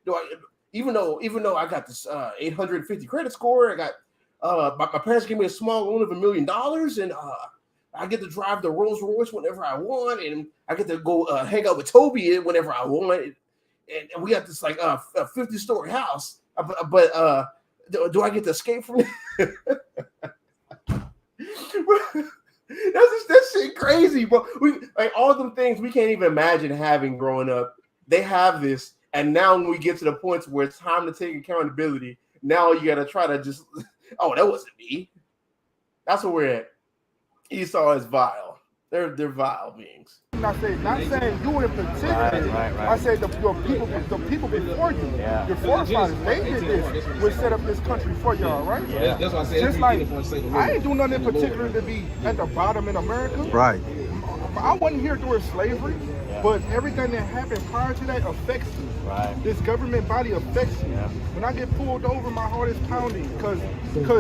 Do I, even though I got this 850 credit score, I got my parents gave me a small loan of $1 million, and I get to drive the Rolls Royce whenever I want, and I get to go hang out with Toby whenever I want, and we got this like a 50-story house, but do I get to escape from it? That's shit crazy, bro. We like all them things we can't even imagine having growing up. They have this, and now when we get to the points where it's time to take accountability, now you gotta try to just, oh, that wasn't me. That's where we're at. Esau is vile. They're vile beings. Not saying you in particular. Right. I said the people before you, your forefathers, they did this. We set up this country for y'all, right? Yeah. That's why I said just like I ain't do nothing in particular to be at the bottom in America. Right. I wasn't here during slavery, but everything that happened prior to that affects you. Right. This government body affects you. Yeah. When I get pulled over, my heart is pounding because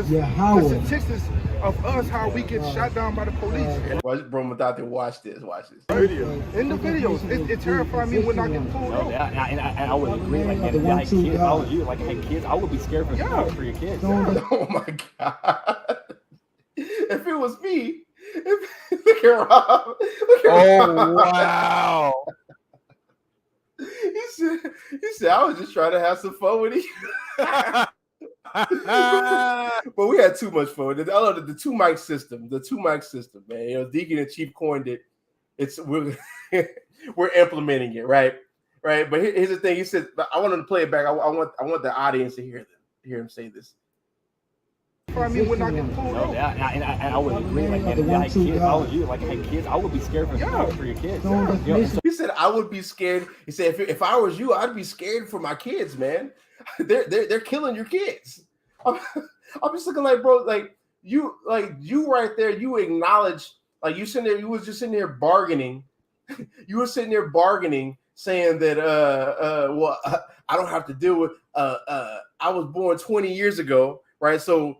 the statistics of us, how we get shot down by the police. Bro, without to watch this. In the videos, it terrified me when I get pulled over. And I would agree. Like, man, if I had kids, if I was you, like, hey, kids, I would be scared for your kids. Oh my God! If it was me, look at Rob. Oh wow! He said, I was just trying to have some fun with you. But we had too much fun. I love the 2 mic system. The 2 mic system, man. You know, Deacon and Chief coined it. We're implementing it, right? But here's the thing. He said, I want him to play it back. I want the audience to hear him say this. I mean, when I get pulled over. And I would agree. Like, man, if I had kids, if I was you, like, hey, kids, I would be scared for your kids. You know, he said, I would be scared. He said, if I was you, I'd be scared for my kids, man. They're killing your kids. I'm just looking like, bro, like you right there, you acknowledge, like you was just sitting there bargaining. You were sitting there bargaining, saying that well, I don't have to deal with I was born 20 years ago, right? So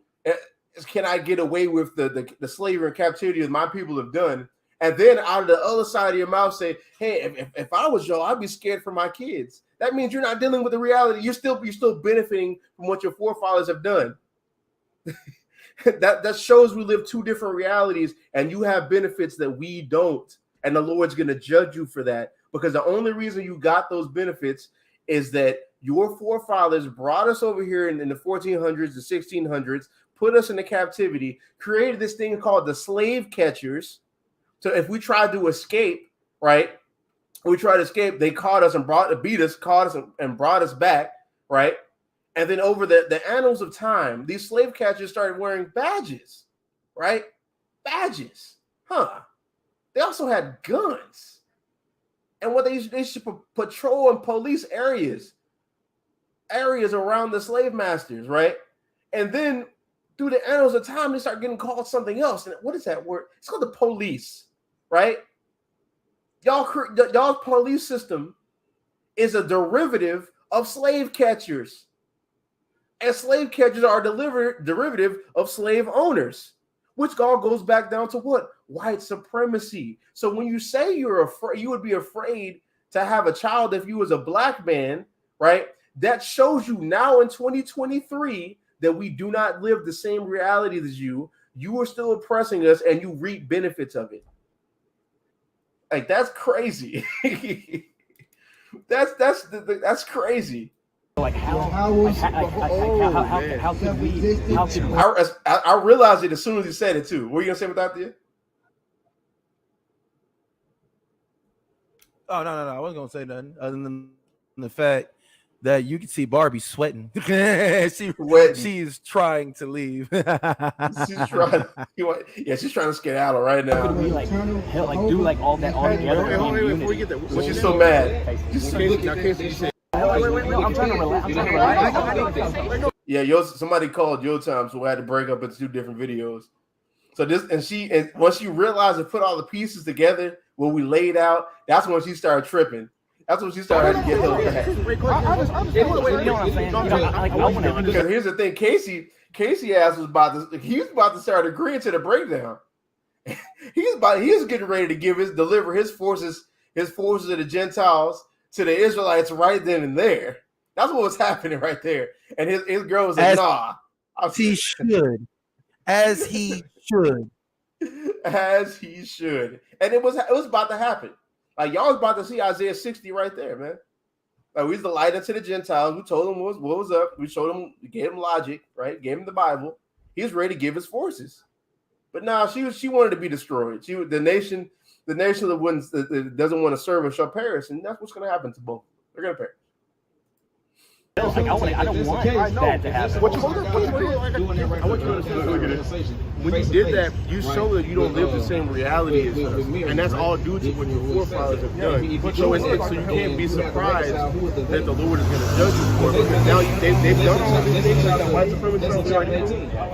can I get away with the slavery and captivity that my people have done? And then out of the other side of your mouth say, hey, if I was y'all, I'd be scared for my kids. That means you're not dealing with the reality. You're still benefiting from what your forefathers have done. that shows we live 2 different realities, and you have benefits that we don't. And the Lord's going to judge you for that, because the only reason you got those benefits is that your forefathers brought us over here in the 1400s, the 1600s, put us into captivity, created this thing called the slave catchers. So if we tried to escape, right? We tried to escape. They caught us and beat us, caught us and brought us back, right? And then over the annals of time, these slave catchers started wearing badges, right? Badges, They also had guns, and what they used to patrol and police areas around the slave masters, right? And then through the annals of time, they start getting called something else. And what is that word? It's called the police. Right? Y'all police system is a derivative of slave catchers. And slave catchers are a derivative of slave owners, which all goes back down to what? White supremacy. So when you say you're afraid, you would be afraid to have a child if you was a black man, right? That shows you now in 2023 that we do not live the same reality as you. You are still oppressing us, and you reap benefits of it. Like, that's crazy. that's crazy. Like how could we? I realized it as soon as he said it too. What were you gonna say about that? Oh, no. I wasn't gonna say nothing other than the fact that you can see Barbie sweating. She's trying to leave. She's trying. She's trying to skedaddle right now. Could we do like all that all together? Before we get that, but she's so mad. I'm trying to relax. Yeah, somebody called your time, so we had to break up into 2 different videos. So and once she realized and put all the pieces together, what we laid out, that's when she started tripping. That's when she started to get held back. Because here's the thing, Casey ass was about to start agreeing to the breakdown. He's getting ready to deliver his forces of the Gentiles to the Israelites right then and there. That's what was happening right there. And his girl was like, nah. As he should. As he should. And it was about to happen. Like, y'all was about to see Isaiah 60 right there, man. Like, we was the light unto the Gentiles. We told him what was up. We showed him, gave him logic, right? Gave him the Bible. He was ready to give his forces. But now she wanted to be destroyed. The nation that doesn't want to serve us shall perish, and that's what's going to happen to both. They're going to perish. I don't want that to happen. I want you to understand. When you did that, you show that you don't live the same reality as us, and that's all due to what your forefathers have done. So you can't be surprised that the Lord is going to judge you for it, because now they've done all these things like the white supremacy sign.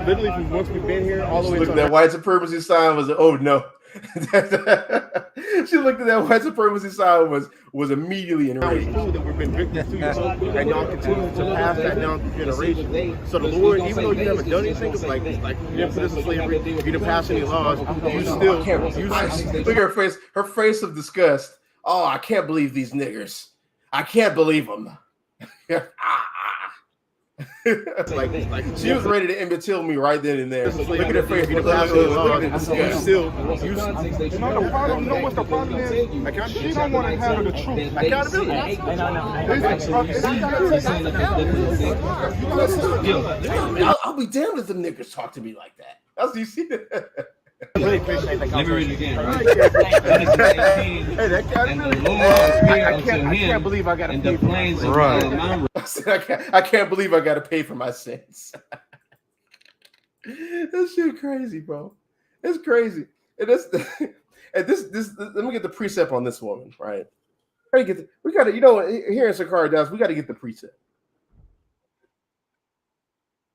Literally, from once we've been here all the way. Look, that white supremacy sign was no. She looked at that white supremacy sign was immediately enraged. It's cool that we've been victims to you, and y'all continue to pass that down through generations. So the Lord, even though you haven't done anything, like you didn't put us in slavery, you didn't pass any laws, you still. Look at her face. Her face of disgust. Oh, I can't believe these niggers. I can't believe them. like she was ready to imbecile me right then and there. Look at her face. You know what's the problem is? She don't want to handle the truth. Accountability. I'll be damned if the niggers talk to me like that. That's you see. Really appreciate that. Let me read it again. Right? I can't believe I got to pay for my sins. Right. I can't believe I got to pay for my sins. That shit crazy, bro. It's crazy. And this. Let me get the precept on this woman, right? We got to, here in SICARRI, Dallas, we got to get the precept.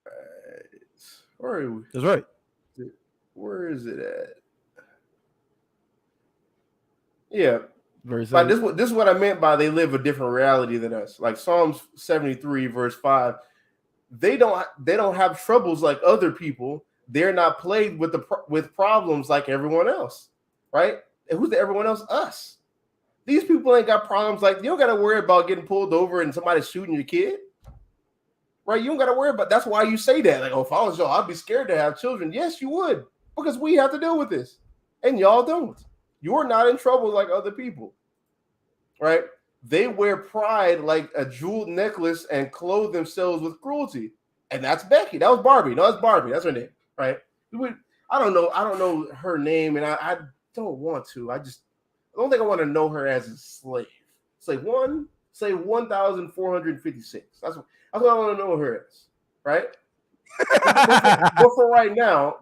Right. Where are we? That's right. Where is it at? Yeah. Like this is what I meant by they live a different reality than us. Like Psalms 73 verse 5, they don't have troubles like other people. They're not plagued with problems like everyone else, right? And who's the everyone else? Us. These people ain't got problems like you don't got to worry about getting pulled over and somebody shooting your kid, right? You don't got to worry about. That's why you say that. Like, oh, if I was y'all, I'd be scared to have children. Yes, you would. Because we have to deal with this, and y'all don't. You're not in trouble like other people, right? They wear pride like a jeweled necklace and clothe themselves with cruelty, and that's Becky. That was Barbie. No, that's Barbie. That's her name, right? I don't know her name, and I don't want to. I don't think I want to know her as a slave. Say 1,456. That's what I want to know her as, right? but for right now,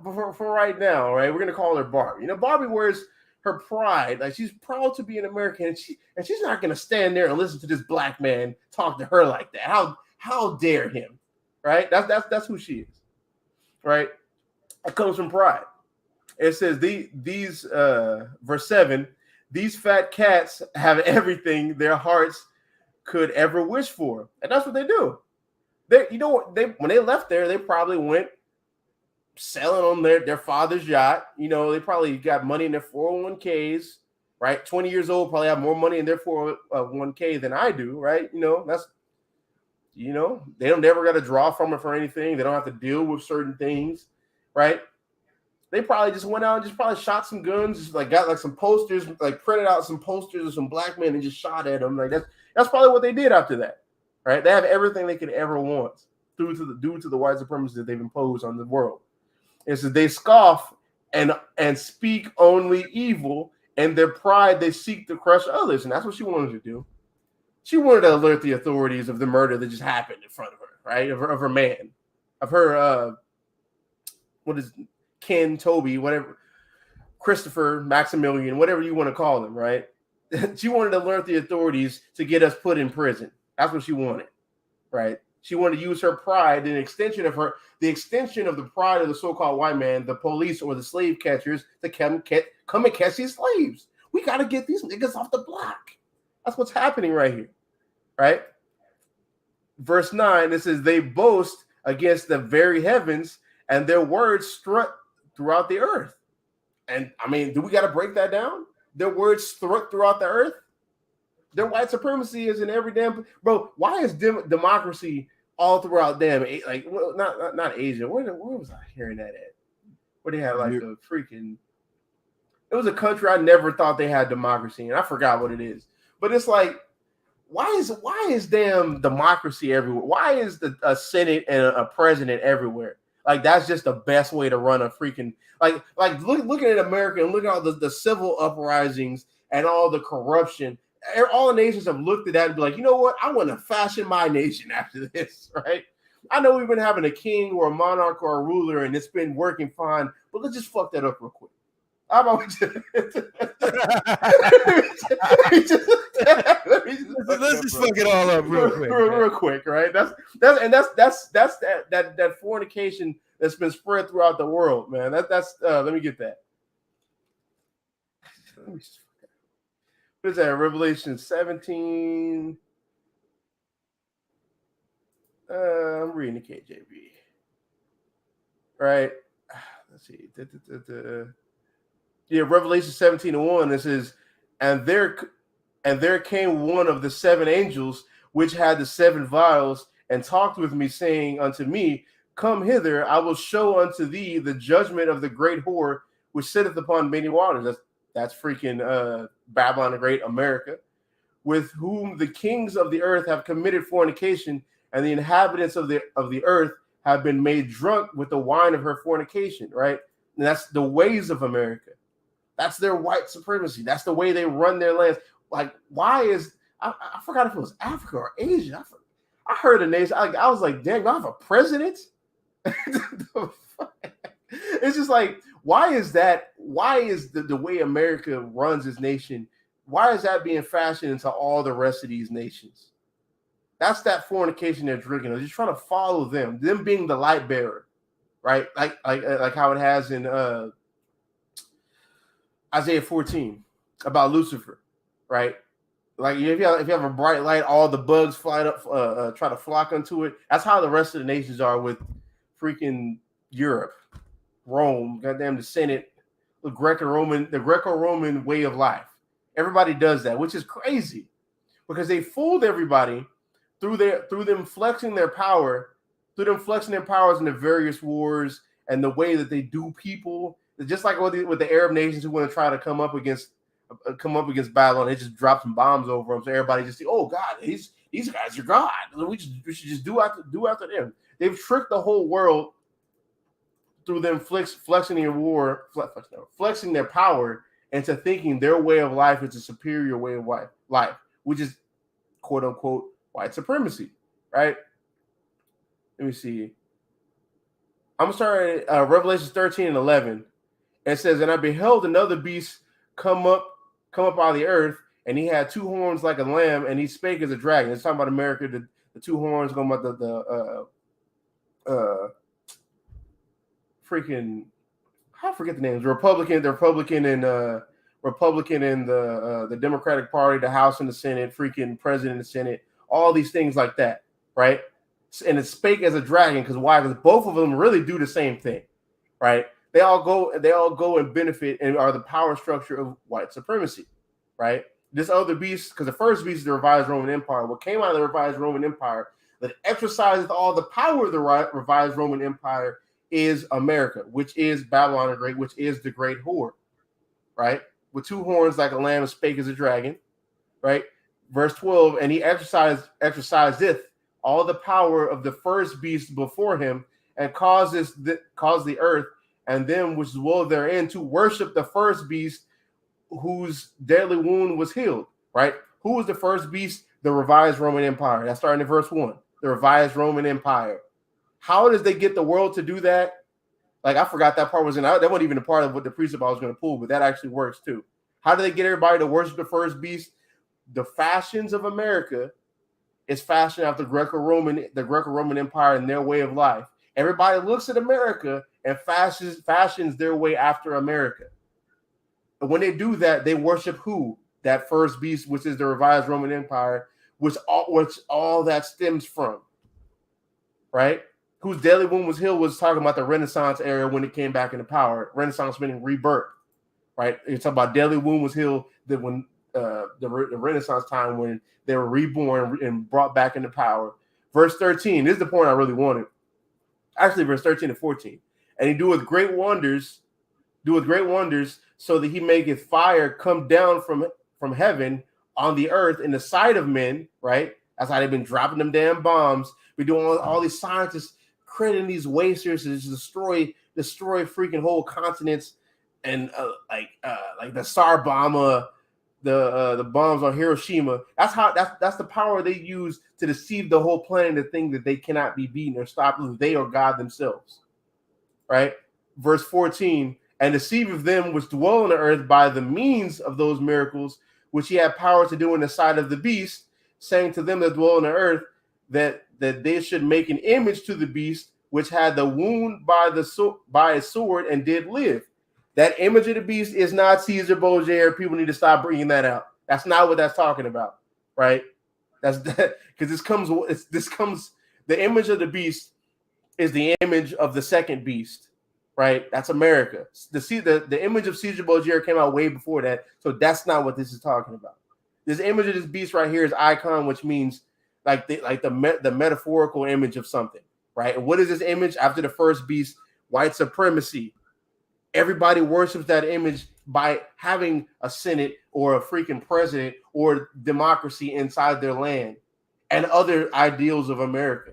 right, we're gonna call her Barbie. Barbie wears her pride, like she's proud to be an American, and she's not gonna stand there and listen to this black man talk to her like that. How dare him, right? That's who she is, right? It comes from pride. It says these verse 7, these fat cats have everything their hearts could ever wish for, and that's what they do. When they left there, they probably went selling on their father's yacht. They probably got money in their 401ks, right? 20 years old, probably have more money in their 401k than I do, right? You know, they don't never got to draw from it for anything. They don't have to deal with certain things, right? They probably just went out and just probably shot some guns, just like got like some posters, like printed out some posters of some black men and just shot at them. Like that's probably what they did after that, right? They have everything they could ever want due to the white supremacy that they've imposed on the world. And so they scoff and speak only evil, and their pride they seek to crush others, and that's what she wanted to do. She wanted to alert the authorities of the murder that just happened in front of her, right? Of her man, of her what is Ken, Toby, whatever, Christopher, Maximilian, whatever you want to call them, right? She wanted to alert the authorities to get us put in prison. That's what she wanted, right? She wanted to use her pride, the extension of the pride of the so-called white man, the police or the slave catchers, to come and catch these slaves. We got to get these niggas off the block. That's what's happening right here, right? Verse 9, it says, they boast against the very heavens, and their words strut throughout the earth. And I mean, do we got to break that down? Their words strut throughout the earth. Their white supremacy is in every damn bro. Why is democracy all throughout damn like not Asia? Where was I hearing that at? Where they had like a freaking. It was a country I never thought they had democracy, and I forgot what it is. But it's like, why is damn democracy everywhere? Why is a Senate and a president everywhere? Like that's just the best way to run a freaking like looking at America and looking at all the civil uprisings and all the corruption. All the nations have looked at that and be like, you know what? I want to fashion my nation after this, right? I know we've been having a king or a monarch or a ruler and it's been working fine, but let's just fuck that up real quick. How about we just let's just fuck it all up real quick, right? That's that fornication that's been spread throughout the world, man. That's let me get that. Let me just, what is that? Revelation 17. I'm reading the KJV. Right. Let's see. Yeah, Revelation 17:1. It says, and there came one of the seven angels which had the seven vials, and talked with me, saying unto me, come hither, I will show unto thee the judgment of the great whore which sitteth upon many waters. That's freaking Babylon the Great, America, with whom the kings of the earth have committed fornication, and the inhabitants of the earth have been made drunk with the wine of her fornication, right? And that's the ways of America. That's their white supremacy. That's the way they run their lands. Like, why is I forgot if it was Africa or Asia. I heard a nation. I was like, dang, I have a president. It's just like, why is that? Why is the way America runs its nation? Why is that being fashioned into all the rest of these nations? That's that fornication they're drinking. They're just trying to follow them being the light bearer, right? Like how it has in Isaiah 14 about Lucifer, right? Like if you have a bright light, all the bugs fly up, try to flock onto it. That's how the rest of the nations are with freaking Europe, Rome, goddamn the Senate, the Greco-Roman way of life. Everybody does that, which is crazy because they fooled everybody through them flexing their powers in the various wars and the way that they do people. Just like with the Arab nations who want to try to come up against Babylon, they just drop some bombs over them, so everybody just see, oh God, these guys are God. We should just do after them. They've tricked the whole world through them flexing their power into thinking their way of life is a superior way of life, which is quote unquote white supremacy, right? Let me see. I'm gonna start at Revelation 13:11. It says, and I beheld another beast come up out of the earth, and he had two horns like a lamb, and he spake as a dragon. It's talking about America, the two horns, going about the freaking, I forget the names. The Republican and the Democratic Party, the House and the Senate, freaking president and the Senate, all these things like that, right? And it spake as a dragon, because why? Because both of them really do the same thing, right? They all go and benefit and are the power structure of white supremacy, right? This other beast, because the first beast is the revised Roman Empire. What came out of the revised Roman Empire, that exerciseth all the power of the revised Roman Empire is America, which is Babylon the Great, which is the great whore, right? With 2 horns like a lamb and spake as a dragon, right? Verse 12, and he exerciseth all the power of the first beast before him, and caused the earth and them which dwell therein to worship the first beast whose deadly wound was healed, right? Who was the first beast? The revised Roman Empire. That's starting in verse 1. The revised Roman Empire. How does they get the world to do that? Like, I forgot that part was in. That wasn't even a part of what the precept I was going to pull, but that actually works too. How do they get everybody to worship the first beast? The fashions of America is fashioned after the Greco-Roman Empire and their way of life. Everybody looks at America and fashions their way after America. And when they do that, they worship who? That first beast, which is the revised Roman Empire, which all that stems from, right? Whose deadly wound was healed was talking about the Renaissance era when it came back into power. Renaissance meaning rebirth, right? You're talking about deadly wound was healed that when the Renaissance time when they were reborn and brought back into power. Verse 13, this is the point I really wanted. Actually, verse 13 and 14. And he doeth great wonders, so that he maketh fire come down from heaven on the earth in the sight of men, right? That's how they've been dropping them damn bombs. We're doing all these scientists creating these wasters to destroy freaking whole continents, and like the Tsar bomber, the bombs on Hiroshima. That's the power they use to deceive the whole planet to think that they cannot be beaten or stopped. They are God themselves, right? Verse 14, and deceiveth them which dwell on the earth by the means of those miracles which he had power to do in the sight of the beast, saying to them that dwell on the earth that they should make an image to the beast which had the wound by a sword and did live. That image of the beast is not Caesar Borgia. People need to stop bringing that out. That's not what that's talking about, right? That's that, because this comes. The image of the beast is the image of the second beast, right? That's America. The image of Caesar Borgia came out way before that, so that's not what this is talking about. This image of this beast right here is icon, which means like the metaphorical image of something, right? And what is this image? After the first beast, white supremacy. Everybody worships that image by having a senate or a freaking president or democracy inside their land and other ideals of America.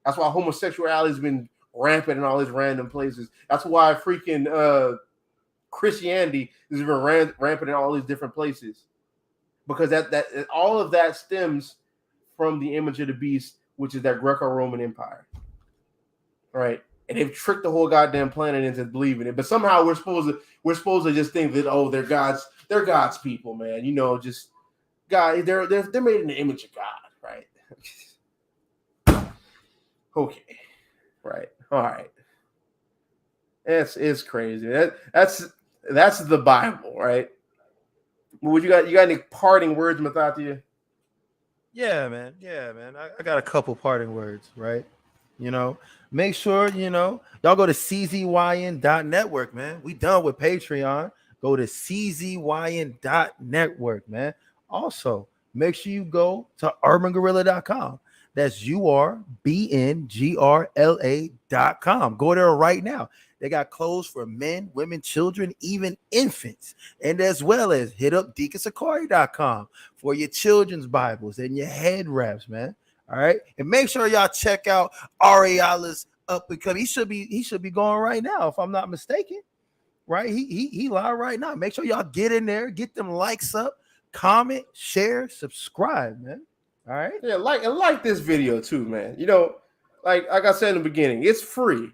That's why homosexuality has been rampant in all these random places. That's why freaking Christianity has been rampant in all these different places, because that all of that stems from the image of the beast, which is that Greco-Roman Empire, right? And they've tricked the whole goddamn planet into believing it. But somehow we're supposed to just think that, oh, they're God's people, man. You know, just God, they're made in the image of God, right? Okay, right, all right. It's crazy. That's the Bible, right? What you got? You got any parting words, Mathatia? Yeah, man. I got a couple parting words, right? You know, make sure, y'all go to czyn.network, man. We done with Patreon. Go to czyn.network, man. Also, make sure you go to urbangorilla.com. That's URBNGRLA.com. Go there right now. They got clothes for men, women, children, even infants. And as well as hit up deaconsicari.com for your children's Bibles and your head wraps, man. All right. And make sure y'all check out Ariala's up and coming. He should be going right now, if I'm not mistaken. Right? He live right now. Make sure y'all get in there, get them likes up, comment, share, subscribe, man. All right. Yeah, like this video too, man. You know, like I said in the beginning, it's free.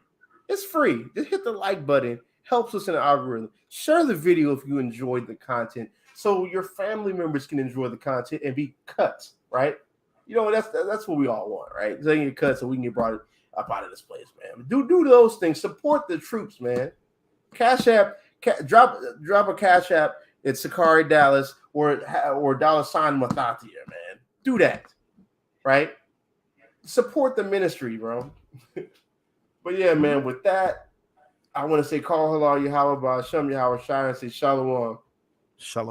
It's free. Just hit the like button. Helps us in the algorithm. Share the video if you enjoyed the content, so your family members can enjoy the content and be cut, right? You know, that's what we all want, right? So they can get cut so we can get brought up out of this place, man. Do those things. Support the troops, man. Cash App, drop a Cash App at SICARI Dallas or $sign Mathatia, man. Do that, right? Support the ministry, bro. But yeah, man, with that, I want to say call halal Yahweh, Shem Yahweh Shai, and say shalom. Shalom.